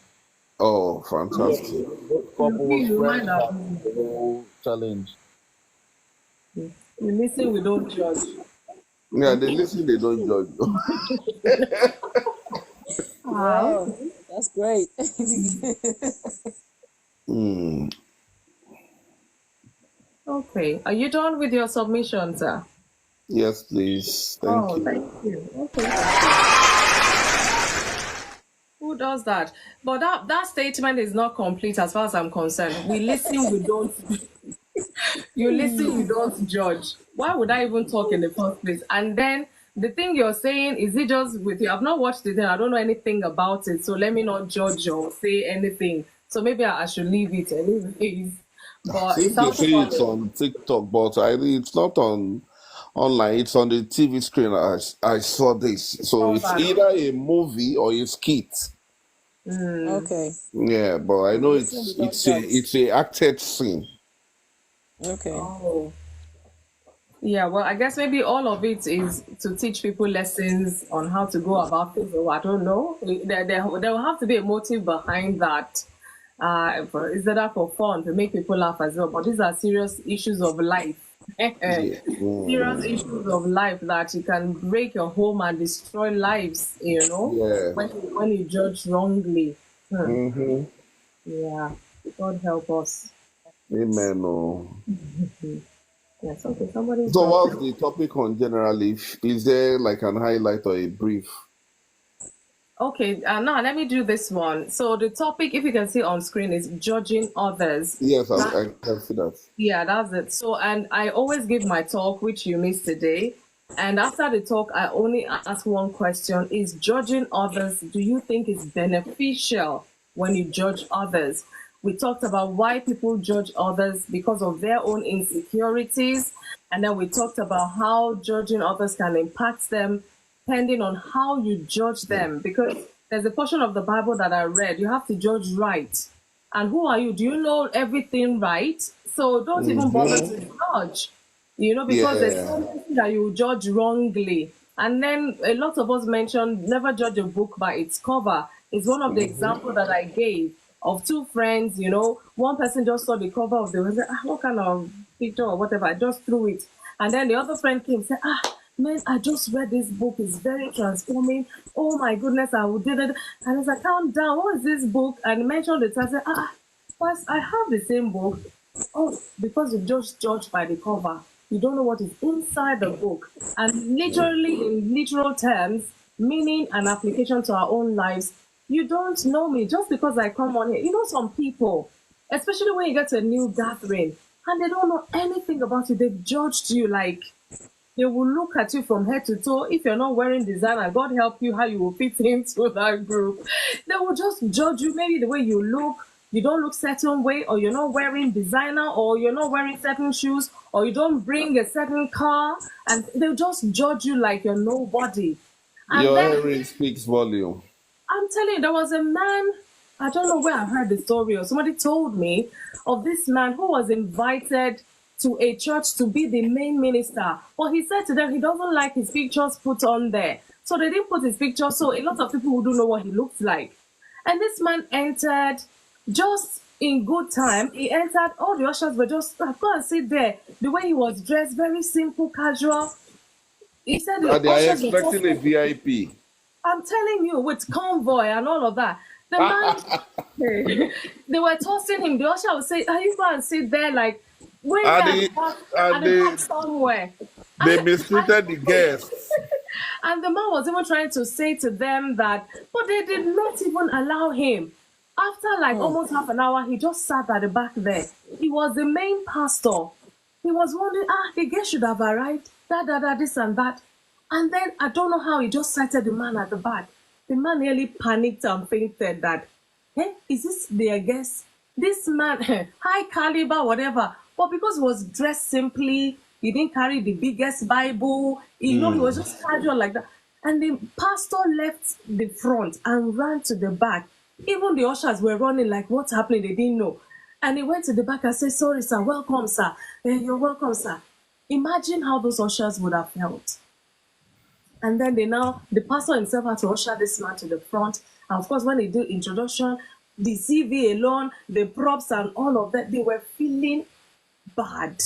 Oh, Yeah, fantastic. both you couples, mind friends that have the whole challenge. we listen, we don't judge. Yeah, they listen. They don't judge. Ah, Wow. That's great. Hmm. okay. Are you done with your submission, sir? Yes, please. Thank Oh, you. thank you. Okay. Who does that? But that statement is not complete as far as I'm concerned. We listen, we don't. You listen, you don't judge. Why would I even talk in the first place? And then the thing you're saying, is it just with you? I've not watched it and I don't know anything about it, so let me not judge or say anything. So maybe I should leave it anyways. But it Since they sounds say it's funny. on TikTok, but it's not on online. It's on the TV screen. I saw this. So All it's that. either a movie or a skit. Okay. Yeah, but I We know listen, we don't judge. it's a acted scene. Okay. Oh. Yeah, well, I guess maybe all of it is to teach people lessons on how to go about things. Or I don't know. There will have to be a motive behind that. Is that for fun to make people laugh as well? But these are serious issues of life. Yeah. Serious issues of life that you can break your home and destroy lives. Yeah. When you judge wrongly. Mm-hmm. Yeah, God help us. Amen. Oh. Yes, okay. Somebody's So dropped. what's the topic on generally? Is there like an highlight or a brief? Okay, now let me do this one. So the topic, if you can see on screen, is judging others. Yes, I can see that. Yeah, that's it. So, and I always give my talk, which you missed today. And after the talk, I only ask one question: is judging others, do you think is beneficial when you judge others? We talked about why people judge others because of their own insecurities. And then we talked about how judging others can impact them depending on how you judge them. Because there's a portion of the Bible that I read, you have to judge right. And who are you? Do you know everything right? So don't even bother Mm-hmm. to judge, because there's Yeah. something that you judge wrongly. And then a lot of us mentioned never judge a book by its cover. It's one of the examples that I gave of two friends, one person just saw the cover of the book and said, what kind of picture or whatever, I just threw it. And then the other friend came and said, man, I just read this book. It's very transforming. Oh my goodness, I did it. And I was like, calm down. What is this book? And mentioned it. I said, first, I have the same book. Oh, because you just judge by the cover. You don't know what is inside the book. And literally, in literal terms, meaning and application to our own lives, you don't know me just because I come on here. Some people, especially when you get to a new gathering and they don't know anything about you, they've judged you like they will look at you from head to toe. If you're not wearing designer, God help you how you will fit into that group. They will just judge you, maybe the way you look. You don't look certain way, or you're not wearing designer, or you're not wearing certain shoes, or you don't bring a certain car, and they'll just judge you like you're nobody. And Your then hearing speaks volume. I'm telling you, there was a man, I don't know where I heard the story, or somebody told me of this man who was invited to a church to be the main minister. But he said to them he doesn't like his pictures put on there. So they didn't put his picture, so a lot of people wouldn't know what he looked like. And this man entered just in good time. He entered, all the ushers were just, go and sit there. The way he was dressed, very simple, casual. He said the And they are ushers were expecting a talking. VIP. I'm telling you, with convoy and all of that. The man, they were tossing him. The usher would say, you go and sit there, like, way and at they, the back, at and the they, back somewhere. they And, mistreated the guests. and the man was even trying to say to them that, but they did not even allow him. After like almost half an hour, he just sat at the back there. He was the main pastor. He was wondering, the guest should have arrived, this and that. And then I don't know how he just sighted the man at the back. The man nearly panicked and fainted that, hey, is this their guest? This man, high caliber, whatever. But because he was dressed simply, he didn't carry the biggest Bible, he was just casual like that. And the pastor left the front and ran to the back. Even the ushers were running like, what's happening? They didn't know. And he went to the back and said, sorry, sir, welcome, sir. You're welcome, sir. Imagine how those ushers would have felt. And then the pastor himself had to usher this man to the front. And of course, when they do introduction, the CV alone, the props and all of that, they were feeling bad.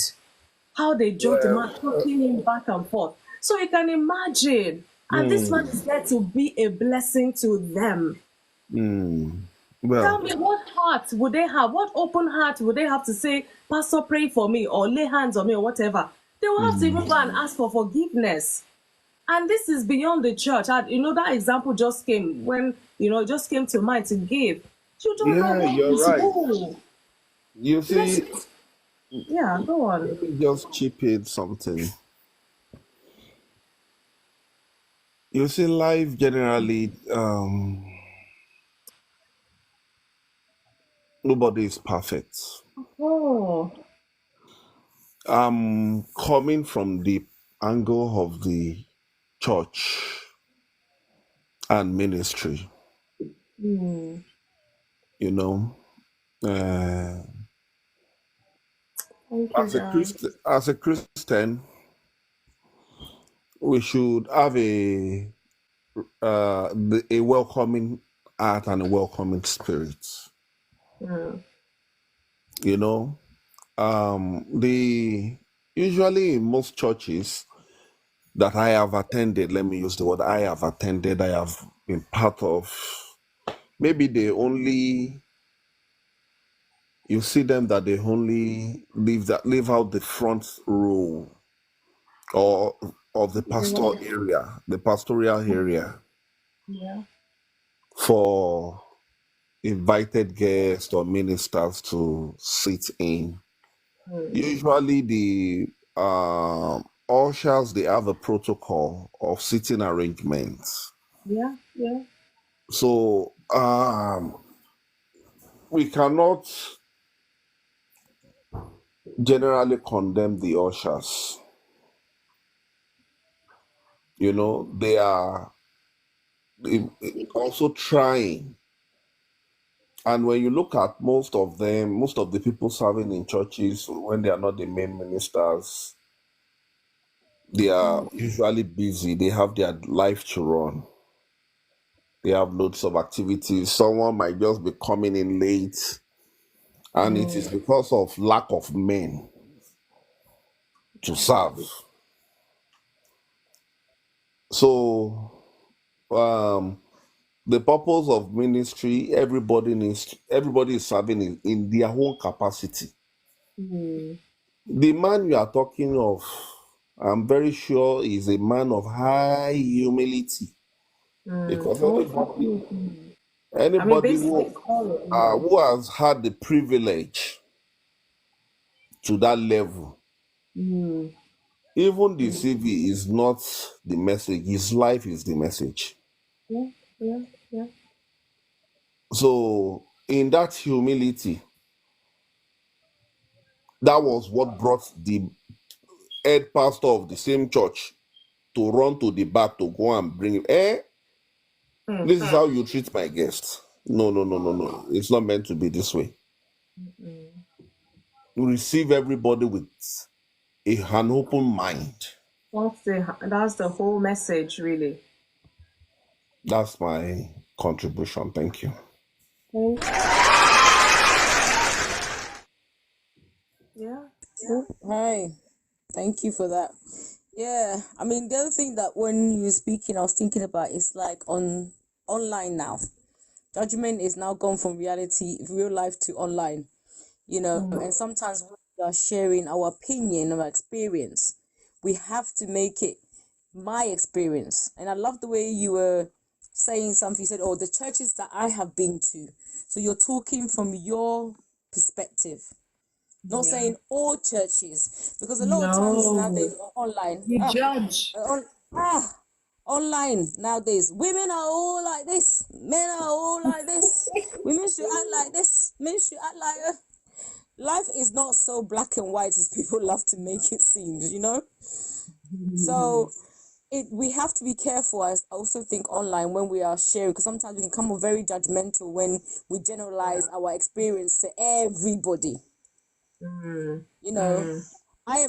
How they judged the man, talking him back and forth. So you can imagine. And this man is there to be a blessing to them. Tell me, what heart would they have? What open heart would they have to say, Pastor, pray for me, or lay hands on me, or whatever? They will have to even go and ask for forgiveness. And this is beyond the church. That example just came when, it just came to mind to give. You don't know what you're is right. who. You see, Yeah, go on. let me just chip in something. You see, life generally, nobody is perfect. Oh. Coming from the angle of the church and ministry, you know, Thank you, John. as a Christian, we should have a welcoming heart and a welcoming spirit. You know, usually in most churches that I have attended, let me use the word I have attended, I have been part of, maybe you see them that they only leave out the front row or of the pastoral area Yeah. for invited guests or ministers to sit in. Usually the ushers, they have a protocol of sitting arrangements. Yeah. So we cannot generally condemn the ushers. They are also trying. And when you look at most of the people serving in churches, when they are not the main ministers, they are usually busy. They have their life to run. They have loads of activities. Someone might just be coming in late, and it is because of lack of men to serve. So, the purpose of ministry, everybody is serving in their own capacity. The man you are talking of, I'm very sure, is a man of high humility, because anybody who has had the privilege to that level, even the CV is not the message, his life is the message. Yeah. So in that humility, that was what brought the head pastor of the same church to run to the back to go and bring him. This is how you treat my guests. No. It's not meant to be this way. You receive everybody with an open mind. That's the whole message, really. That's my contribution. Thank you. Yeah. Hi, thank you for that. Yeah, I mean, the other thing that when you were speaking, I was thinking about is like online now. Judgment is now gone from real life to online, and sometimes when we are sharing our opinion, our experience, we have to make it my experience. And I love the way you were saying something. You said, oh, the churches that I have been to. So you're talking from your perspective. Not saying all churches, because a lot of times No. nowadays online. You judge. online nowadays, women are all like this, men are all like this, women should act like this, men should act like life is not so black and white as people love to make it seem, you know. So we have to be careful. I also think online when we are sharing, because sometimes we can come off very judgmental when we generalize our experience to everybody. You know, I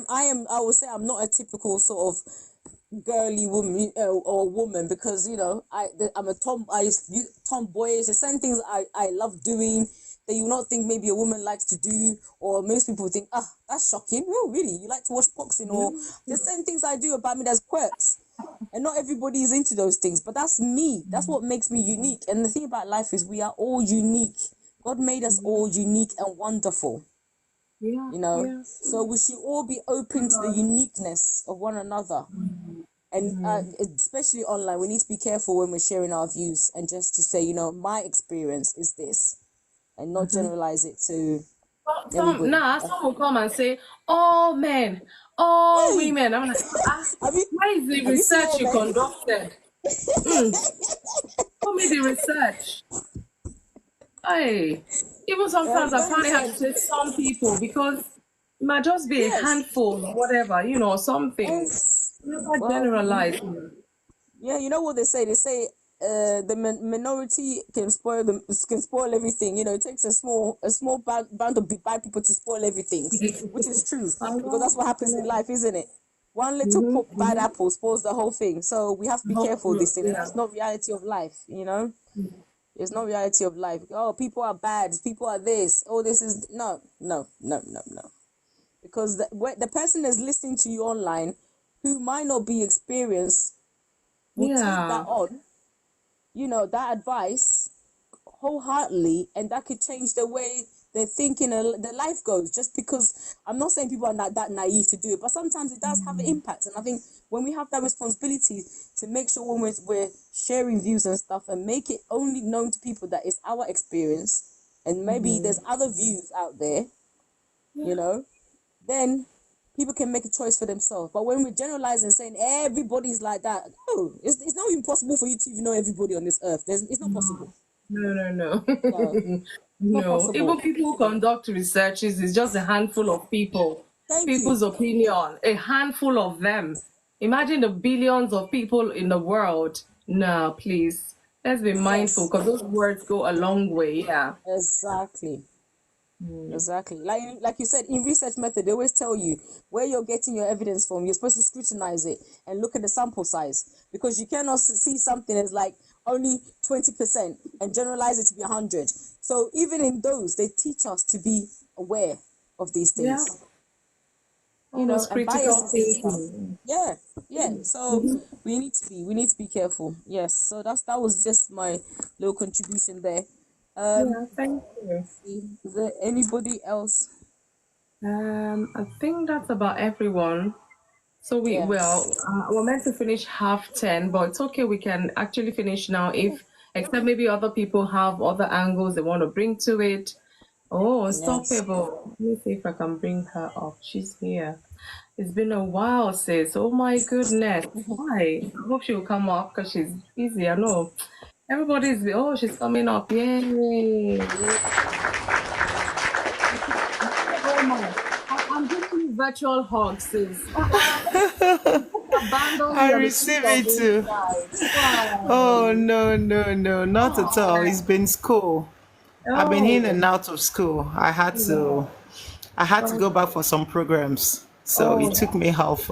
would say I'm not a typical sort of girly woman or woman, because you know I'm a tomboyish. There's certain things I love doing that you not think maybe a woman likes to do, or most people think, that's shocking. Oh, really? You like to watch boxing? Or there's certain things I do about me that's quirks, and not everybody is into those things. But that's me. That's what makes me unique. And the thing about life is we are all unique. God made us all unique and wonderful. Yeah. You know, Yes. so we should all be open to the uniqueness of one another. And especially online, we need to be careful when we're sharing our views, and just to say, you know, my experience is this, and not generalize it to everybody. Some will come and say, all men, all Hey, women. I'm like, have you where is the have you seen research all you men? conducted? Show me the research. Hey, even sometimes I find it hard to say some people, because it might just be a Yes. handful or whatever, you know, something. Never Well, generalize. yeah, you know what they say? They say the minority can spoil everything. You know, it takes a small band of bad people to spoil everything, which is true, because that's what happens in life, isn't it? One little bad apple spoils the whole thing. So we have to be careful with this thing. Yeah. It's not reality of life, you know. It's not reality of life. Oh, people are bad. People are this. Oh, this is no. Because the person that's listening to you online, who might not be experienced, will take that on, you know, that advice wholeheartedly, and that could change the way they're thinking and their life goes. Just because I'm not saying people are not that naive to do it, but sometimes it does have an impact. And I think when we have that responsibility to make sure when we're sharing views and stuff, and make it only known to people that it's our experience, and maybe there's other views out there, you know, then people can make a choice for themselves. But when we're generalizing, saying everybody's like that, no, it's not impossible for you to even know everybody on this earth. It's not possible. No. No, not No. possible. Even people who conduct researches, it's just a handful of people. Thank People's you. opinion, a handful of them. Imagine the billions of people in the world. No, please. Let's be mindful, Yes, because those words go a long way. Yeah. exactly. Exactly. Like you said, in research method, they always tell you where you're getting your evidence from. You're supposed to scrutinize it and look at the sample size, because you cannot see something as like only 20% and generalize it to be 100. So even in those, they teach us to be aware of these Yeah. things, you know, Almost and critical biases and stuff. thinking. Yeah. So we need to be careful. Yes. So that was just my little contribution there. Yeah, thank you. Is there anybody else? I think that's about everyone. So Yeah. we're meant to finish 10:30, but it's okay. We can actually finish now, if except maybe other people have other angles they want to bring to it. Oh, Yes. unstoppable. Let me see if I can bring her up. She's here. It's been a while, sis. Oh my goodness. Why? I hope she'll come up because she's busy. I know. She's coming up. Yay. Oh my. I'm giving you virtual hugs, sis. Abandon I me on the receive street of it this too. guy. Wow. Oh no, not at all. It's been school. I've been in Oh, and out of school. I had to go back for some programs. So it oh, took me off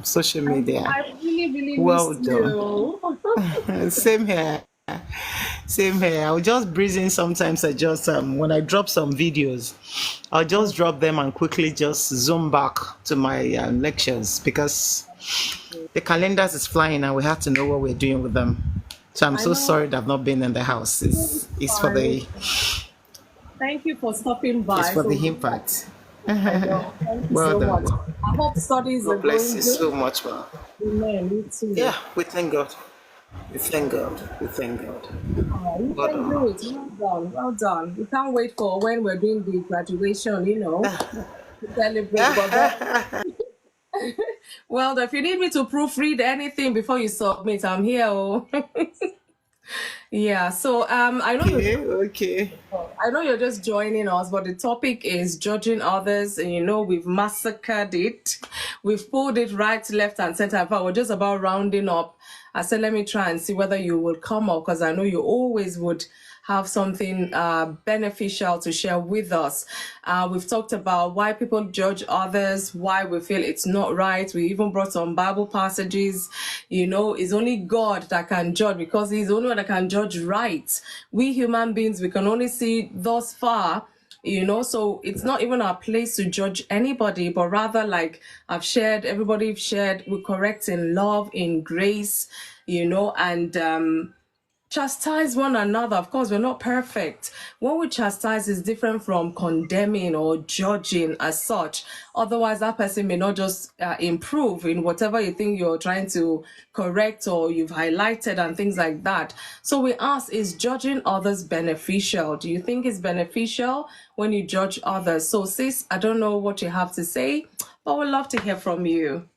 social media. I really, really Well missed done. you. Same here. Same here. I'll just breeze in sometimes. I just when I drop some videos, I'll just drop them and quickly just zoom back to my lectures, because the calendars is flying and we have to know what we're doing with them. So I'm I so know. sorry that I've not been in the house. It's It's for fine. the Thank you for stopping it's by. for So the impact. I know. Thank you Well so done. much. I hope studies are God bless going you good. so much, man. Amen. Me Yeah, too. we thank God. We thank God. We thank God. You Well can done, do man. it. Well done. Well done. We can't wait for when we're doing the graduation, to celebrate. But then Well, if you need me to proofread anything before you submit, I'm here. Oh. Yeah. So I know Okay. I know you're just joining us, but the topic is judging others, and we've massacred it. We've pulled it right, left, and center. In fact, we're just about rounding up. I said, let me try and see whether you will come up, because I know you always would have something beneficial to share with us. We've talked about why people judge others, why we feel it's not right. We even brought some Bible passages. It's only God that can judge, because He's the only one that can judge right. We human beings, we can only see thus far. So it's not even our place to judge anybody, but rather, like everybody shared, we correct in love, in grace, and chastise one another. Of course, we're not perfect. When we chastise is different from condemning or judging as such. Otherwise, that person may not just improve in whatever you think you're trying to correct or you've highlighted and things like that. So we ask, is judging others beneficial? Do you think it's beneficial when you judge others? So sis, I don't know what you have to say, but we'd love to hear from you.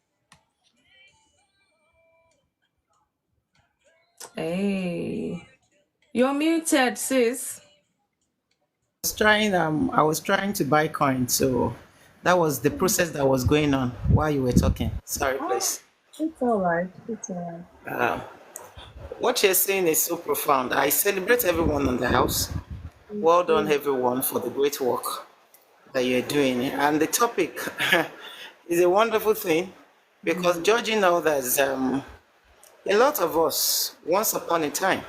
Hey, you're muted, sis. I was trying to buy coins, so that was the process that was going on while you were talking. Sorry, please. It's all right. It's all right. What you're saying is so profound. I celebrate everyone in the house. Well done, everyone, for the great work that you're doing. And the topic is a wonderful thing, because judging others, a lot of us, once upon a time,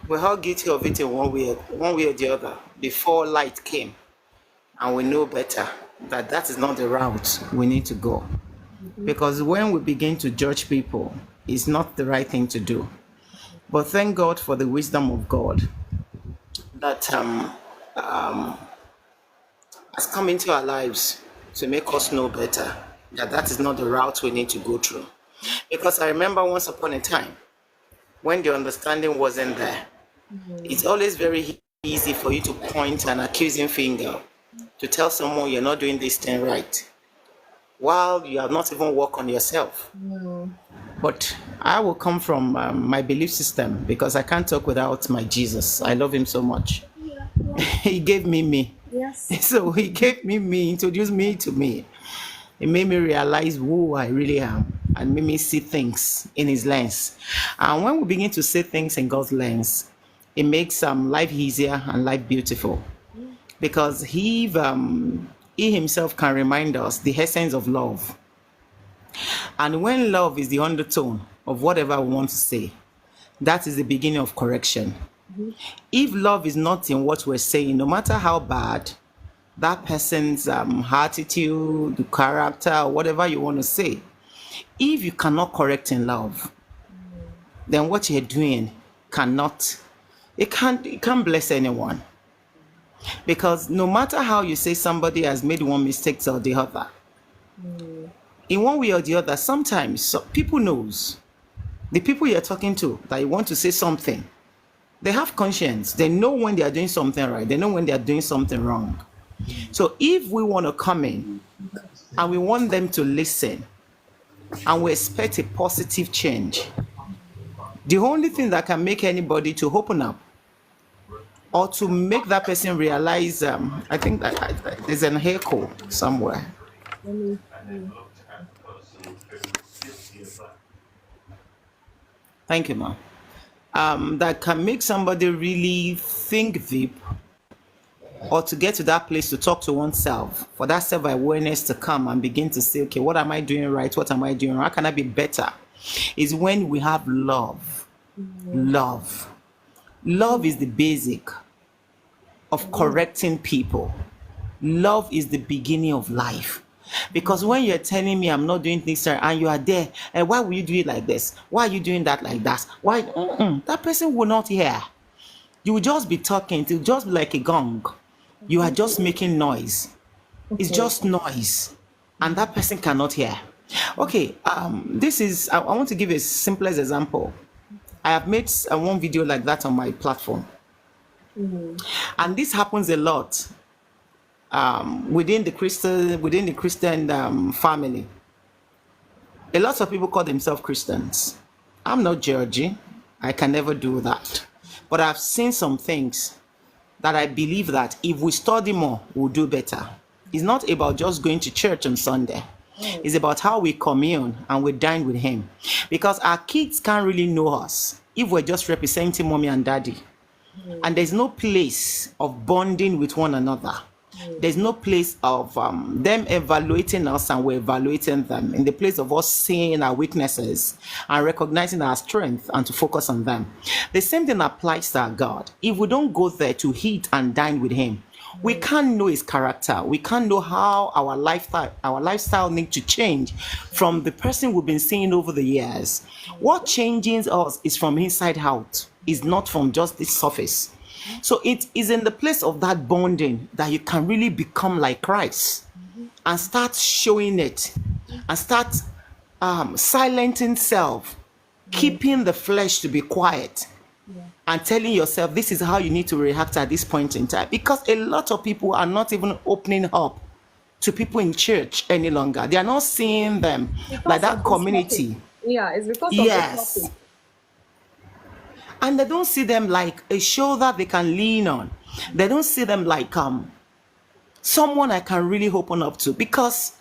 we're all guilty of it in one way or the other before light came, and we know better that is not the route we need to go. Because when we begin to judge people, it's not the right thing to do. But thank God for the wisdom of God that has come into our lives to make us know better that is not the route we need to go through. Because I remember once upon a time, when the understanding wasn't there, it's always very easy for you to point an accusing finger to tell someone you're not doing this thing right, while you have not even worked on yourself. But I will come from my belief system, because I can't talk without my Jesus. I love him so much. He gave me. Yes. So he gave me, introduced me to me. It made me realize who I really am, and made me see things in his lens. And when we begin to see things in God's lens, it makes life easier and life beautiful. Because he himself can remind us the essence of love. And when love is the undertone of whatever we want to say, that is the beginning of correction. If love is not in what we're saying, no matter how bad that person's attitude, character, whatever you want to say, if you cannot correct in love, then what you're doing it can't bless anyone. Because no matter how you say somebody has made one mistake or the other, in one way or the other, sometimes people knows, the people you're talking to, that you want to say something, they have conscience. They know when they are doing something right. They know when they are doing something wrong. So if we want to come in and we want them to listen, and we expect a positive change, the only thing that can make anybody to open up or to make that person realize, I think that there's an echo somewhere. Thank you, ma'am. That can make somebody really think deep, or to get to that place to talk to oneself, for that self-awareness to come and begin to say, okay, what am I doing right? What am I doing wrong? How can I be better? Is when we have love. Love is the basic of correcting people. Love is the beginning of life. Because when you're telling me I'm not doing things right, and you are there, and why will you do it like this? Why are you doing that like that? Why? That person will not hear. You will just be talking. It will just be like a gong. You are just making noise. It's just noise, and that person cannot hear. Okay, this is, I want to give a simplest example. I have made one video like that on my platform. And this happens a lot within the Christian family. A lot of people call themselves Christians. I'm not judging. I can never do that. But I've seen some things that I believe that if we study more, we'll do better. It's not about just going to church on Sunday. It's about how we commune and we dine with him. Because our kids can't really know us if we're just representing mommy and daddy. And there's no place of bonding with one another. There's no place of them evaluating us and we're evaluating them. In the place of us seeing our weaknesses and recognizing our strength and to focus on them. The same thing applies to our God. If we don't go there to eat and dine with him, we can't know his character. We can't know how our lifestyle needs to change from the person we've been seeing over the years. What changes us is from inside out. Is not from just the surface. So it is in the place of that bonding that you can really become like Christ and start showing it and start silencing self, keeping the flesh to be quiet and telling yourself this is how you need to react at this point in time. Because a lot of people are not even opening up to people in church any longer. They are not seeing them like that community. Yeah, it's because of Yes. the topic. And they don't see them like a shoulder they can lean on. They don't see them like someone I can really open up to. Because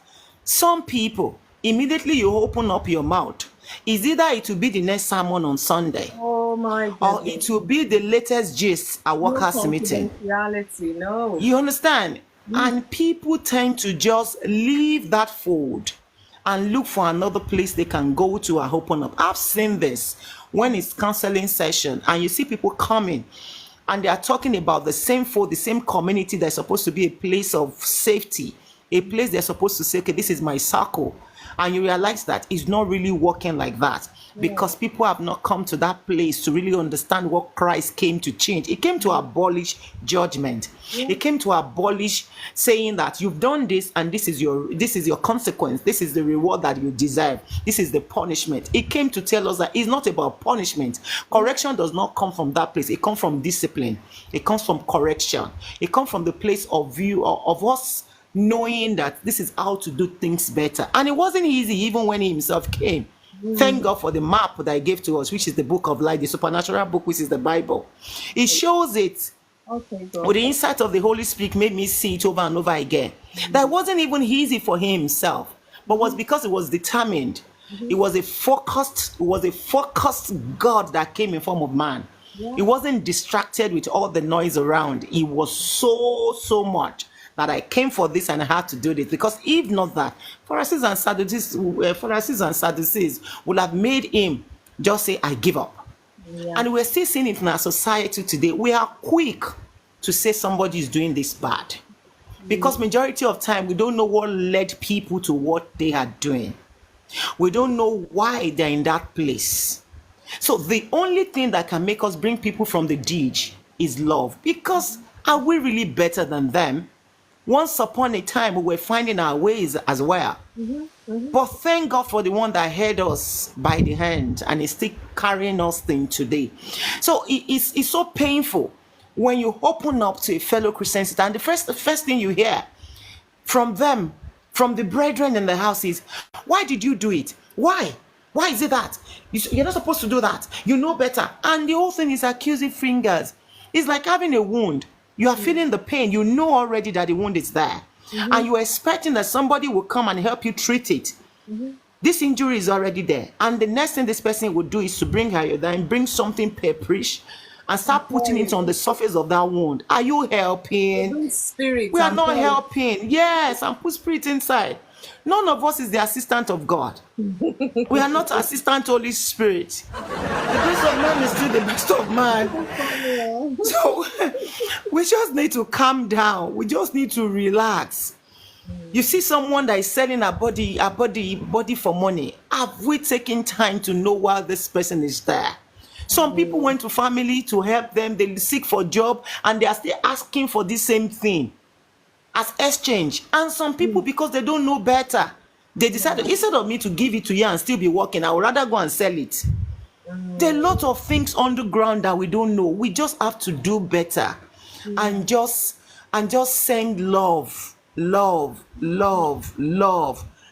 some people, immediately you open up your mouth, is either it will be the next sermon on Sunday, Oh my or goodness. it will be the latest gist at workers' meeting. Reality, no. You understand? And people tend to just leave that fold and look for another place they can go to and open up. I've seen this when it's counseling session and you see people coming and they are talking about the same fold, the same community that's supposed to be a place of safety, a place they're supposed to say, okay, this is my circle. And you realize that it's not really working like that because people have not come to that place to really understand what Christ came to change. He came to abolish judgment. He came to abolish saying that you've done this and this is your consequence. This is the reward that you deserve. This is the punishment. He came to tell us that it's not about punishment. Correction does not come from that place. It comes from discipline. It comes from correction. It comes from the place of view of us knowing that this is how to do things better. And it wasn't easy even when he himself came. Thank God for the map that he gave to us, which is the book of life, the supernatural book, which is the Bible. It shows it. Okay, With go. the insight of the Holy Spirit made me see it over and over again. That wasn't even easy for him himself, but was because it was determined. It was a focused God that came in form of man. He wasn't distracted with all the noise around. It was so much that I came for this and I had to do this. Because if not that, Pharisees and Sadducees would have made him just say, I give up. And we're still seeing it in our society today. We are quick to say somebody is doing this bad. Because majority of time, we don't know what led people to what they are doing. We don't know why they're in that place. So the only thing that can make us bring people from the ditch is love. Because are we really better than them? Once upon a time, we were finding our ways as well. But thank God for the one that held us by the hand and is still carrying us till today. So it's so painful when you open up to a fellow Christian sister and the first thing you hear from them, from the brethren in the house is, why did you do it? Why? Why is it that? You're not supposed to do that. You know better. And the whole thing is accusing fingers. It's like having a wound. You are feeling the pain. You know already that the wound is there. And you're expecting that somebody will come and help you treat it. This injury is already there. And the next thing this person would do is to bring iodine, bring something pepperish, and start putting it on the surface of that wound. Are you helping? Spirit. We are not helping. Yes, and put spirit inside. None of us is the assistant of God. We are not assistant Holy Spirit. The best of man is still the best of man. So we just need to calm down. We just need to relax. You see someone that is selling a body for money. Have we taken time to know why this person is there? Some people went to family to help them. They seek for job and they are still asking for the same thing as exchange. And some people, because they don't know better, they decided instead of me to give it to you and still be working, I would rather go and sell it. There are a lot of things on the ground that we don't know. We just have to do better and just send love.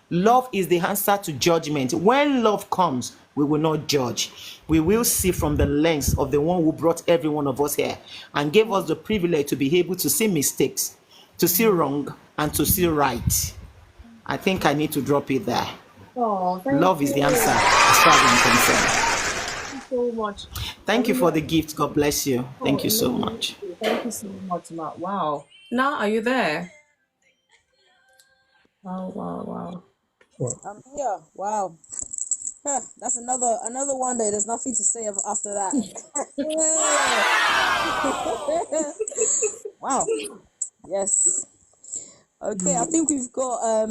Love is the answer to judgment. When love comes, we will not judge. We will see from the lens of the one who brought every one of us here and gave us the privilege to be able to see mistakes, to see wrong, and to see right. I think I need to drop it there. Oh, thank Love is the answer as far as I'm concerned. you so much. Thank you for the gift. God bless you. Thank you so much. Thank you so much, Matt. Wow. Now, are you there? Wow, wow, wow. I'm here. Wow. Huh, that's another one day. There's nothing to say after that. Wow. Yes. Okay, I think we've got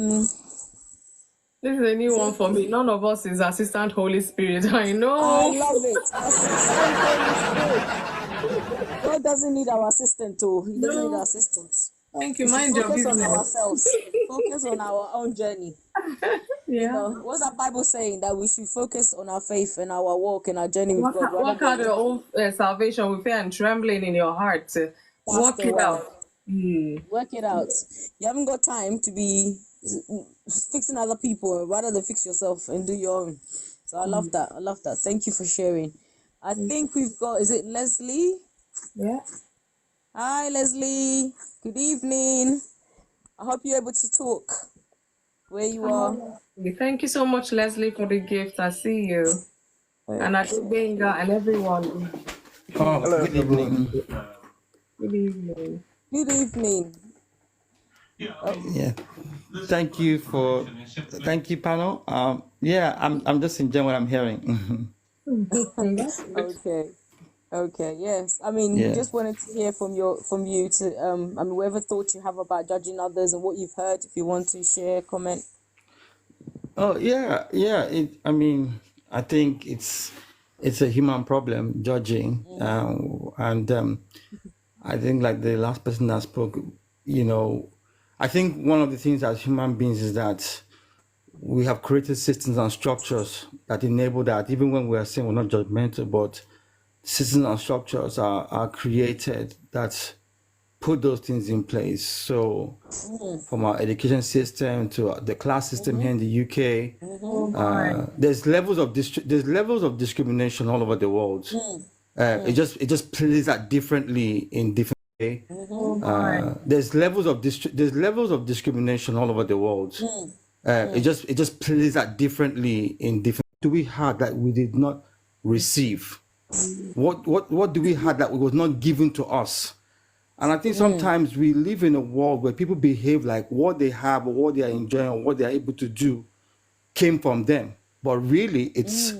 This is a new one for me. None of us is Assistant Holy Spirit. I know. I love it. Assistant Holy Spirit. God doesn't need our assistant too. He doesn't need our assistants. Thank you. We should Mind your focus on business. ourselves. Focus on our own journey. Yeah. You know, what's that Bible saying? That we should focus on our faith and our walk and our journey with God. Work out your own salvation with fear and trembling in your heart. Work it out. Work it out. You haven't got time to be fixing other people rather than fix yourself and do your own. So I love that. I love that. Thank you for sharing. I think we've got, is it Leslie? Yeah. Hi, Leslie. Good evening. I hope you're able to talk where you are. Thank you so much, Leslie, for the gift. I see you. And I think Benga and everyone. Hello, good evening. Good evening. Good evening. Yeah, thank you, panel. I'm just enjoying what I'm hearing. Okay, yes. I mean, we just wanted to hear from you to I mean, whatever thoughts you have about judging others and what you've heard. If you want to share, comment. Oh yeah. I mean, I think it's a human problem, judging, and I think like the last person that spoke, I think one of the things as human beings is that we have created systems and structures that enable that. Even when we are saying we're not judgmental, but systems and structures are created that put those things in place. So from our education system to the class system here in the UK, there's levels of discrimination all over the world. It just plays out differently in different way. There's levels of discrimination all over the world. It just plays out differently in different. Do we have that we did not receive? What do we have that was not given to us? And I think sometimes we live in a world where people behave like what they have or what they are enjoying or what they are able to do came from them, but really it's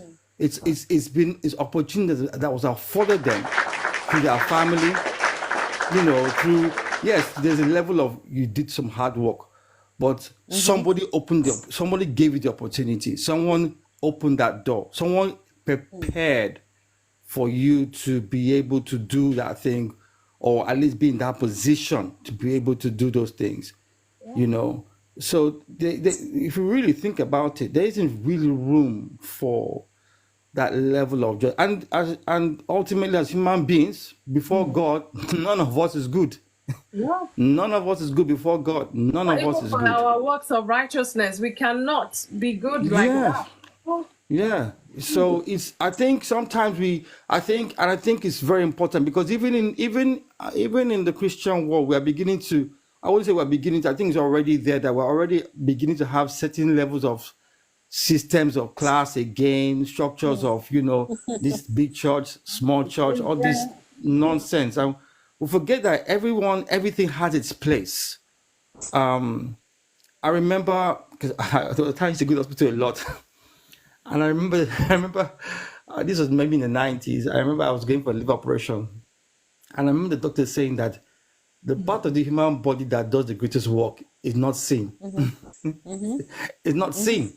opportunities that was afforded them through their family, through, yes, there's a level of you did some hard work, but somebody gave you the opportunity, someone opened that door, someone prepared for you to be able to do that thing, or at least be in that position to be able to do those things, So if you really think about it, there isn't really room for that level of joy. And ultimately, as human beings, before God, none of us is good. Yeah. None of us is good before God. None of us is good. Our works of righteousness, we cannot be good like that. Yeah. So I think sometimes I think it's very important, because even in the Christian world, we are beginning to, I wouldn't say we're beginning to, I think it's already there, that we're already beginning to have certain levels of systems of class again, structures of, this big church, small church, all this nonsense. And we forget that everything has its place. I remember, because I used to go to the hospital a lot. And I remember this was maybe in the 90s. I remember I was going for a liver operation. And I remember the doctor saying that the part of the human body that does the greatest work is not seen. It's not seen.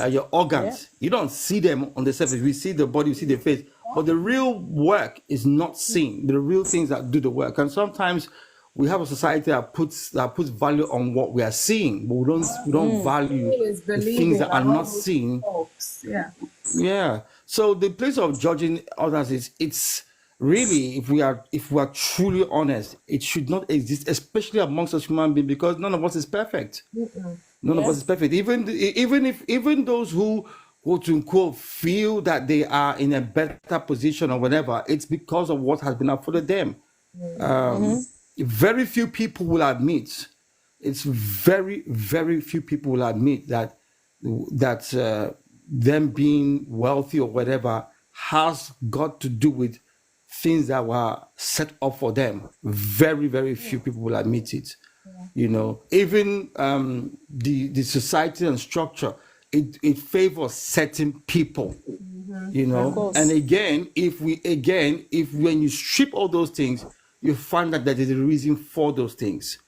Your organs, you don't see them on the surface. We see the body, we see the face. But the real work is not seen. The real things that do the work. And sometimes we have a society that puts value on what we are seeing, but we don't value the things that are not seen. Yeah. Yeah. So the place of judging others is really, if we are truly honest, it should not exist, especially amongst us human beings, because none of us is perfect. None of Yeah. us is perfect. Even those who quote unquote feel that they are in a better position or whatever, it's because of what has been afforded them. Very few people will admit. It's very few people will admit that them being wealthy or whatever has got to do with things that were set up for them. Very few people will admit it. Even the society and structure, it favors certain people. Of course. And again, if when you strip all those things, you find that there is a reason for those things.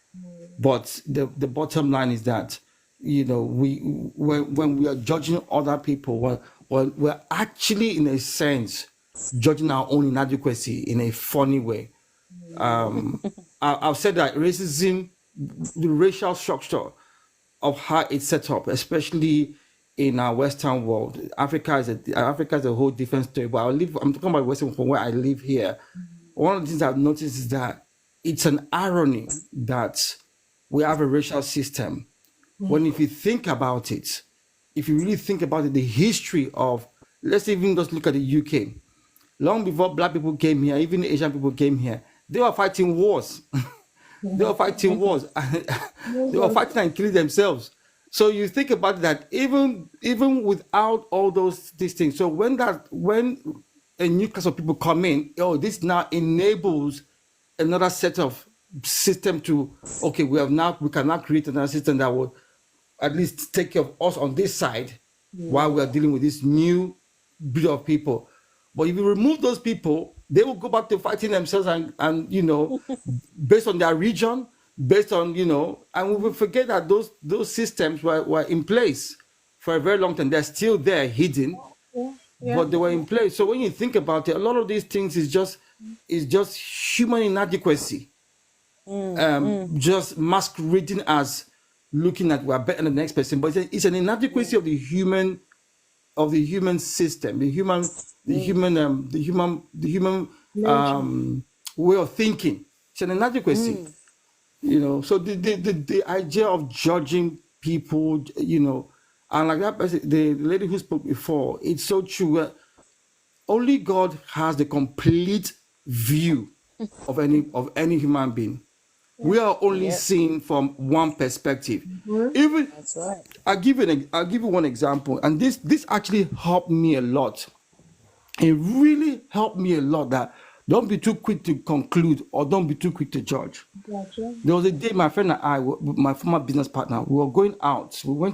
But the bottom line is that we when we are judging other people, we're actually in a sense judging our own inadequacy in a funny way. I've said that racism, the racial structure of how it's set up, especially in our Western world, Africa is a whole different story. But I'm talking about Western from where I live here. One of the things I've noticed is that it's an irony that we have a racial system. When if you think about it, if you really think about it, the history of, let's even just look at the UK. Long before black people came here, even Asian people came here, they were fighting wars. They were fighting wars. They were fighting and killing themselves. So you think about that, even without all these things. So when a new class of people come in, this now enables another set of system to, okay, we can now create another system that will at least take care of us on this side while we are dealing with this new breed of people. But if you remove those people, they will go back to fighting themselves and based on their region, based on, and we will forget that those systems were in place for a very long time. They're still there hidden, but they were in place. So when you think about it, a lot of these things is just human inadequacy, just masquerading as looking at we're better than the next person, but it's an inadequacy of the human system, the human way of thinking. It's an inadequacy, So the idea of judging people, and like that person, the lady who spoke before, it's so true. Only God has the complete view of any human being. We are only seen from one perspective. Even That's right. I'll give you one example, and this actually helped me a lot. It really helped me a lot that don't be too quick to conclude or don't be too quick to judge. Gotcha. There was a day my friend and I, my former business partner, we were going out. We were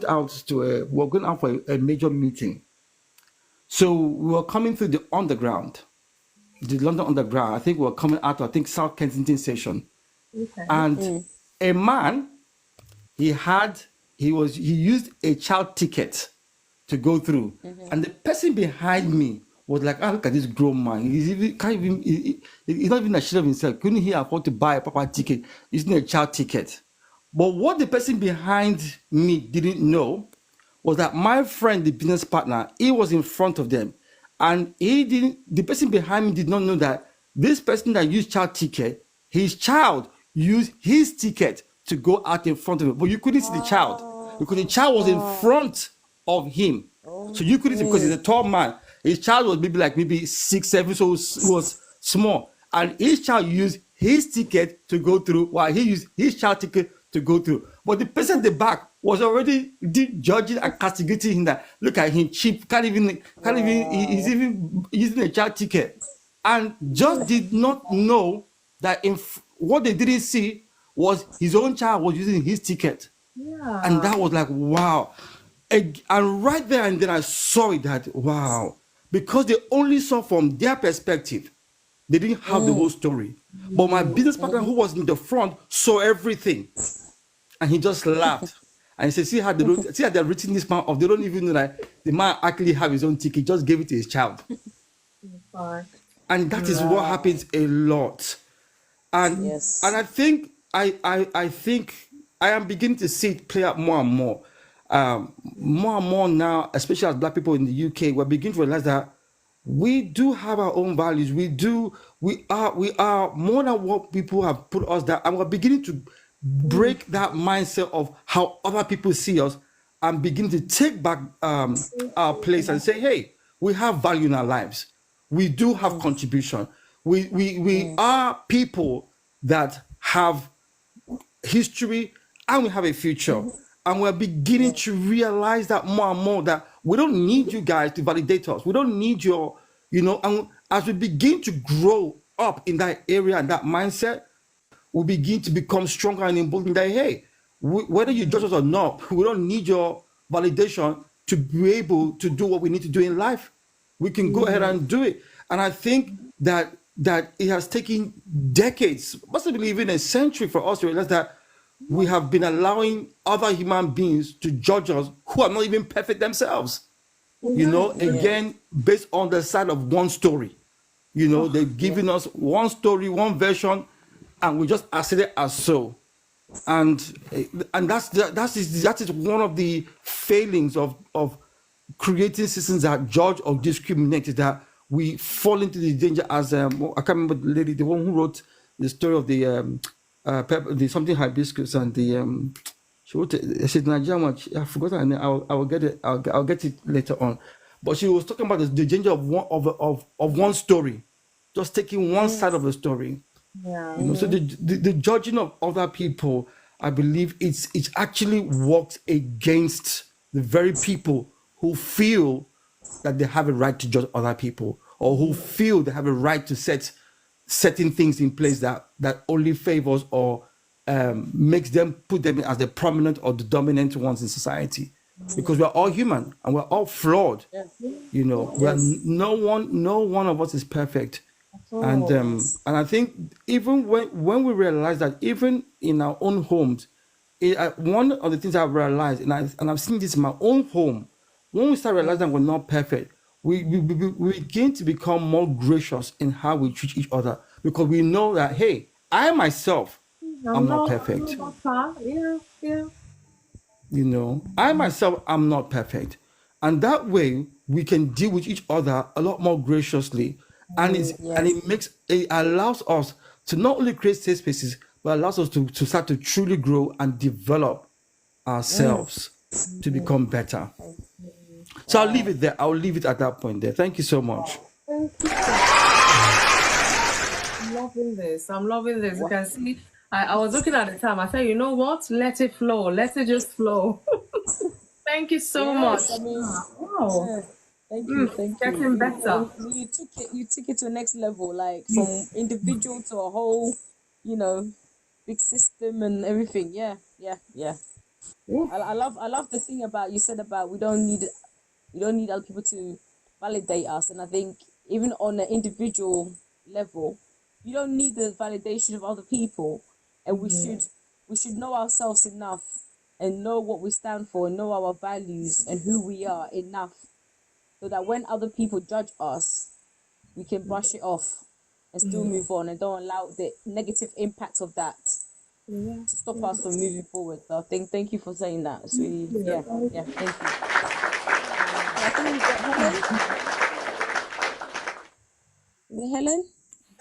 going out for a major meeting. So we were coming through the underground, the London Underground. I think we were coming out of, South Kensington Station. Okay. And a man, he used a child ticket to go through. And the person behind me was like, look at this grown man. He's not even ashamed of himself. Couldn't he afford to buy a proper ticket using a child ticket? But what the person behind me didn't know was that my friend, the business partner, he was in front of them. And the person behind me did not know that this person that used child ticket, his child used his ticket to go out in front of him. But you couldn't see the child because the child was in front of him. So you couldn't see because he's a tall man. His child was maybe 6, 7, so it was small. And his child used his ticket to go through while he used his child ticket to go through. But the person at the back was already judging and castigating him that, look at him, cheap, he's even using a child ticket. And just did not know that what they didn't see was his own child was using his ticket. Yeah. And that was like, wow. And right there and then I saw it that, wow. Because they only saw from their perspective. They didn't have the whole story. But my business partner who was in the front saw everything. And he just laughed. And he said, see how they're written this man off. They don't even know that the man actually have his own ticket. He just gave it to his child. And that is what happens a lot. And Yes. and I think I am beginning to see it play out more and more. More and more now, especially as black people in the UK, we're beginning to realize that we do have our own values. We are more than what people have put us down, and we're beginning to break that mindset of how other people see us, and begin to take back our place and say, hey, we have value in our lives. We do have contribution. We are people that have history and we have a future. And we're beginning to realize that more and more, that we don't need you guys to validate us. We don't need your, and as we begin to grow up in that area and that mindset, we begin to become stronger and emboldened that, hey, whether you judge us or not, we don't need your validation to be able to do what we need to do in life. We can go ahead and do it. And I think that it has taken decades, possibly even a century, for us to realize that we have been allowing other human beings to judge us who are not even perfect themselves. Again, based on the side of one story. They've given us one story, one version, and we just accept it as so. And that is one of the failings of creating systems that judge or discriminate, is that we fall into the danger as I can't remember the lady, the one who wrote the story of the something hibiscus, and the she wrote it, she's Nigerian one. I forgot her name. I will get it. I'll get it later on. But she was talking about the danger of one story, just taking one side of the story. So the judging of other people, I believe it actually works against the very people who feel that they have a right to judge other people, or who feel they have a right to set certain things in place that only favors or makes them, put them as the prominent or the dominant ones in society. Because we're all human and we're all flawed. We're no one of us is perfect. And I think even when we realize that, even in our own homes, one of the things I've realized, and I've seen this in my own home, when we start realizing we're not perfect, we begin to become more gracious in how we treat each other, because we know that, hey, I myself, I'm not perfect. I myself, I'm not perfect. And that way we can deal with each other a lot more graciously. And it allows us to not only create safe spaces, but allows us to start to truly grow and develop ourselves to become better. So I'll leave it there. I'll leave it at that point there. Thank you so much. I'm loving this. You can see, I was looking at the time. I said, you know what? Let it flow. Let it just flow. Thank you so much. Wow. Thank you. Getting better. You took it to the next level, like from individual to a whole, big system and everything. Yeah. I love the thing about you said about we don't need other people to validate us, and I think even on an individual level, you don't need the validation of other people, and we should know ourselves enough and know what we stand for, and know our values and who we are enough, so that when other people judge us, we can brush it off and still move on, and don't allow the negative impact of that to stop us from moving forward. So thank you for saying that. It's really, thank you. I think we've got Helen. Is it Helen?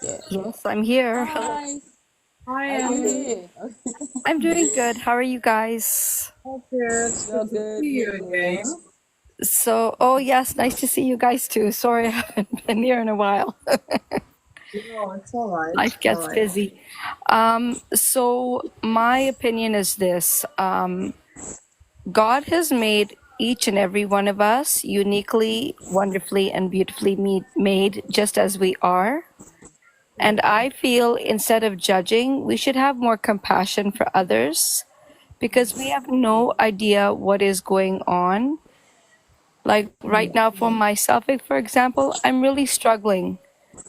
Yeah. Yes, I'm here. Hi. Hi. Are you here? I'm doing good. How are you guys? Good. You're good. See you again. So, yes, nice to see you guys too. Sorry I haven't been here in a while. No, it's all right. Life gets busy. So my opinion is this. God has made each and every one of us uniquely, wonderfully, and beautifully made just as we are. And I feel instead of judging, we should have more compassion for others, because we have no idea what is going on. Like right now for myself, for example, I'm really struggling.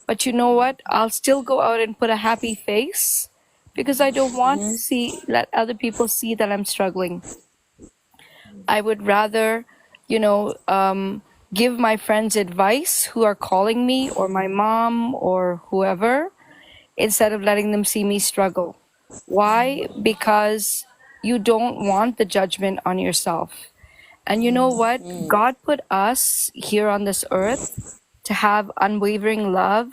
But you know what? I'll still go out and put a happy face, because I don't want to let other people see that I'm struggling. I would rather, give my friends advice who are calling me, or my mom or whoever, instead of letting them see me struggle. Why? Because you don't want the judgment on yourself. And you know what? God put us here on this earth to have unwavering love,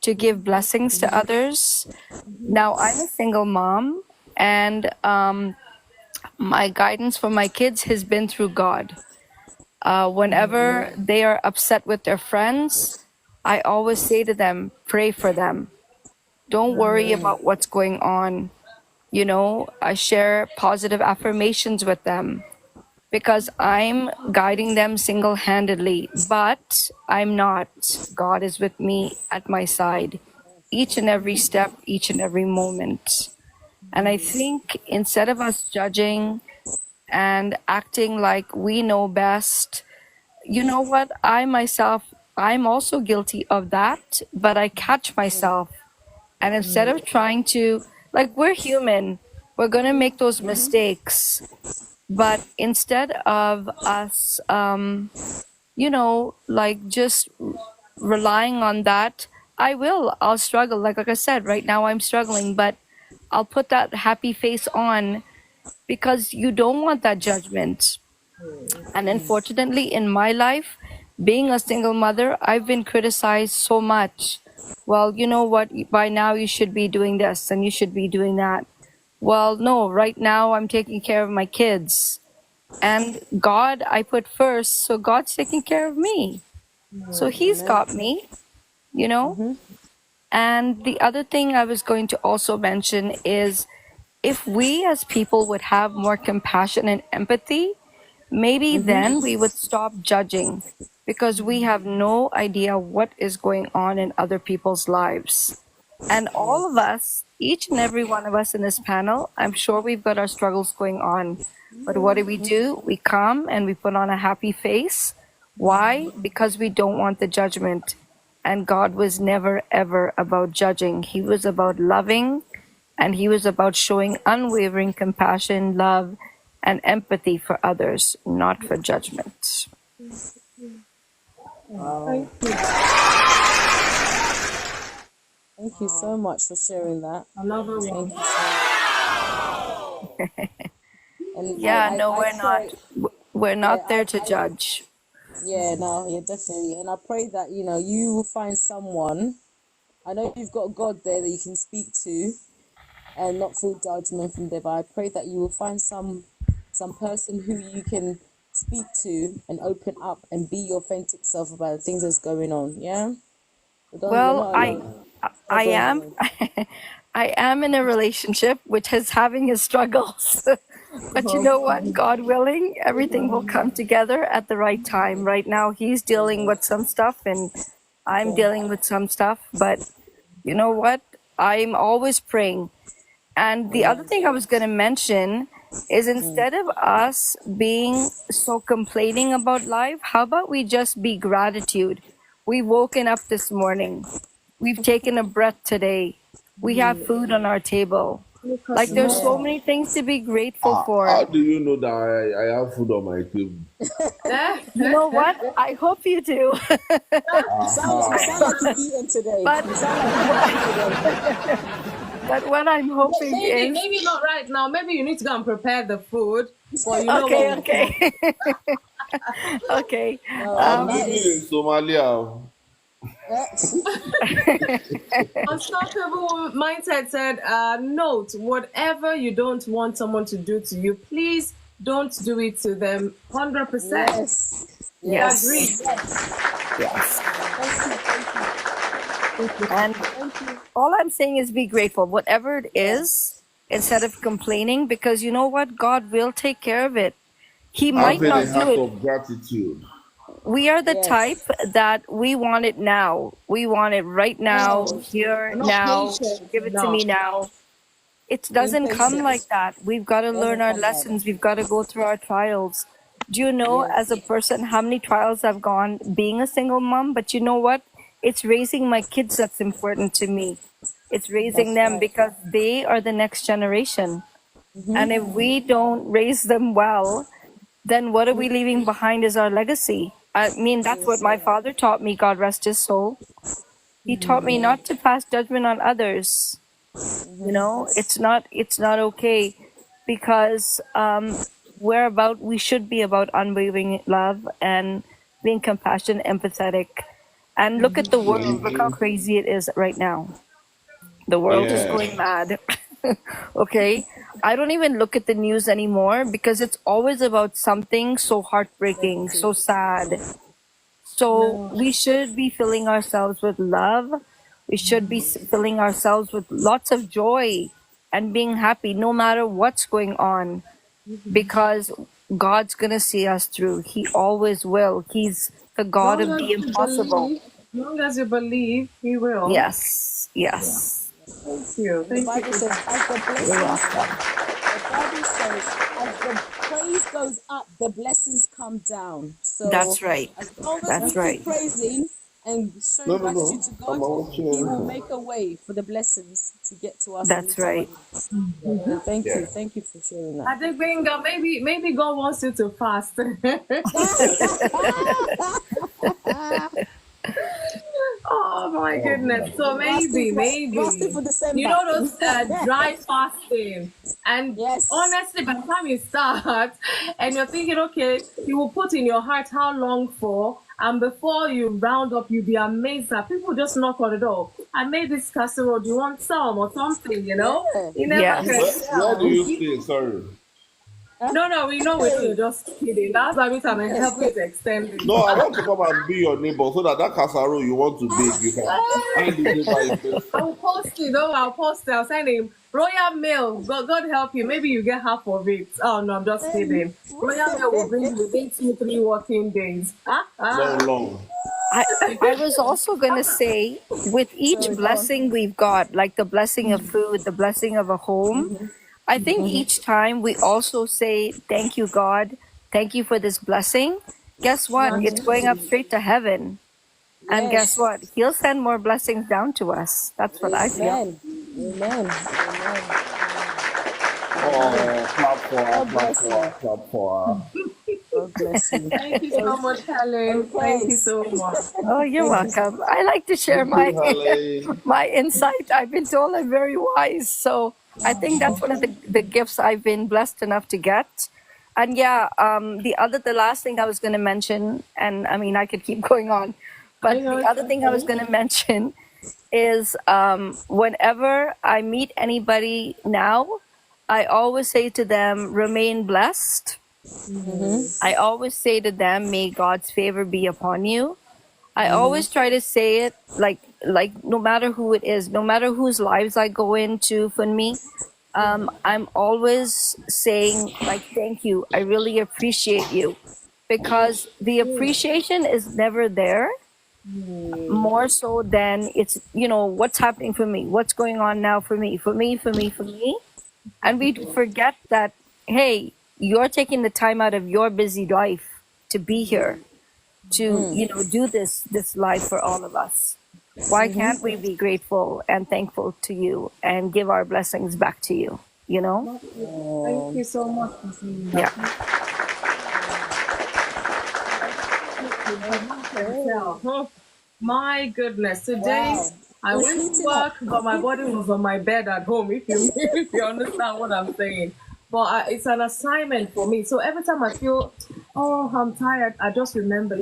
to give blessings to others. Now, I'm a single mom, and my guidance for my kids has been through God. Whenever they are upset with their friends, I always say to them, pray for them. Don't worry about what's going on. You know, I share positive affirmations with them because I'm guiding them single handedly, but I'm not. God is with me at my side each and every step, each and every moment. And I think instead of us judging and acting like we know best, you know what? I myself, I'm also guilty of that, but I catch myself. And instead of trying to, like, we're human, we're going to make those mistakes. But instead of us, you know, like just relying on that, I'll struggle. Like I said, right now I'm struggling, but I'll put that happy face on because you don't want that judgment. And unfortunately, in my life, being a single mother, I've been criticized so much. Well, you know what? By now you should be doing this and you should be doing that. Well, no, right now I'm taking care of my kids. And God, I put first, so God's taking care of me. So He's got me, you know? And the other thing I was going to also mention is if we as people would have more compassion and empathy, maybe then we would stop judging because we have no idea what is going on in other people's lives. And all of us, each and every one of us in this panel, I'm sure we've got our struggles going on. But what do? We come and we put on a happy face. Why? Because we don't want the judgment. And God was never, ever about judging. He was about loving, and He was about showing unwavering compassion, love, and empathy for others, not for judgment. Wow. Thank you so much for sharing that. Another Thank one. you so much. And Yeah, no, I we're not. pray, We're not yeah, there to judge. yeah, no, yeah, definitely. And I pray that, you know, you will find someone. I know you've got God there that you can speak to and not feel judgment from there, but I pray that you will find some person who you can speak to and open up and be your authentic self about the things that's going on. Yeah? You're Well, not alone. I Go am, ahead. I am in a relationship which is having its struggles. But you know what? God willing, everything will come together at the right time. Right now, He's dealing with some stuff and I'm dealing with some stuff. But you know what? I'm always praying. And the other thing I was going to mention is instead of us being so complaining about life, how about we just be gratitude? We've woken up this morning. We've taken a breath today. We have food on our table. Like there's so many things to be grateful How for. do you know that I have food on my table? You know what? I hope you do. You sound like you've eaten today. But You sound like you've eaten today. but what I'm hoping is Maybe not right now. Maybe you need to go and prepare the food. Well, you know what? okay. Okay. I'm living in Somalia. Unstoppable Mindset said, note, whatever you don't want someone to do to you, please don't do it to them. 100%. Yes. Agree. Yes. And all I'm saying is be grateful, whatever it is, instead of complaining, because you know what? God will take care of it. He might Having a not do heart it. of gratitude. We are the type that we want it now. We want it right now, here, Not now. patient Give it to enough. me now. It doesn't come like that. We've got to learn our lessons. We've got to go through our trials. Do you know, as a person, how many trials I've gone being a single mom? But you know what? It's raising my kids that's important to me. It's raising them because they are the next generation. And if we don't raise them well, then what are we leaving behind as our legacy? I mean, that's what my father taught me, God rest his soul. He taught me not to pass judgment on others. You know, it's not okay, because we should be about unwavering love and being compassionate, empathetic. And look at the world. Look how crazy it is right now. The world is Yeah. going mad. Okay. I don't even look at the news anymore because it's always about something so heartbreaking, so sad. So No. we should be filling ourselves with love. We should be filling ourselves with lots of joy and being happy no matter what's going on, because God's going to see us through. He always will. He's the As God long of as the you impossible. believe, as long as you believe, He will. Yes. Yes. Thank you. And the Thank you Bible for says, that. as the You're blessings, welcome. the Bible says, as the praise goes up, the blessings come down. So That's right. as long as we That's keep right. praising and No, showing no, gratitude no. to I'm God, He will watching. make a way for the blessings to get to us and That's meet our right. needs. Yeah. And thank Yeah. you. Thank you for sharing that. I think Bingo, maybe God wants you to fast. Oh my goodness. So Fasting maybe. for You December. know those dry fasting. And Yes. honestly, by the time you start and you're thinking, okay, you will put in your heart how long for, and before you round up, you'll be amazed that people just knock on the door. I made this casserole. Do you want some or something? Yeah. You never can Where, Yes. where do tell. you stay? Sorry. No, we know Hey. you're just kidding. That's why I'm helping you to extend it. No, I want to come and be your neighbor so that casserole you want to bake, you can hand it over in I person. will post it. Oh, I'll post it. I'll send him Royal Mail. God help you. Maybe you get half of it. Oh no, I'm just kidding. Royal Mail will bring you within 2-3 working days. No, long. I was also going to say, with each Sorry, go on. blessing we've got, like the blessing of food, the blessing of a home, I think each time we also say, thank you, God. Thank you for this blessing. Guess what? It's going up straight to heaven. And guess Yes. what? He'll send more blessings down to us. That's what I feel. Amen. Amen. Amen. Oh, clap for her, God clap bless for her, you. clap for her. God bless you. Thank you so much, Helen. Thank Okay. you so much. Oh, you're Thank you. welcome. I like to share Thank you, my Helen. my insight. I've been told I'm very wise. So I think that's one of the gifts I've been blessed enough to get. And yeah, the last thing I was going to mention, and I mean, I could keep going on, but the other thing I was going to mention is whenever I meet anybody now, I always say to them, remain blessed. I always say to them, may God's favor be upon you. I always try to say it like no matter who it is, no matter whose lives I go into, Funmi, I'm always saying like thank you. I really appreciate you, because the appreciation is never there more so than it's what's happening for me, what's going on now for me, and we forget that, hey, you're taking the time out of your busy life to be here to do this life for all of us. Why can't we be grateful and thankful to you and give our blessings back to you? Thank you so much for saying Yeah. that. My goodness, today Wow. I It's went to heating up. work, but my body was on my bed at home. If you if you understand what I'm saying, but it's an assignment for me. So every time I feel, oh, I'm tired, I just remember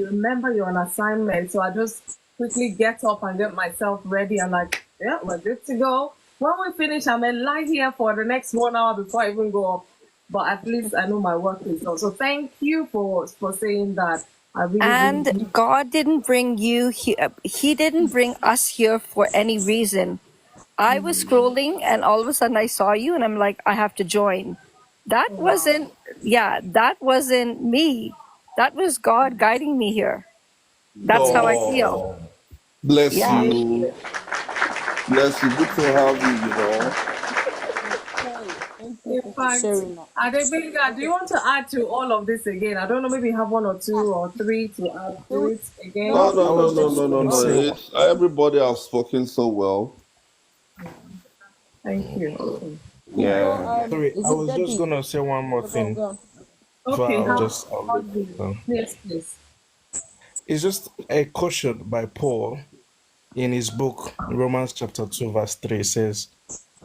you're on assignment. So I just quickly get up and get myself ready. I'm like, yeah, we're good to go. When we finish, I may lie here for the next 1 hour before I even go up. But at least I know my work is done. So thank you for saying that. I really And God didn't bring you here. He didn't bring us here for any reason. I was scrolling and all of a sudden I saw you and I'm like, I have to join. That wasn't me. That was God guiding me here. That's how I feel. Oh, bless Yeah. you. Bless you. Good to have you, Okay. Thank you In for fact, sharing that. Adebenga, do you want to add to all of this again? I don't know, maybe you have 1 or 2 or 3 to add to it again. No, No, no, I no, was no, just no, no, going to no. say, It's everybody has spoken so well. Thank you. Okay. we've Yeah. got sorry, is I it was just Debbie? going to say one more Go on, thing go on. before Okay, I'll how leave do it down. Yes, please. It's just a caution by Paul in his book, Romans chapter 2, verse 3 says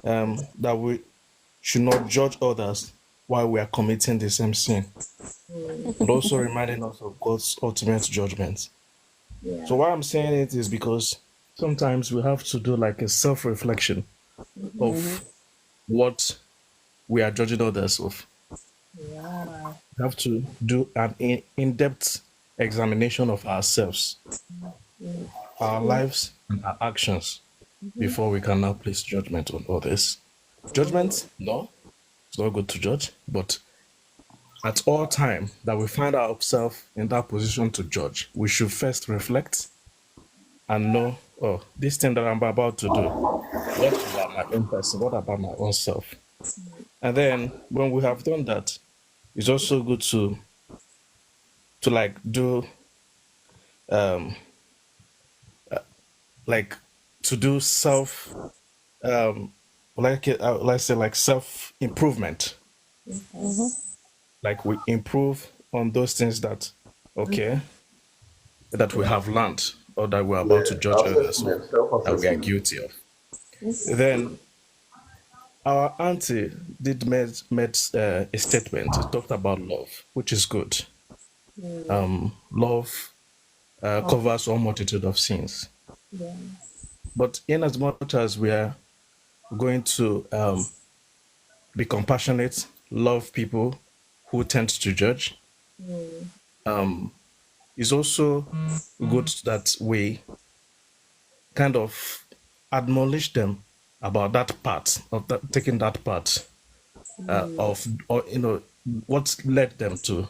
that we should not judge others while we are committing the same sin, but also reminding us of God's ultimate judgment. So why I'm saying it is because sometimes we have to do like a self-reflection of what we are judging others of. We have to do an in-depth examination of ourselves, our lives, and our actions before we can now place judgment on others. Judgment, no, it's not good to judge, but at all time that we find ourselves in that position to judge, we should first reflect and know, oh, this thing that I'm about to do, what about my own person? What about my own self? And then when we have done that, it's also good to like do like to do self let's say like self improvement. Like we improve on those things that that we have learned or that we're about to judge others of, that we are guilty of. Then our auntie did made a statement. It talked about love, which is good. Love covers all multitude of sins. But in as much as we are going to be compassionate, love people who tend to judge, it's also good that we kind of admonish them about that part of that, taking that part of, or what led them to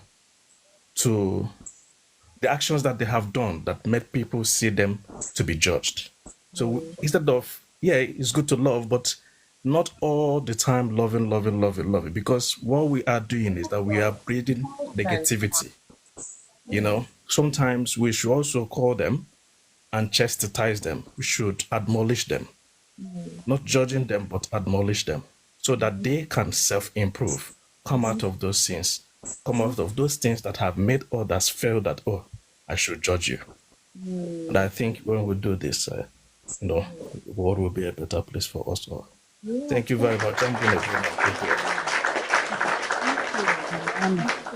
the actions that they have done that made people see them to be judged. So instead of, it's good to love, but not all the time loving, because what we are doing is that we are breeding negativity. Sometimes we should also call them and chastise them. We should admonish them, not judging them, but admonish them so that they can self-improve, come out of those sins, come out of those things that have made others feel that, oh, I should judge you. And I think when we do this, the world will be a better place for us all. Thank you very much. Thank you.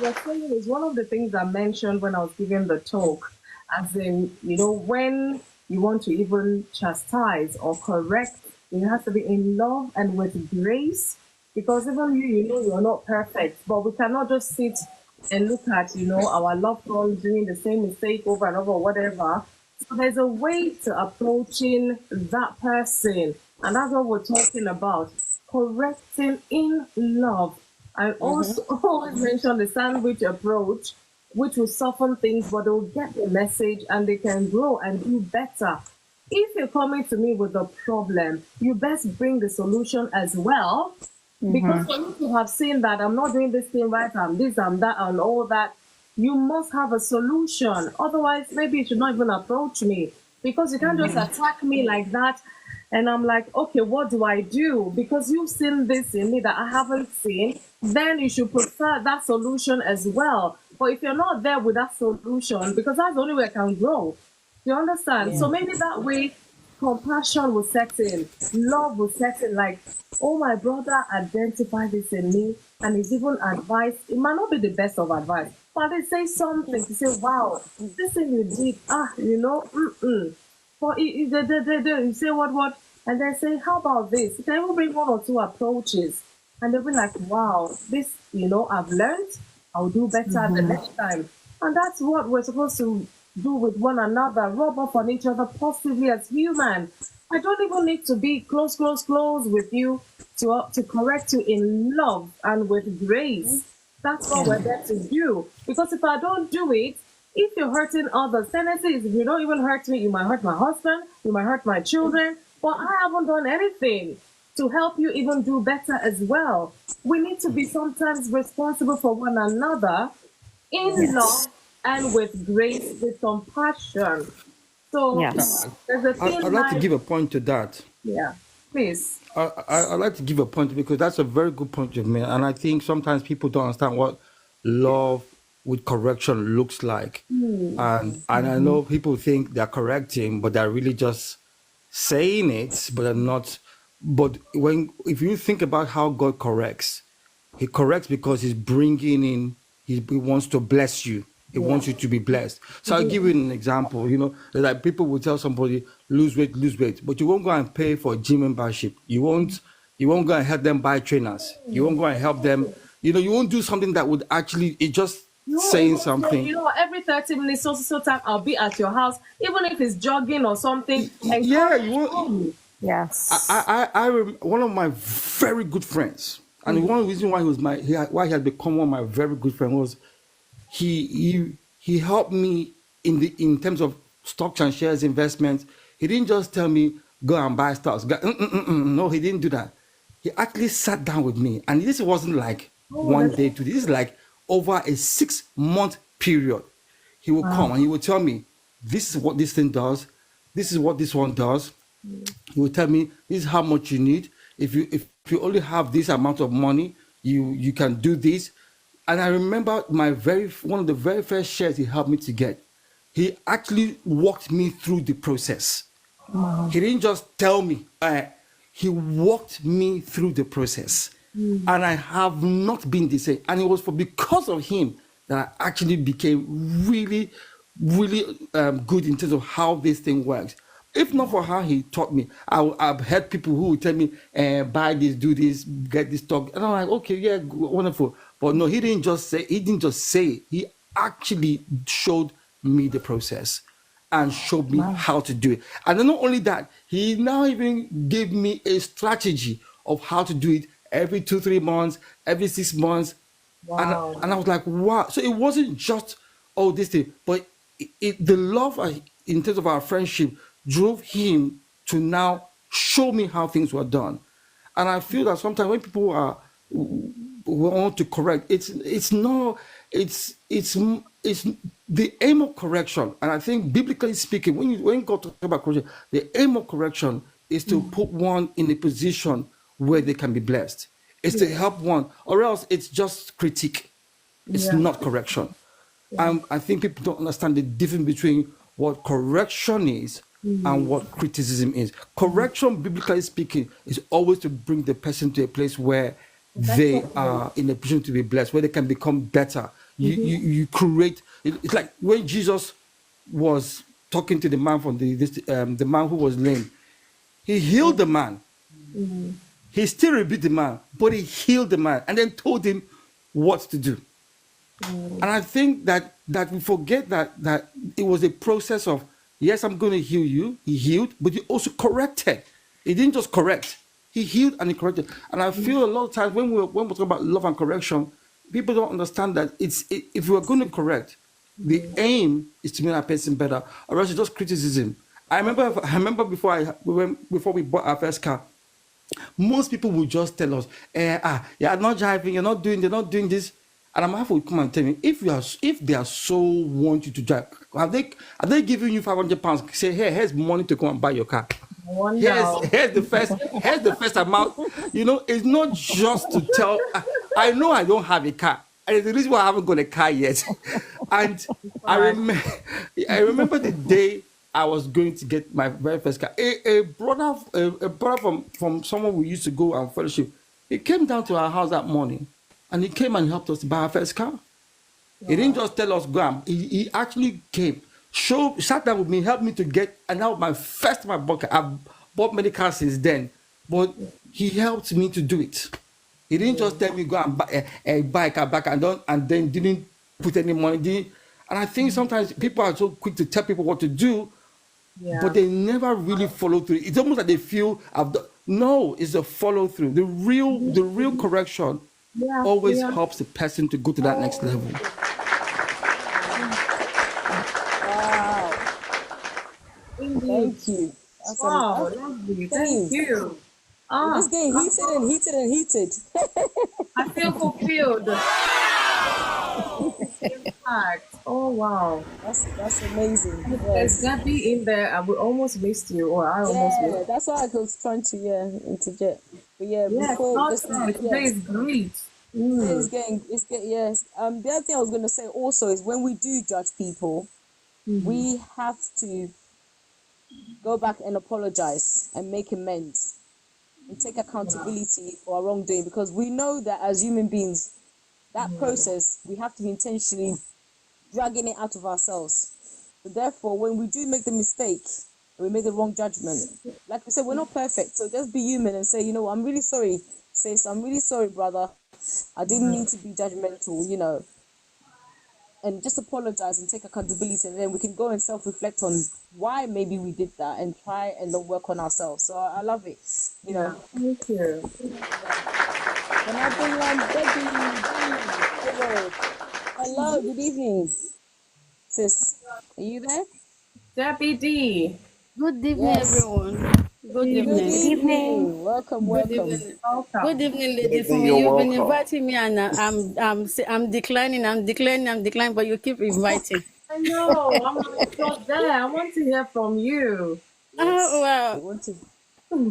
What saying is one of the things I mentioned when I was giving the talk, as in, when you want to even chastise or correct, it has to be in love and with grace, because even you're not perfect, but we cannot just sit and look at, our loved ones doing the same mistake over and over, whatever. So there's a way to approaching that person, and that's what we're talking about, correcting in love. I also always mention the sandwich approach, which will soften things, but they'll get the message and they can grow and do better. If you're coming to me with a problem, you best bring the solution as well. Because for you to have seen that I'm not doing this thing right, I'm this, I'm that, and all that, you must have a solution. Otherwise, maybe you should not even approach me, because you can't just attack me like that. And I'm like, okay, what do I do? Because you've seen this in me that I haven't seen, then you should prefer that solution as well. But if you're not there with that solution, because that's the only way I can grow. You understand? Yeah. So maybe that way, compassion will set in, love will set in, like, oh, my brother identified this in me, and he's even advice. It might not be the best of advice, but they say something to say, wow, this thing you did, But you say what, and then say, how about this? You can even bring one or two approaches, and they'll be like, wow, this, I've learned, I'll do better the next time. And that's what we're supposed to do with one another, rub off on each other positively as humans. I don't even need to be close with you to correct you in love and with grace. That's what we're there to do. Because if I don't do it, if you're hurting others, tendency is if you don't even hurt me, you might hurt my husband, you might hurt my children, but I haven't done anything to help you even do better as well. We need to be sometimes responsible for one another in love and with grace, with compassion. So there's a thing I'd like to give a point to that. Yeah, please. I'd like to give a point, because that's a very good point you've made. And I think sometimes people don't understand what love with correction looks like. And I know people think they're correcting, but they're really just saying it, but they're not. But if you think about how God corrects, he corrects because he's bringing in, he wants to bless you. He wants you to be blessed. So I'll give you an example. You know, like people will tell somebody lose weight, but you won't go and pay for a gym membership. You won't go and help them buy trainers. You won't go and help them. You know, you won't do something that would actually it just saying something. You know, every 30 minutes, so time, I'll be at your house, even if it's jogging or something. Yeah, you won't. Yes. One of my very good friends, and one reason why why he had become one of my very good friends was he helped me in terms of stocks and shares investments. He didn't just tell me go and buy stocks. No, he didn't do that. He actually sat down with me, and this wasn't like one day to this is like over a 6-month period. He would come and he would tell me, this is what this thing does, this is what this one does. He would tell me this is how much you need. If you only have this amount of money, you can do this. And I remember one of the very first shares he helped me to get. He actually walked me through the process. He didn't just tell me. He walked me through the process, and I have not been the same. And it was because of him that I actually became really, really good in terms of how this thing works. If not for how he taught me, I've heard people who would tell me, buy this, do this, get this stock. And I'm like, okay, yeah, wonderful. But no, he didn't just say it. He actually showed me the process and showed me how to do it. And then not only that, he now even gave me a strategy of how to do it every 2-3 months, every 6 months. Wow. And I was like, wow. So it wasn't just, this thing, but the love in terms of our friendship drove him to now show me how things were done. And I feel that sometimes when people want to correct, it's the aim of correction. And I think biblically speaking, when God talks about correction, the aim of correction is to put one in a position where they can be blessed. It's to help one, or else it's just critique. It's not correction. I think people don't understand the difference between what correction is and what criticism is. Correction, biblically speaking, is always to bring the person to a place where they are in a position to be blessed, where they can become better. You create. It's like when Jesus was talking to the man from the man who was lame. He healed the man. He still rebuked the man, but he healed the man and then told him what to do. And I think that we forget that it was a process of, yes, I'm going to heal you. He healed, but he also corrected. He didn't just correct. He healed and he corrected. And I feel a lot of times when we talk about love and correction, people don't understand that if we are going to correct, the aim is to make that person better, or else it's just criticism. I remember before we bought our first car, most people would just tell us, you're not driving, you're not doing this. And I'm halfway come and tell me, if they are so want you to drive, are they giving you £500? Say, hey, here's money to come and buy your car. Here's the first amount. You know, it's not just to tell. I know I don't have a car, and it's the reason why I haven't got a car yet. And I remember the day I was going to get my very first car. A brother from someone we used to go and fellowship, he came down to our house that morning. And he came and helped us buy our first car. He didn't just tell us go and he actually came, sat down with me, helped me to get, and now my first my bucket. I've bought many cars since then, but he helped me to do it. He didn't just tell me go and buy a car back and then didn't put any money. And I think sometimes people are so quick to tell people what to do, but they never really follow through. It's almost like they feel no, it's a follow through. The real correction always helps the person to go to that next level. Wow. Thank you. That's Lovely. Thank you. This getting heated. I feel fulfilled. Oh wow, that's amazing. There's Gabby in there, and we almost missed you, or I almost missed you. That's why I was trying to interject. But today is great. It's getting yes. The other thing I was going to say also is when we do judge people, we have to go back and apologize and make amends and take accountability for our wrongdoing, because we know that as human beings, that process we have to intentionally dragging it out of ourselves. So therefore, when we do make the mistake, and we make the wrong judgment, like we said, we're not perfect. So just be human and say, you know, I'm really sorry, sis. I'm really sorry, brother. I didn't mean to be judgmental, you know. And just apologize and take accountability, and then we can go and self-reflect on why maybe we did that and try and then work on ourselves. So I love it, you know. Thank you. Can I bring on Debbie? Hello. Hello, good evening. Sis, are you there? Debbie D. Good evening, Yes. everyone. Good Good evening. evening. Welcome, Good welcome. evening. Welcome. Good evening, Lady Lady, Fumi. you're You've been welcome. inviting me, and I'm declining, but you keep inviting. I know. I'm like, you're there. I want to hear from you. Yes. We Well, want to.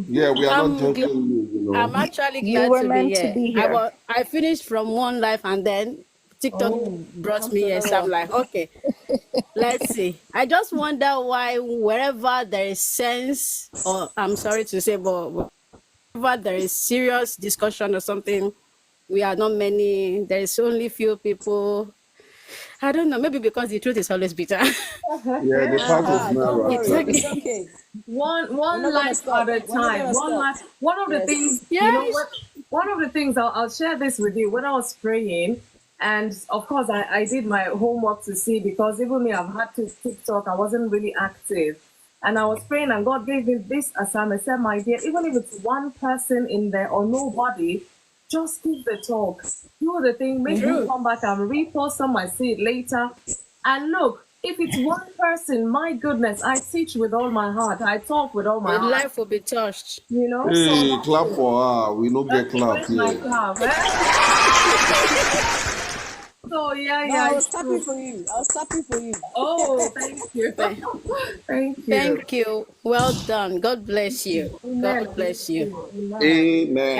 Yeah, we are not I'm judging gl- you, you I'm know. actually You glad were to be meant to here. be here. I finished from one life, and then TikTok brought Come me to here. So another I'm one. like, okay, let's see. I just wonder why wherever there is sense, or I'm sorry to say, but wherever there is serious discussion or something, we are not many. There is only few people. I don't know. Maybe because the truth is always bitter. Yeah, the fact is not Don't It's worry. right. It's okay. okay. one We're one not gonna life stop. at a We're not time. gonna stop. One of the Yes. things, you know Yes. what? One of the things I'll share this with you. When I was praying, and of course I did my homework to see, because even me, I've had to TikTok. I wasn't really active, and I was praying, and God gave me this assignment. Said, my dear, even if it's one person in there or nobody, just give the talk, do the thing, make me True. come back and repost some. I see it later. And look, if it's one person, my goodness, I teach with all my heart. I talk with all my Your heart. life will be touched. You know, so Hey, that's clap it. for her. We don't get Okay, clap where's my here. clap? So No, I was it's clapping true. for you. I was clapping for you. Oh, thank you. Th- Thank you. Thank you. Well done. God bless you. Amen. God bless you. Amen. Amen.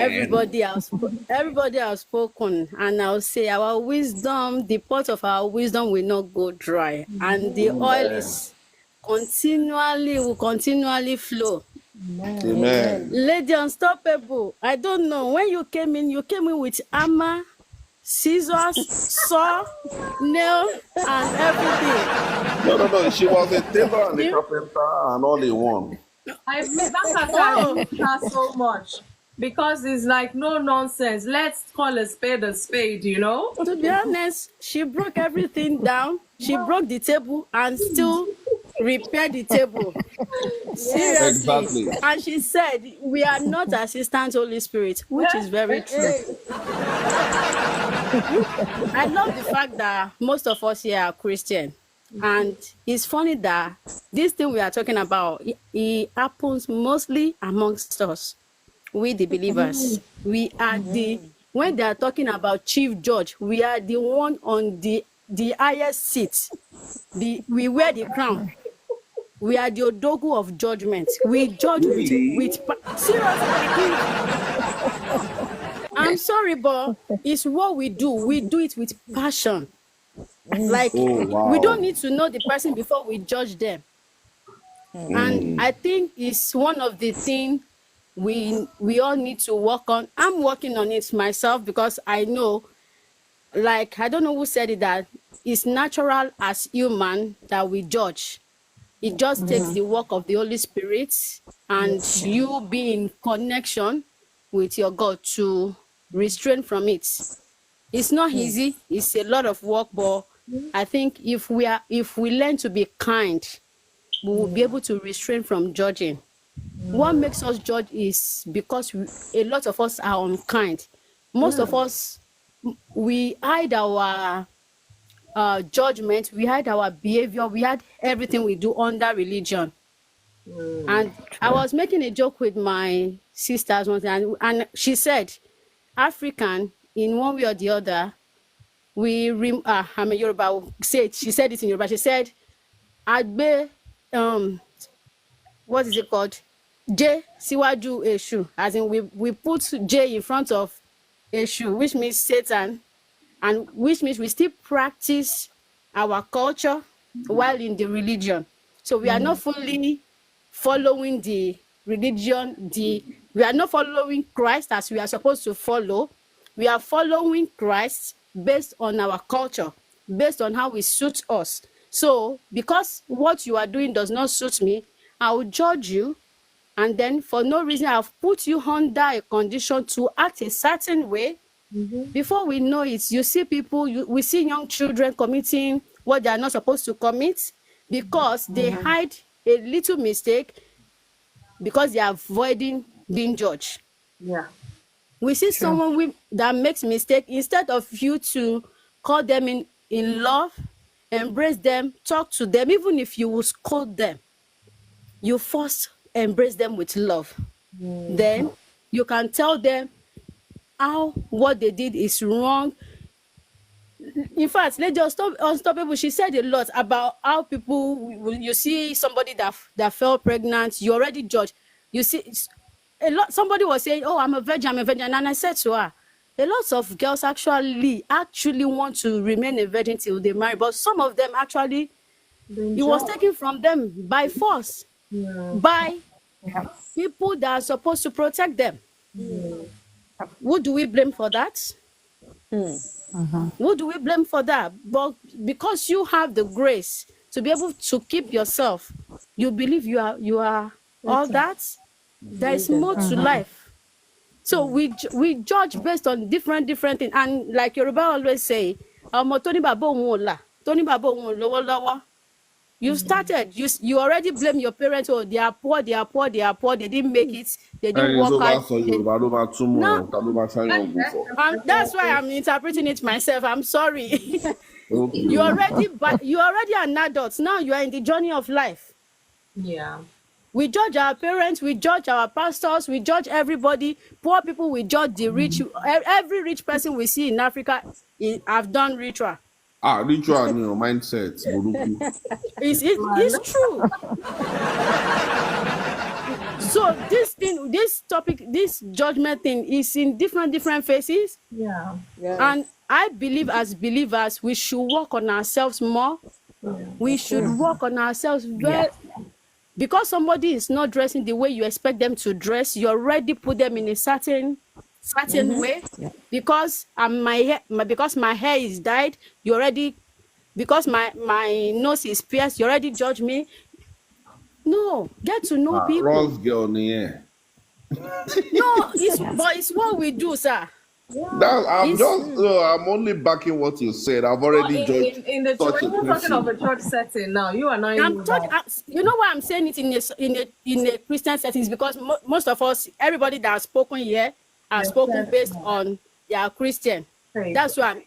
Everybody has spoken, and I'll say our wisdom, the pot of our wisdom will not go dry, and the oil Amen. is will continually flow. Amen. Amen. Lady Unstoppable, I don't know, when you came in with hammer, scissors, saw, nail, and everything. No. She was a tailor and a You- carpenter and all in one. That's why I Oh, miss her so much, because it's like no nonsense. Let's call a spade, you know? to be honest, she broke everything down. She broke the table and still repaired the table. Yes. Seriously. Exactly. And she said, we are not assistant Holy Spirit, which is very true. Hey. I love the fact that most of us here are Christian. And it's funny that this thing we are talking about, it happens mostly amongst us, we the believers. We are when they are talking about chief judge, we are the one on the highest seat. We wear the crown. We are the odogu of judgment. We judge Really? seriously, we do. I'm sorry, but it's what we do. We do it with passion. Like, Oh, we don't wow. need to know the person before we judge them. And I think it's one of the things we all need to work on. I'm working on it myself, because I know, like, I don't know who said it, that it's natural as human that we judge. It just takes the work of the Holy Spirit and you be in connection with your God to restrain from it. It's not easy. It's a lot of work, but I think if we learn to be kind, we will be able to restrain from judging. What makes us judge is because a lot of us are unkind. Most of us, we hide our judgment, we hide our behavior, we hide everything we do under religion. And I was making a joke with my sisters once, and she said, African, in one way or the other, I'm a Yoruba. She said it in Yoruba. She said, Agbe, what is it called? J Siwaju Eshu. As in, we put J in front of Eshu, which means Satan, and which means we still practice our culture while in the religion. So we are not fully following the religion, we are not following Christ as we are supposed to follow. We are following Christ based on our culture. based on how it suits us. So because what you are doing does not suit me, I will judge you, and then for no reason I've put you under a condition to act a certain way. Before we know it, you see people, we see young children committing what they are not supposed to commit because they hide a little mistake because they are avoiding being judged. Yeah. We see someone that makes mistake, instead of you to call them in love, embrace them, talk to them, even if you will scold them, you first embrace them with love. Then you can tell them how what they did is wrong. In fact, Lady Unstoppable, she said a lot about how people, you see somebody that fell pregnant, you already judge. You see a lot. Somebody was saying, "Oh, I'm a virgin," and I said to her, a lot of girls actually want to remain a virgin till they marry, but some of them actually, it was taken from them by force, by people that are supposed to protect them. Who do we blame for that? Who do we blame for that? But because you have the grace to be able to keep yourself, you believe you are all that. There is more to life. So we judge based on different things. And like Yoruba always say, you started, you already blame your parents. Oh, they are poor, they didn't make it, they didn't work hard. That's why I'm interpreting it myself. I'm sorry. You already an adult. Now you are in the journey of life. Yeah. We judge our parents, we judge our pastors, we judge everybody. Poor people, we judge the rich. Every rich person we see in Africa have done ritual. Ritual mindset. It's true. So this topic, this judgment thing is in different phases. Yeah. And I believe as believers, we should work on ourselves more. We should work on ourselves because somebody is not dressing the way you expect them to dress. You already put them in a certain way. Because my hair is dyed, you already, because my nose is pierced, you already judge me. No, get to know people. Ross girl in the air. No, it's what we do, sir. I'm only backing what you said. I've already judged. In the church, we're talking of a church setting now. You are not. You know why I'm saying it in a Christian settings, because most of us, everybody that has spoken here, has spoken based on their Christian. That's why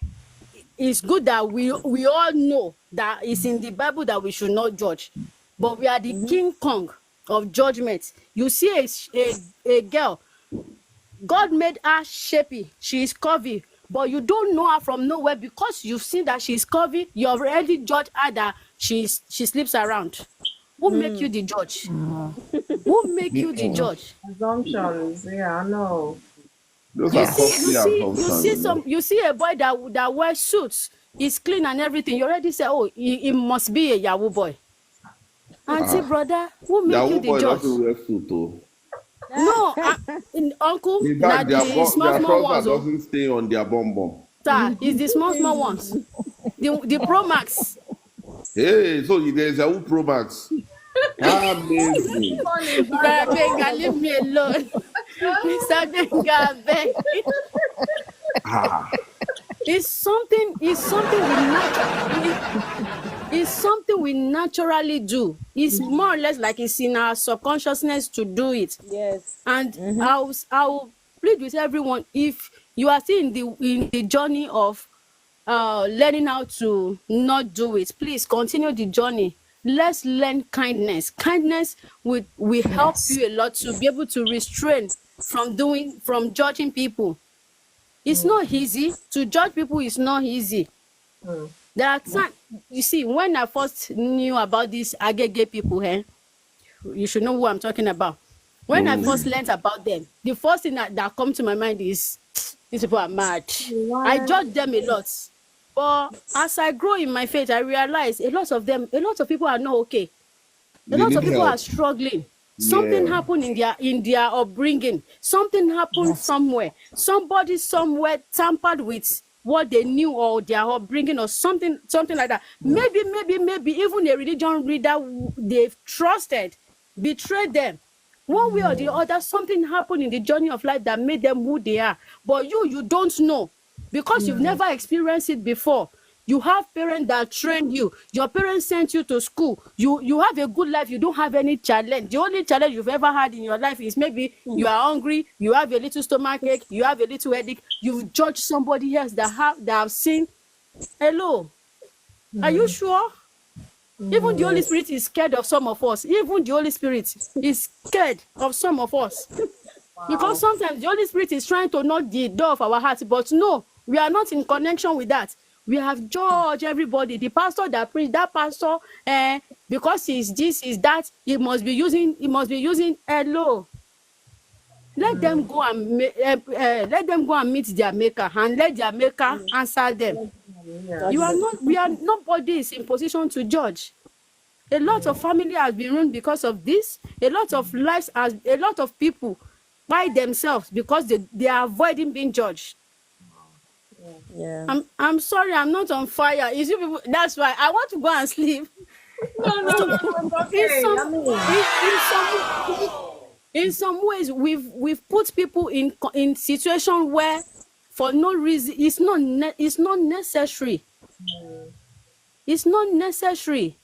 it's good that we all know that it's in the Bible that we should not judge, but we are the King Kong of judgment. You see a girl, God made her shapy, she is curvy, but you don't know her from nowhere because you've seen that she's curvy. You already judged her that she sleeps around. Who make you the judge? Who make you the judge? Assumptions. Yeah, I know. You see a boy that wears suits, is clean and everything. You already say, oh, he must be a Yahoo boy. Auntie, brother, who make you the judge? No, uncle, the small ones doesn't stay on their bum. Sir, it's the small ones. The Pro Max. Hey, so there's a Pro Max. Amazing. Benga, leave me alone. Mr. Benga, beg. It's something we naturally do. It's more or less like it's in our subconsciousness to do it. Yes. And I'll plead with everyone, if you are still in the journey of learning how to not do it, please continue the journey. Let's learn kindness. Kindness will help you a lot to be able to restrain from judging people. It's not easy to judge people. It's not easy. There are times, you see, when I first knew about these Agege people, you should know who I'm talking about. When I first learned about them, the first thing that come to my mind is, these people are mad. I judge them a lot. But as I grow in my faith, I realize a lot of people are not okay. A lot of people are struggling. Something happened in their upbringing. Something happened somewhere. Somebody somewhere tampered with what they knew or their upbringing or something like that. Maybe even a religion reader they've trusted betrayed them. One way or the other, something happened in the journey of life that made them who they are. But you don't know because you've never experienced it before. You have parents that trained you. Your parents sent you to school. You have a good life. You don't have any challenge. The only challenge you've ever had in your life is maybe you are hungry, you have a little stomach ache, you have a little headache. You've judged somebody else that have seen. Hello. Are you sure? Even the Holy Spirit is scared of some of us. Even the Holy Spirit is scared of some of us. Because sometimes the Holy Spirit is trying to knock the door of our hearts, but no, we are not in connection with that. We have judged everybody. The pastor that preached, that pastor, because he's this, is that, he must be using hello. Let them go and meet their maker, and let their maker answer them. Nobody is in position to judge. A lot of family has been ruined because of this. A lot of lives a lot of people by themselves because they are avoiding being judged. Yeah. I'm sorry, I'm not on fire. You see, people, that's why I want to go and sleep. No, okay. In some ways, we've put people in situation where, for no reason, it's not necessary. It's not necessary.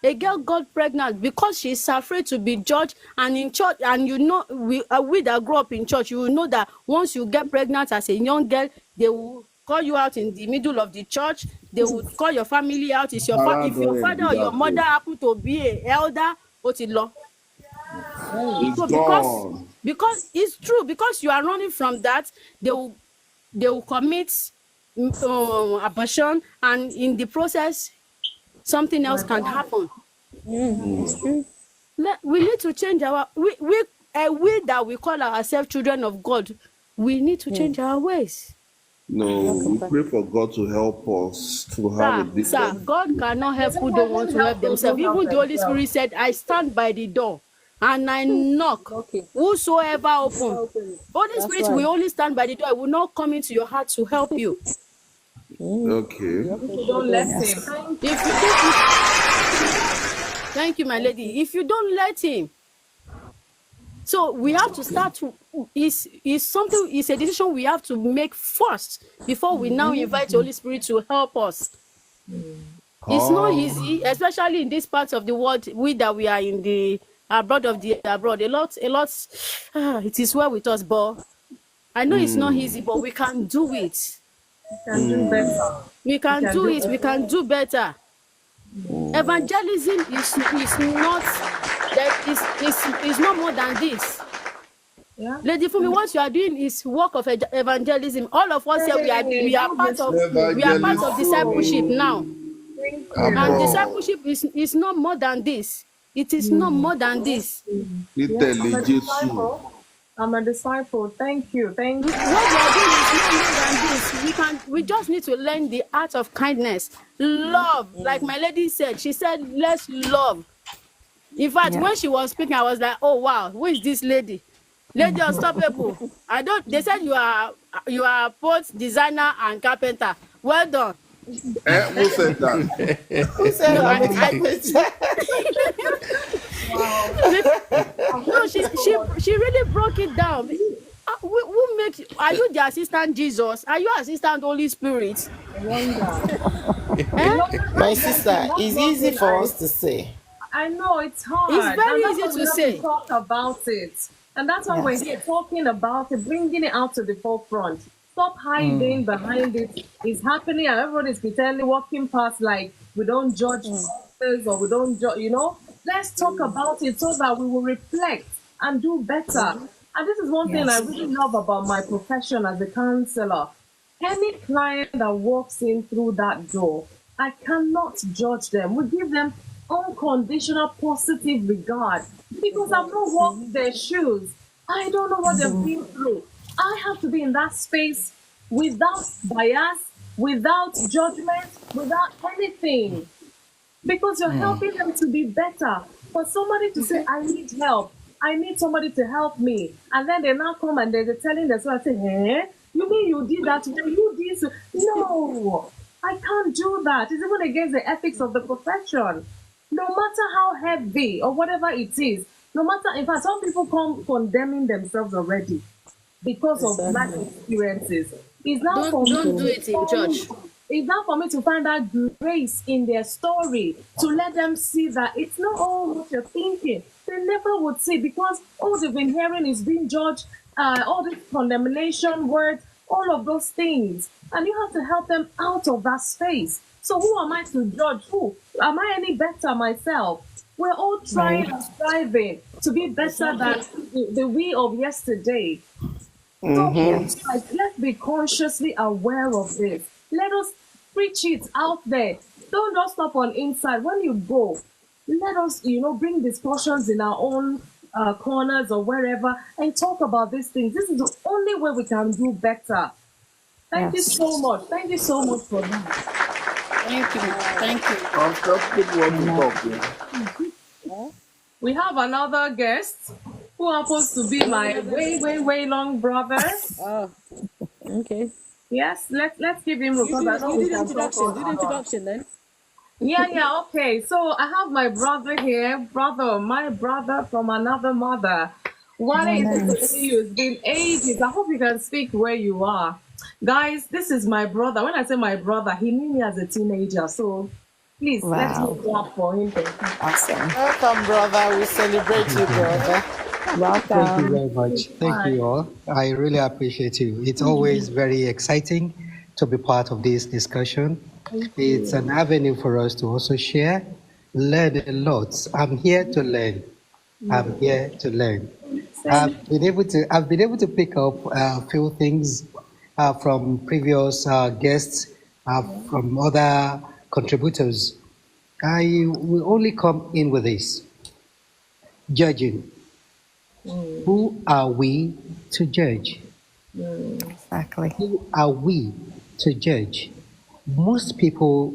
A girl got pregnant because she's afraid to be judged, and in church, and we that grew up in church, you will know that once you get pregnant as a young girl, they will call you out in the middle of the church. They would call your family out. If your father or your mother happen to be an elder, Otilo. So because it's true, because you are running from that, they will commit abortion, and in the process, something else can happen. It's true. We need to change we that we call ourselves children of God. We need to change our ways. No, we pray for God to help us to have a different. Sir, God cannot help who don't want to help themselves. Even the Holy Spirit said, I stand by the door and I knock. Whosoever open. Holy Spirit will only stand by the door. It will not come into your heart to help you. Okay. Don't let him. Thank you, my lady. If you don't let him, so we have to start to. It's a decision we have to make first before we now invite the Holy Spirit to help us. It's not easy, especially in this part of the world. We are in the abroad. A lot. It is well with us, but I know it's not easy, but we can do it. We can do better. We can do it. We can do better. Evangelism is not more than this. Yeah. Lady Fumi, what you are doing is work of evangelism. All of us here, we are part of discipleship now. And discipleship is not more than this. It is not more than this. I'm a disciple. Thank you. What we are doing is not more than this. We just need to learn the art of kindness, love. Like my lady said, she said, let's love. In fact, when she was speaking, I was like, oh wow, who is this lady? Lady Unstoppable. They said you are both designer and carpenter. Well done. Who said that? Who said No, she really broke it down. Are you the assistant Jesus? Are you assistant Holy Spirit? My sister, it's easy for us to say. I know it's hard. It's very easy to say. Talk about it. And that's why we're here talking about it, bringing it out to the forefront. Stop hiding behind it. It's happening and everybody's pretending, walking past like we don't judge others or we don't judge, Let's talk about it so that we will reflect and do better. And this is one thing I really love about my profession as a counselor. Any client that walks in through that door, I cannot judge them. We give them unconditional positive regard because I've not walked their shoes. I don't know what they've been through. I have to be in that space without bias, without judgment, without anything. Because you're helping them to be better. For somebody to say, I need help, I need somebody to help me. And then they now come and they're telling themselves, you mean you did that? You did needs to. No, I can't do that. It's even against the ethics of the profession. No matter how heavy or whatever it is, no matter, in fact, some people come condemning themselves already because of life experiences. It's now for me Don't do to it in church. it's now for me to find that grace in their story to let them see that it's not all what you're thinking. They never would see because all they've been hearing is being judged, all the condemnation words, all of those things. And you have to help them out of that space. So who am I to judge who? Am I any better myself? We're all trying and striving to be better than the we of yesterday. So like, let's be consciously aware of this. Let us preach it out there. Don't just stop on inside. When you go, let us, bring discussions in our own corners or wherever and talk about these things. This is the only way we can do better. Thank you so much. Thank you so much for that. Thank you. Thank you. People want to talk. Yeah? We have another guest who happens to be my way long brother. Oh, okay. Yes, let's give him room. You do the introduction. Do the introduction then. Yeah, okay. So I have my brother here, my brother from another mother. Wale is good to see you. It's been ages. I hope you can speak where you are. Guys, this is my brother. When I say my brother, he knew me as a teenager. So please, let's clap for him. Awesome. Welcome, brother. We celebrate you, brother. Welcome. Thank you very much. Thank you all. I really appreciate you. It's always very exciting to be part of this discussion. It's an avenue for us to also share, learn a lot. I'm here to learn. I'm here to learn. I've been able to pick up a few things from previous guests, from other contributors. I will only come in with this: judging. Who are we to judge? Exactly. Who are we to judge? Most people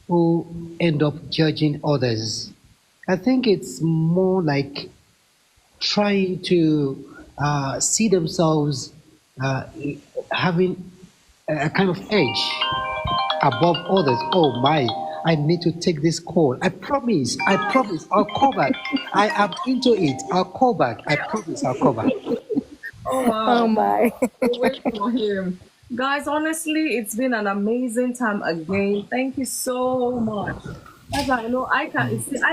who end up judging others, I think it's more like trying to see themselves having a kind of edge above others. Oh my, I need to take this call. I promise, I'll call back. I am into it. I'll call back. I promise, I'll call back. Oh, wow. Oh my. We'll wait for him. Guys, honestly, it's been an amazing time again. Thank you so much. As I know, I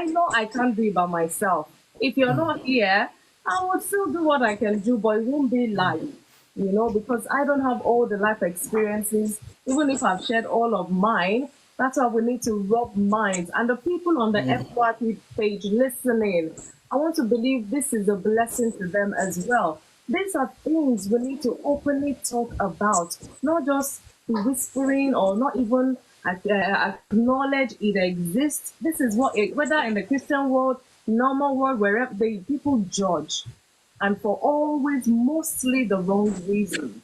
know I can't do it by myself. If you're not here, I would still do what I can do, but it won't be life, because I don't have all the life experiences. Even if I've shared all of mine, that's why we need to rub minds. And the people on the FYP page listening, I want to believe this is a blessing to them as well. These are things we need to openly talk about, not just whispering or not even acknowledge it exists. This is whether in the Christian world, normal world, wherever people judge, and for always mostly the wrong reason.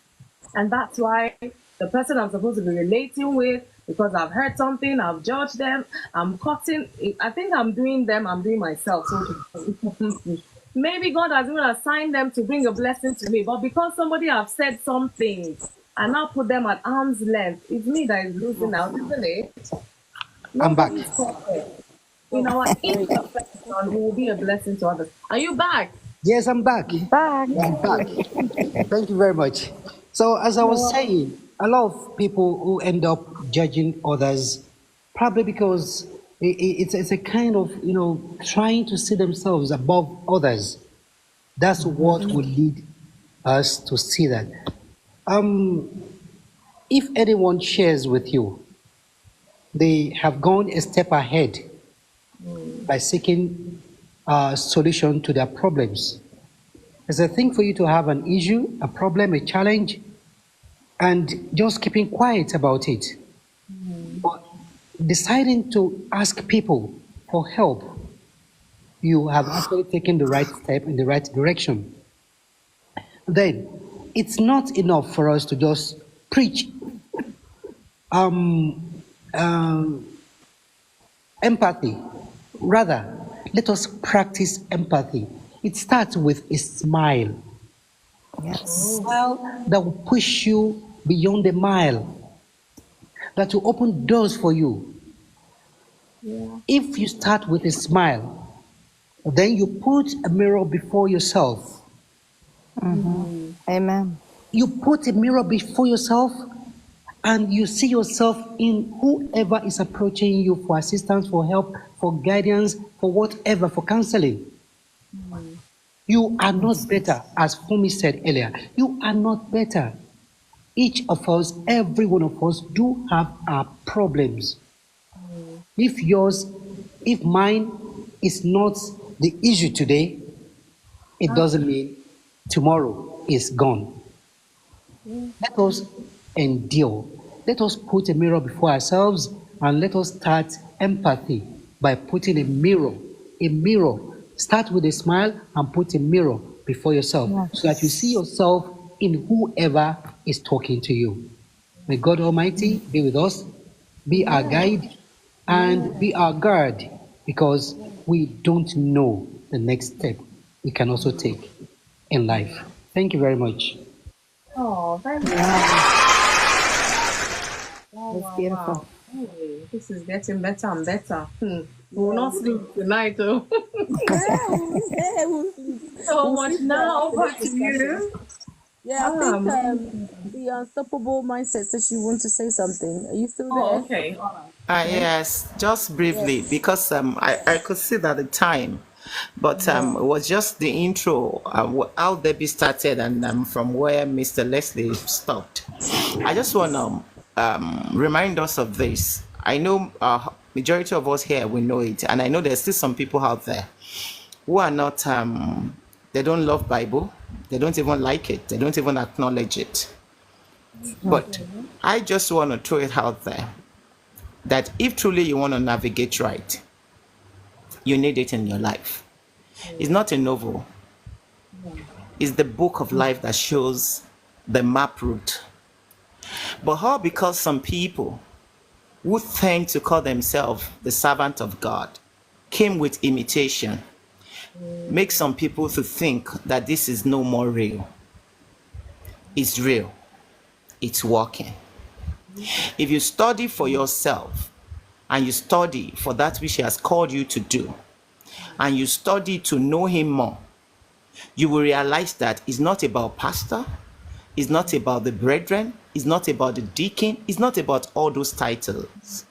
And that's why the person I'm supposed to be relating with, because I've heard something, I've judged them, I'm cutting. I think I'm doing them, I'm doing myself. So maybe God has even assigned them to bring a blessing to me, but because somebody have said something and now put them at arm's length, it's me that is losing out, isn't it? I'm back. In our imperfection, we will be a blessing to others. Are you back? Yes, I'm back. Back. I'm back. Thank you very much. So, as I was saying, a lot of people who end up judging others, probably because it's a kind of, trying to see themselves above others. That's what will lead us to see that. If anyone shares with you, they have gone a step ahead by seeking a solution to their problems. It's a thing for you to have an issue, a problem, a challenge, and just keeping quiet about it. But deciding to ask people for help, you have actually taken the right step in the right direction. Then, it's not enough for us to just preach empathy. Rather, let us practice empathy. It starts with a smile. Yes. A smile that will push you beyond a mile. that will open doors for you. If you start with a smile, then you put a mirror before yourself. Amen. You put a mirror before yourself and you see yourself in whoever is approaching you for assistance, for help, for guidance, for whatever, for counseling. You are not better, as Fumi said earlier. You are not better. Each of us, every one of us, do have our problems. If mine is not the issue today, it doesn't mean tomorrow is gone. Let us endure. Let us put a mirror before ourselves and let us start empathy by putting a mirror. Start with a smile and put a mirror before yourself so that you see yourself in whoever is talking to you. May God Almighty be with us, be our guide, and be our guard, because we don't know the next step we can also take in life. Thank you very much. Oh, thank you. That's beautiful. Hey, this is getting better and better. We will not sleep tonight, though. We'll So much sleep now. after Over this to you. discussion. Yeah, I think the unstoppable mindset says she wants to say something. Are you still there? Oh, okay. Yes, just briefly, Yes. because I could see that the time, but it was just the intro, how Debbie started and from where Mr. Leslie stopped. I just want to remind us of this. I know majority of us here, we know it, and I know there's still some people out there who are not, they don't love Bible, they don't even like it, they don't even acknowledge it. But I just want to throw it out there that if truly you want to navigate right, you need it in your life. It's not a novel. It's the book of life that shows the map route. But how because some people who tend to call themselves the servant of God came with imitation, make some people to think that this is no more real. It's real. It's working. If you study for yourself and you study for that which he has called you to do, and you study to know him more, you will realize that it's not about pastor, it's not about the brethren, it's not about the deacon, it's not about all those titles.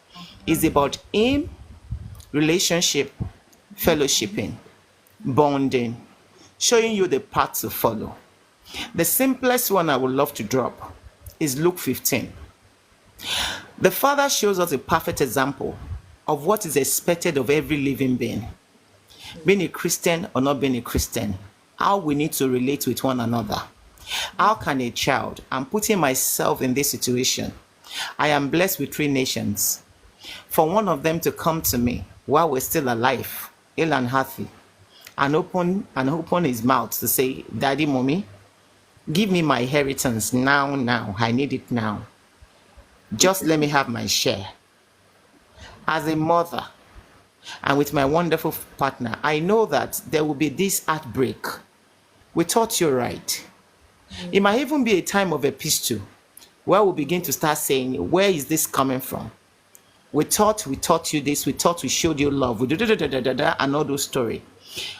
It's about him, relationship, fellowshipping, bonding, showing you the path to follow. The simplest one I would love to drop is Luke 15. The Father shows us a perfect example of what is expected of every living being. Being a Christian or not being a Christian, how we need to relate with one another. How can a child, I'm putting myself in this situation, I am blessed with 3 nations. For one of them to come to me while we're still alive, ill and healthy, and open his mouth to say, Daddy, Mommy, give me my inheritance now, I need it now. Just let me have my share. As a mother, and with my wonderful partner, I know that there will be this heartbreak. We taught you right. It might even be a time of epistle where we begin to start saying, where is this coming from? We taught you this, we thought we showed you love, and all those stories.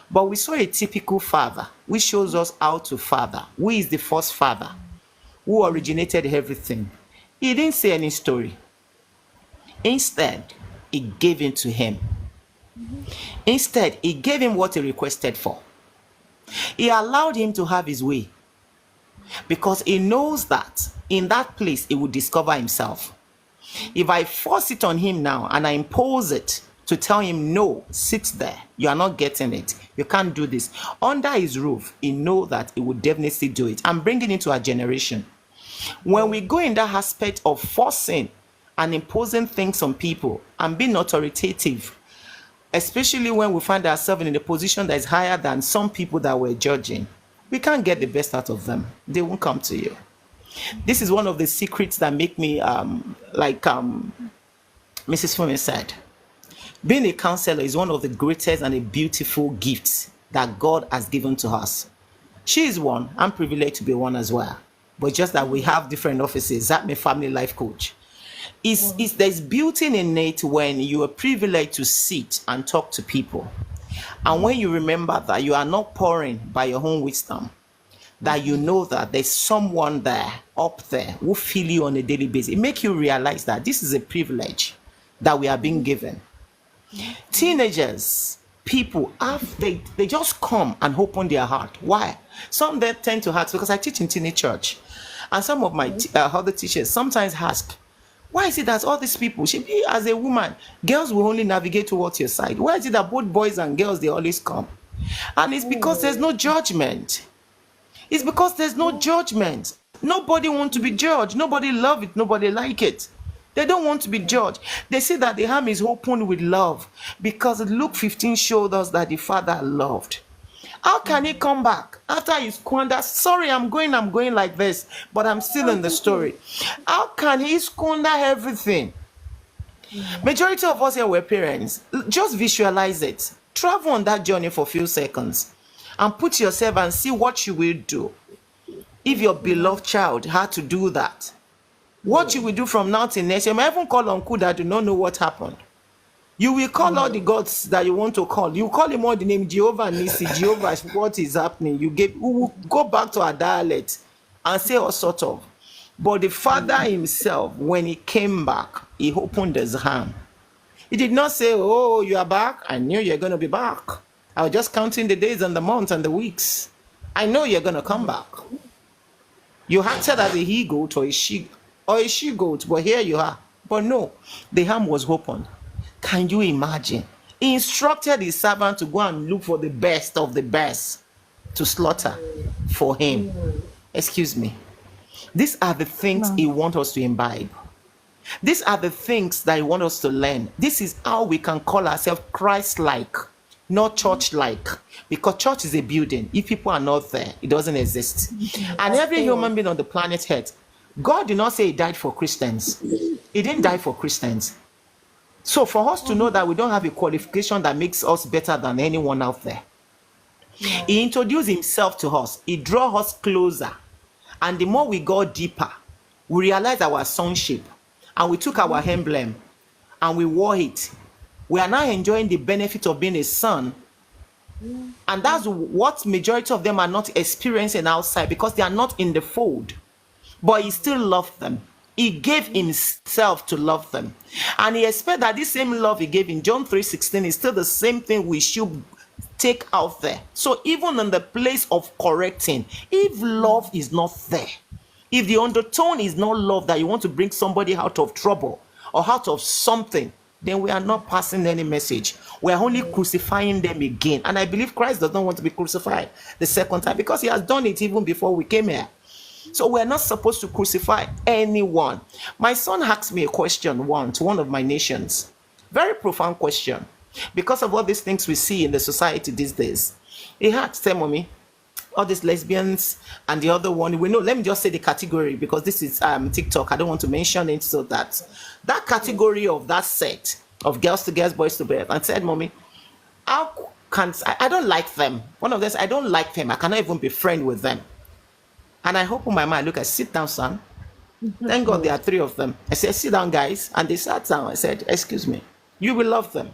But we saw a typical father, which shows us how to father. Who is the first father? Who originated everything? He didn't say any story. Instead, he gave in to him. Instead, he gave him what he requested for. He allowed him to have his way because he knows that in that place he would discover himself. If I force it on him now and I impose it to tell him, no, sit there, you are not getting it, you can't do this, under his roof, he knows that he would definitely do it. I'm bringing it to our generation. When we go in that aspect of forcing and imposing things on people and being authoritative, especially when we find ourselves in a position that is higher than some people that we're judging, we can't get the best out of them. They won't come to you. This is one of the secrets that make me, Mrs. Fumi said, being a counselor is one of the greatest and a beautiful gifts that God has given to us. She is one. I'm privileged to be one as well. But just that we have different offices. I'm a family life coach. There's beauty in it when you are privileged to sit and talk to people. And when you remember that you are not pouring by your own wisdom, that you know that there's someone there, up there, who feel you on a daily basis, it makes you realize that this is a privilege that we are being given. Teenagers, people, they just come and open their heart. Why? Some they tend to ask, because I teach in teenage church, and some of my other teachers sometimes ask, why is it that all these people, she be as a woman, girls will only navigate towards your side? Why is it that both boys and girls, they always come? And it's because there's no judgment. It's because there's no judgment. Nobody wants to be judged. Nobody love it. Nobody like it. They don't want to be judged. They say that the arm is open with love, because Luke 15 showed us that the Father loved. How can he come back after he squandered? Sorry, I'm going like this, but I'm still in the story. How can he squander everything? Majority of us here were parents. Just visualize it. Travel on that journey for a few seconds and put yourself and see what you will do if your beloved child had to do that. What you will do from now till next year. You might even call uncle that do not know what happened. You will call all the gods that you want to call. You call him all the name Jehovah Nisi, Jehovah, what is happening? We will go back to our dialect and say all sort of. But the Father himself, when he came back, he opened his hand. He did not say, oh, you are back. I knew you're going to be back. I was just counting the days and the months and the weeks. I know you're going to come back. You acted as a he-goat or a she-goat, but here you are. But no, the hand was opened. Can you imagine? He instructed his servant to go and look for the best of the best to slaughter for him. Excuse me. These are the things he wants us to imbibe. These are the things that he wants us to learn. This is how we can call ourselves Christ-like, not church-like. Because church is a building. If people are not there, it doesn't exist. And every human being on the planet Earth, God did not say he died for Christians. He didn't die for Christians. So for us to know that we don't have a qualification that makes us better than anyone out there, he introduced himself to us. He drew us closer. And the more we go deeper, we realized our sonship. And we took our emblem and we wore it. We are now enjoying the benefit of being a son. And that's what majority of them are not experiencing outside, because they are not in the fold. But he still loved them. He gave himself to love them. And he expects that this same love he gave in John 3:16 is still the same thing we should take out there. So even in the place of correcting, if love is not there, if the undertone is not love, that you want to bring somebody out of trouble or out of something, then we are not passing any message. We are only crucifying them again. And I believe Christ does not want to be crucified the second time, because he has done it even before we came here. So we're not supposed to crucify anyone. My son asked me a question once to one of my nations. Very profound question. Because of all these things we see in the society these days. He asked, "Tell mommy, all these lesbians and the other one, we know, let me just say the category, because this is TikTok. I don't want to mention it, so that category of that set of girls to girls, boys to boys." And said, "Mommy, how can I don't like them." One of them said, "I don't like them. I cannot even be friend with them." And I opened my mind. Look, I sit down, son. Thank God there are three of them. I said, "Sit down, guys." And they sat down. I said, "Excuse me, you will love them."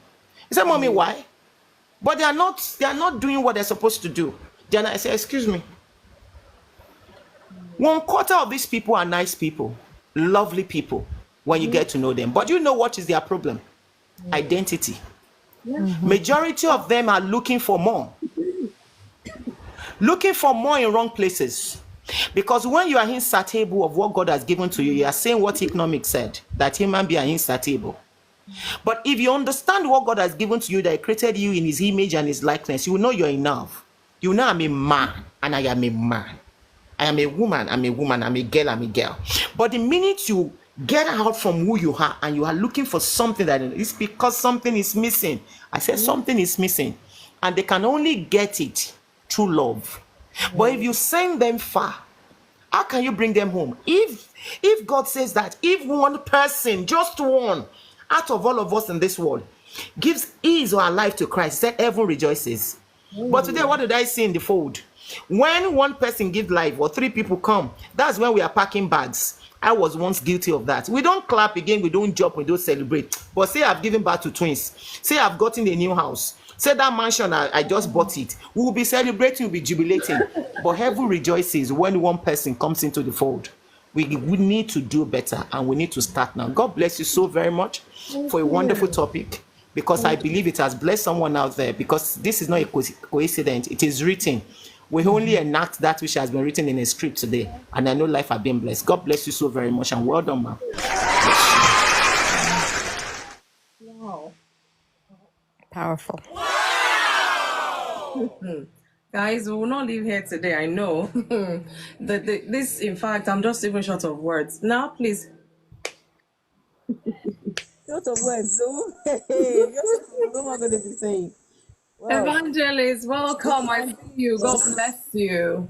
He said, "Mommy, why?" But they are not doing what they're supposed to do. Then I said, "Excuse me. 1/4 of these people are nice people, lovely people when you get to know them. But you know what is their problem? Identity. Majority of them are looking for more. Looking for more in wrong places. Because when you are insatiable of what God has given to you, you are saying what economics said, that human beings are insatiable. But if you understand what God has given to you, that he created you in his image and his likeness, you will know you're enough. You know I'm a man and I am a man. I am a woman, I'm a woman, I'm a girl, I'm a girl. But the minute you get out from who you are and you are looking for something, that is because something is missing. I said something is missing. And they can only get it through love. But if you send them far, how can you bring them home? If God says that if one person, just one, out of all of us in this world, gives his or her life to Christ, said heaven rejoices. But today, what did I see in the fold? When one person gives life or three people come, that's when we are packing bags I was once guilty of that. We don't clap again, we don't jump, we don't celebrate. But say I've given birth to twins, say I've gotten a new house, say that mansion, I just bought it. We will be celebrating, we'll be jubilating. But heaven rejoices when one person comes into the fold. We need to do better, and we need to start now. God bless you so very much for a wonderful topic, because I believe it has blessed someone out there, because this is not a coincidence. It is written. We only enact that which has been written in a script today, and I know life has been blessed. God bless you so very much, and well done, ma'am. Wow. Powerful. Guys, we will not leave here today, I know. This, in fact, I'm just even short of words. Now, please. Short of words, so what am I going to be saying? Well, Evangelist, welcome. I see you. God bless you.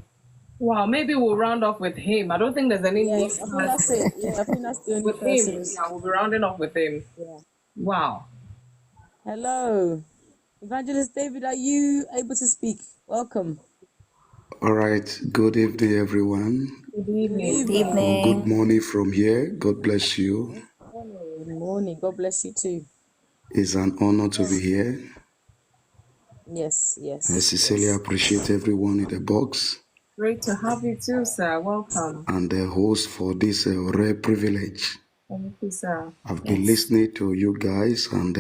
Wow, maybe we'll round off with him. I don't think there's any new yes, I think that's person. it. Yeah, I think that's the only With him, person. yeah, we'll be rounding off with him. Yeah. Wow. Hello. Evangelist David, are you able to speak? Welcome. All right. Good evening, everyone. Good Good evening. Good evening. Or good evening. morning from here. God bless you. Good morning. God bless you too. It's an honor to be here. Yes, I yes, sincerely yes. appreciate everyone in the box Great to have you too, sir. Welcome. and the host for this rare privilege. Thank you, sir. I've been Yes. listening to you guys, and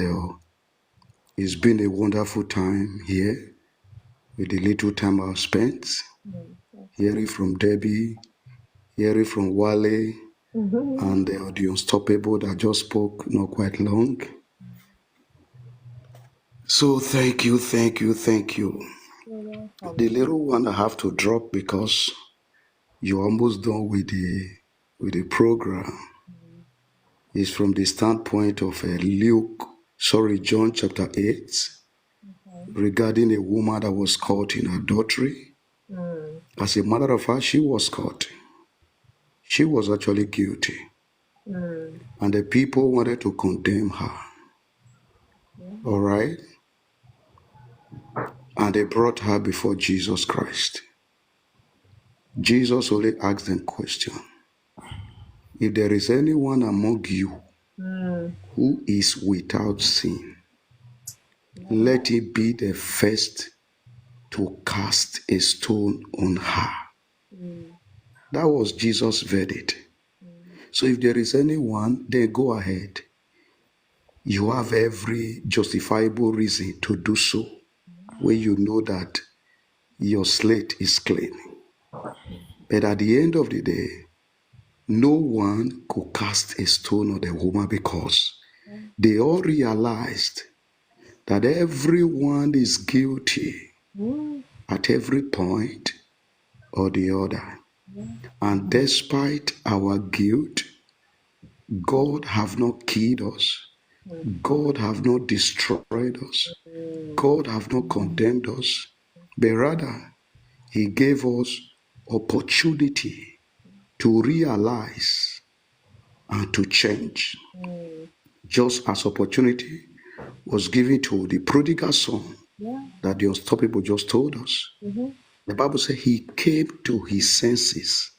it's been a wonderful time here with the little time I've spent hearing from Debbie, hearing from Wale, and the unstoppable that just spoke not quite long. So thank you. You're welcome. The little one I have to drop because you're almost done with the program is from the standpoint of John chapter 8, regarding a woman that was caught in adultery. As a matter of fact, she was caught. She was actually guilty. And the people wanted to condemn her. All right? And they brought her before Jesus Christ. Jesus only asked them question. If there is anyone among you who is without sin, let it be the first to cast a stone on her. That was Jesus' verdict. So if there is anyone, then go ahead. You have every justifiable reason to do so, when you know that your slate is clean. But at the end of the day, no one could cast a stone on the woman, because they all realized that everyone is guilty at every point or the other. And despite our guilt, God have not killed us. God have not destroyed us. God have not condemned us. But rather, He gave us opportunity to realize and to change. Just as opportunity was given to the prodigal son that the unstoppable just told us. The Bible says he came to his senses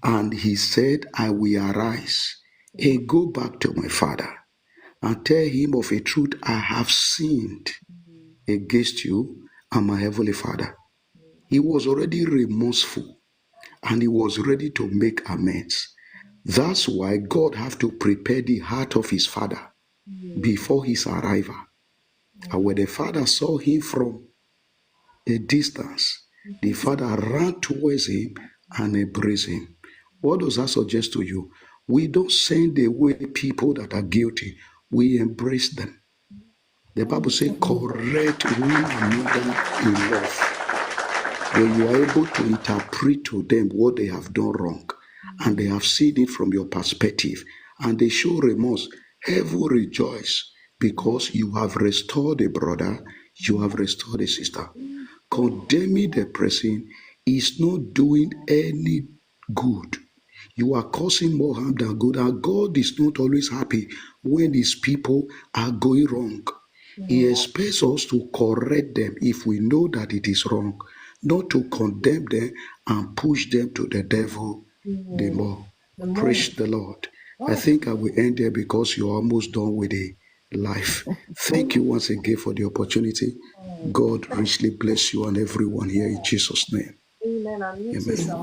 and he said, I will arise and go back to my father and tell him of a truth, I have sinned against you and my heavenly father. He was already remorseful and he was ready to make amends. That's why God have to prepare the heart of his father before his arrival. And when the father saw him from a distance, the father ran towards him and embraced him. What does that suggest to you? We don't send away people that are guilty. We embrace them. The Bible says, correct one another in love. When you are able to interpret to them what they have done wrong, and they have seen it from your perspective, and they show remorse, heaven rejoice, because you have restored a brother, you have restored a sister. Condemning the person is not doing any good. You are causing more harm than good, and God is not always happy when his people are going wrong. He expects us to correct them if we know that it is wrong, not to condemn them and push them to the devil the more. Praise the Lord. I think I will end there because you're almost done with the life. Thank you once again for the opportunity. God richly bless you and everyone here in Jesus' name. Amen. And you too, sir.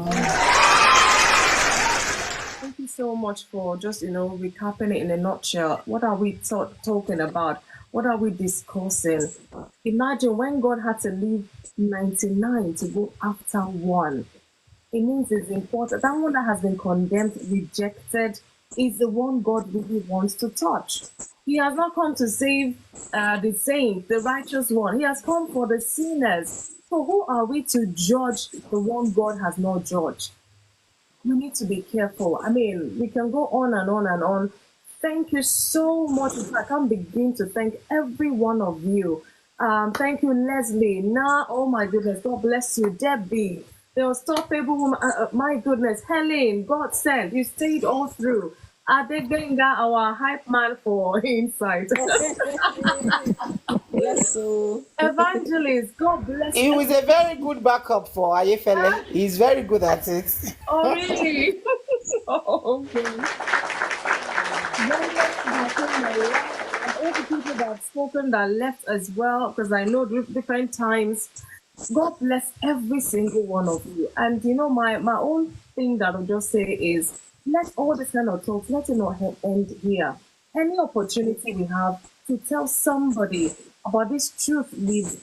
Thank you so much for just, recapping it in a nutshell. What are we talking about? What are we discussing? Imagine when God had to leave 99 to go after one. It means it's important. That one that has been condemned, rejected, is the one God really wants to touch. He has not come to save the saint, the righteous one. He has come for the sinners. So who are we to judge the one God has not judged? We need to be careful. I mean, we can go on and on and on. Thank you so much. I can't begin to thank every one of you. Thank you, Leslie. Oh my goodness, God bless you. Debbie, the unstoppable woman. My goodness, Helen, God sent. You stayed all through. Adebenga, our hype man for Insight. Yes, so. Evangelist, God bless He you. was a very good backup for Ayefele. He's very good at it. Oh, really? Oh, okay. And all the people that have spoken that left as well, because I know different times. God bless every single one of you. And my own thing that I'll just say is, let all this kind of talks, let it not end here. Any opportunity we have to tell somebody about this truth we've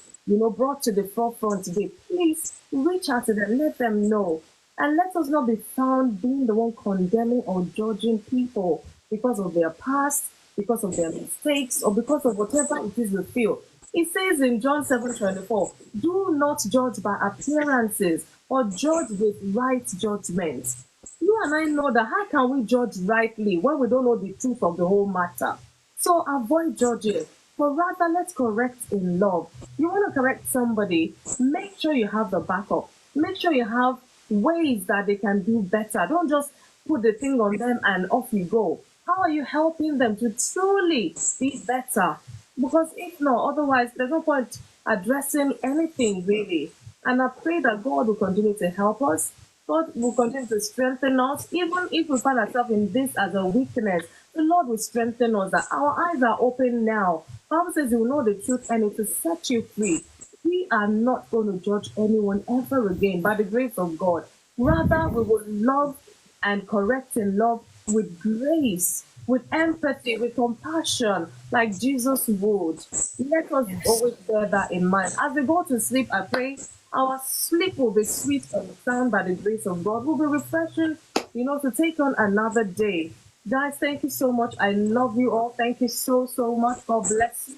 brought to the forefront today, please reach out to them, let them know. And let us not be found being the one condemning or judging people because of their past, because of their mistakes, or because of whatever it is we feel. It says in John 7:24, do not judge by appearances or judge with right judgment. You and I know that how can we judge rightly when we don't know the truth of the whole matter? So avoid judging, but rather let's correct in love. You want to correct somebody, make sure you have the backup. Make sure you have ways that they can do better. Don't just put the thing on them and off you go. How are you helping them to truly be better? Because if not, otherwise there's no point addressing anything really. And I pray that God will continue to help us. God will continue to strengthen us. Even if we find ourselves in this as a weakness, the Lord will strengthen us. That our eyes are open now. The Bible says you will know the truth and it will set you free. We are not going to judge anyone ever again by the grace of God. Rather, we will love and correct in love with grace, with empathy, with compassion, like Jesus would. Let us always bear that in mind. As we go to sleep, I pray our sleep will be sweet and sound by the grace of God. Will be refreshing, to take on another day. Guys, thank you so much. I love you all. Thank you so, so much. God bless you.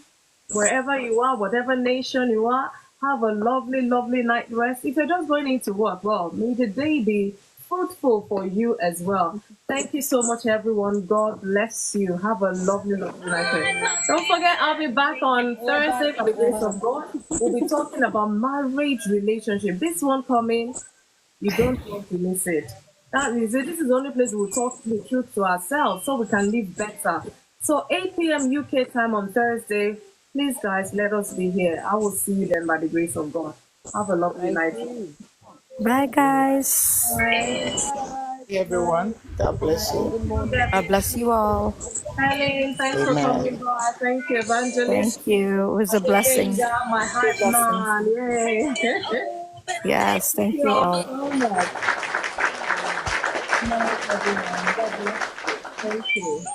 Wherever you are, whatever nation you are, have a lovely, lovely night rest. If you're just going into work, well, may the day be fruitful for you as well. Thank you so much, everyone. God bless you. Have a lovely, lovely night rest. Don't forget, I'll be back on Thursday by the grace of God. We'll be talking about marriage relationship. This one coming, you don't want to miss it. That is it. This is the only place we'll talk the truth to ourselves so we can live better. So 8 p.m. UK time on Thursday. Please, guys, let us be here. I will see you then by the grace of God. Have a lovely night. Bye, guys. Bye. Hey, everyone. God bless you. Good morning. God bless you all. Helen, thanks for coming by. Thank you, Evangelist. Thank you. It was a blessing. My hype man. Yay. Yes, thank you all all. so much. Night, everyone. God bless you. Thank you.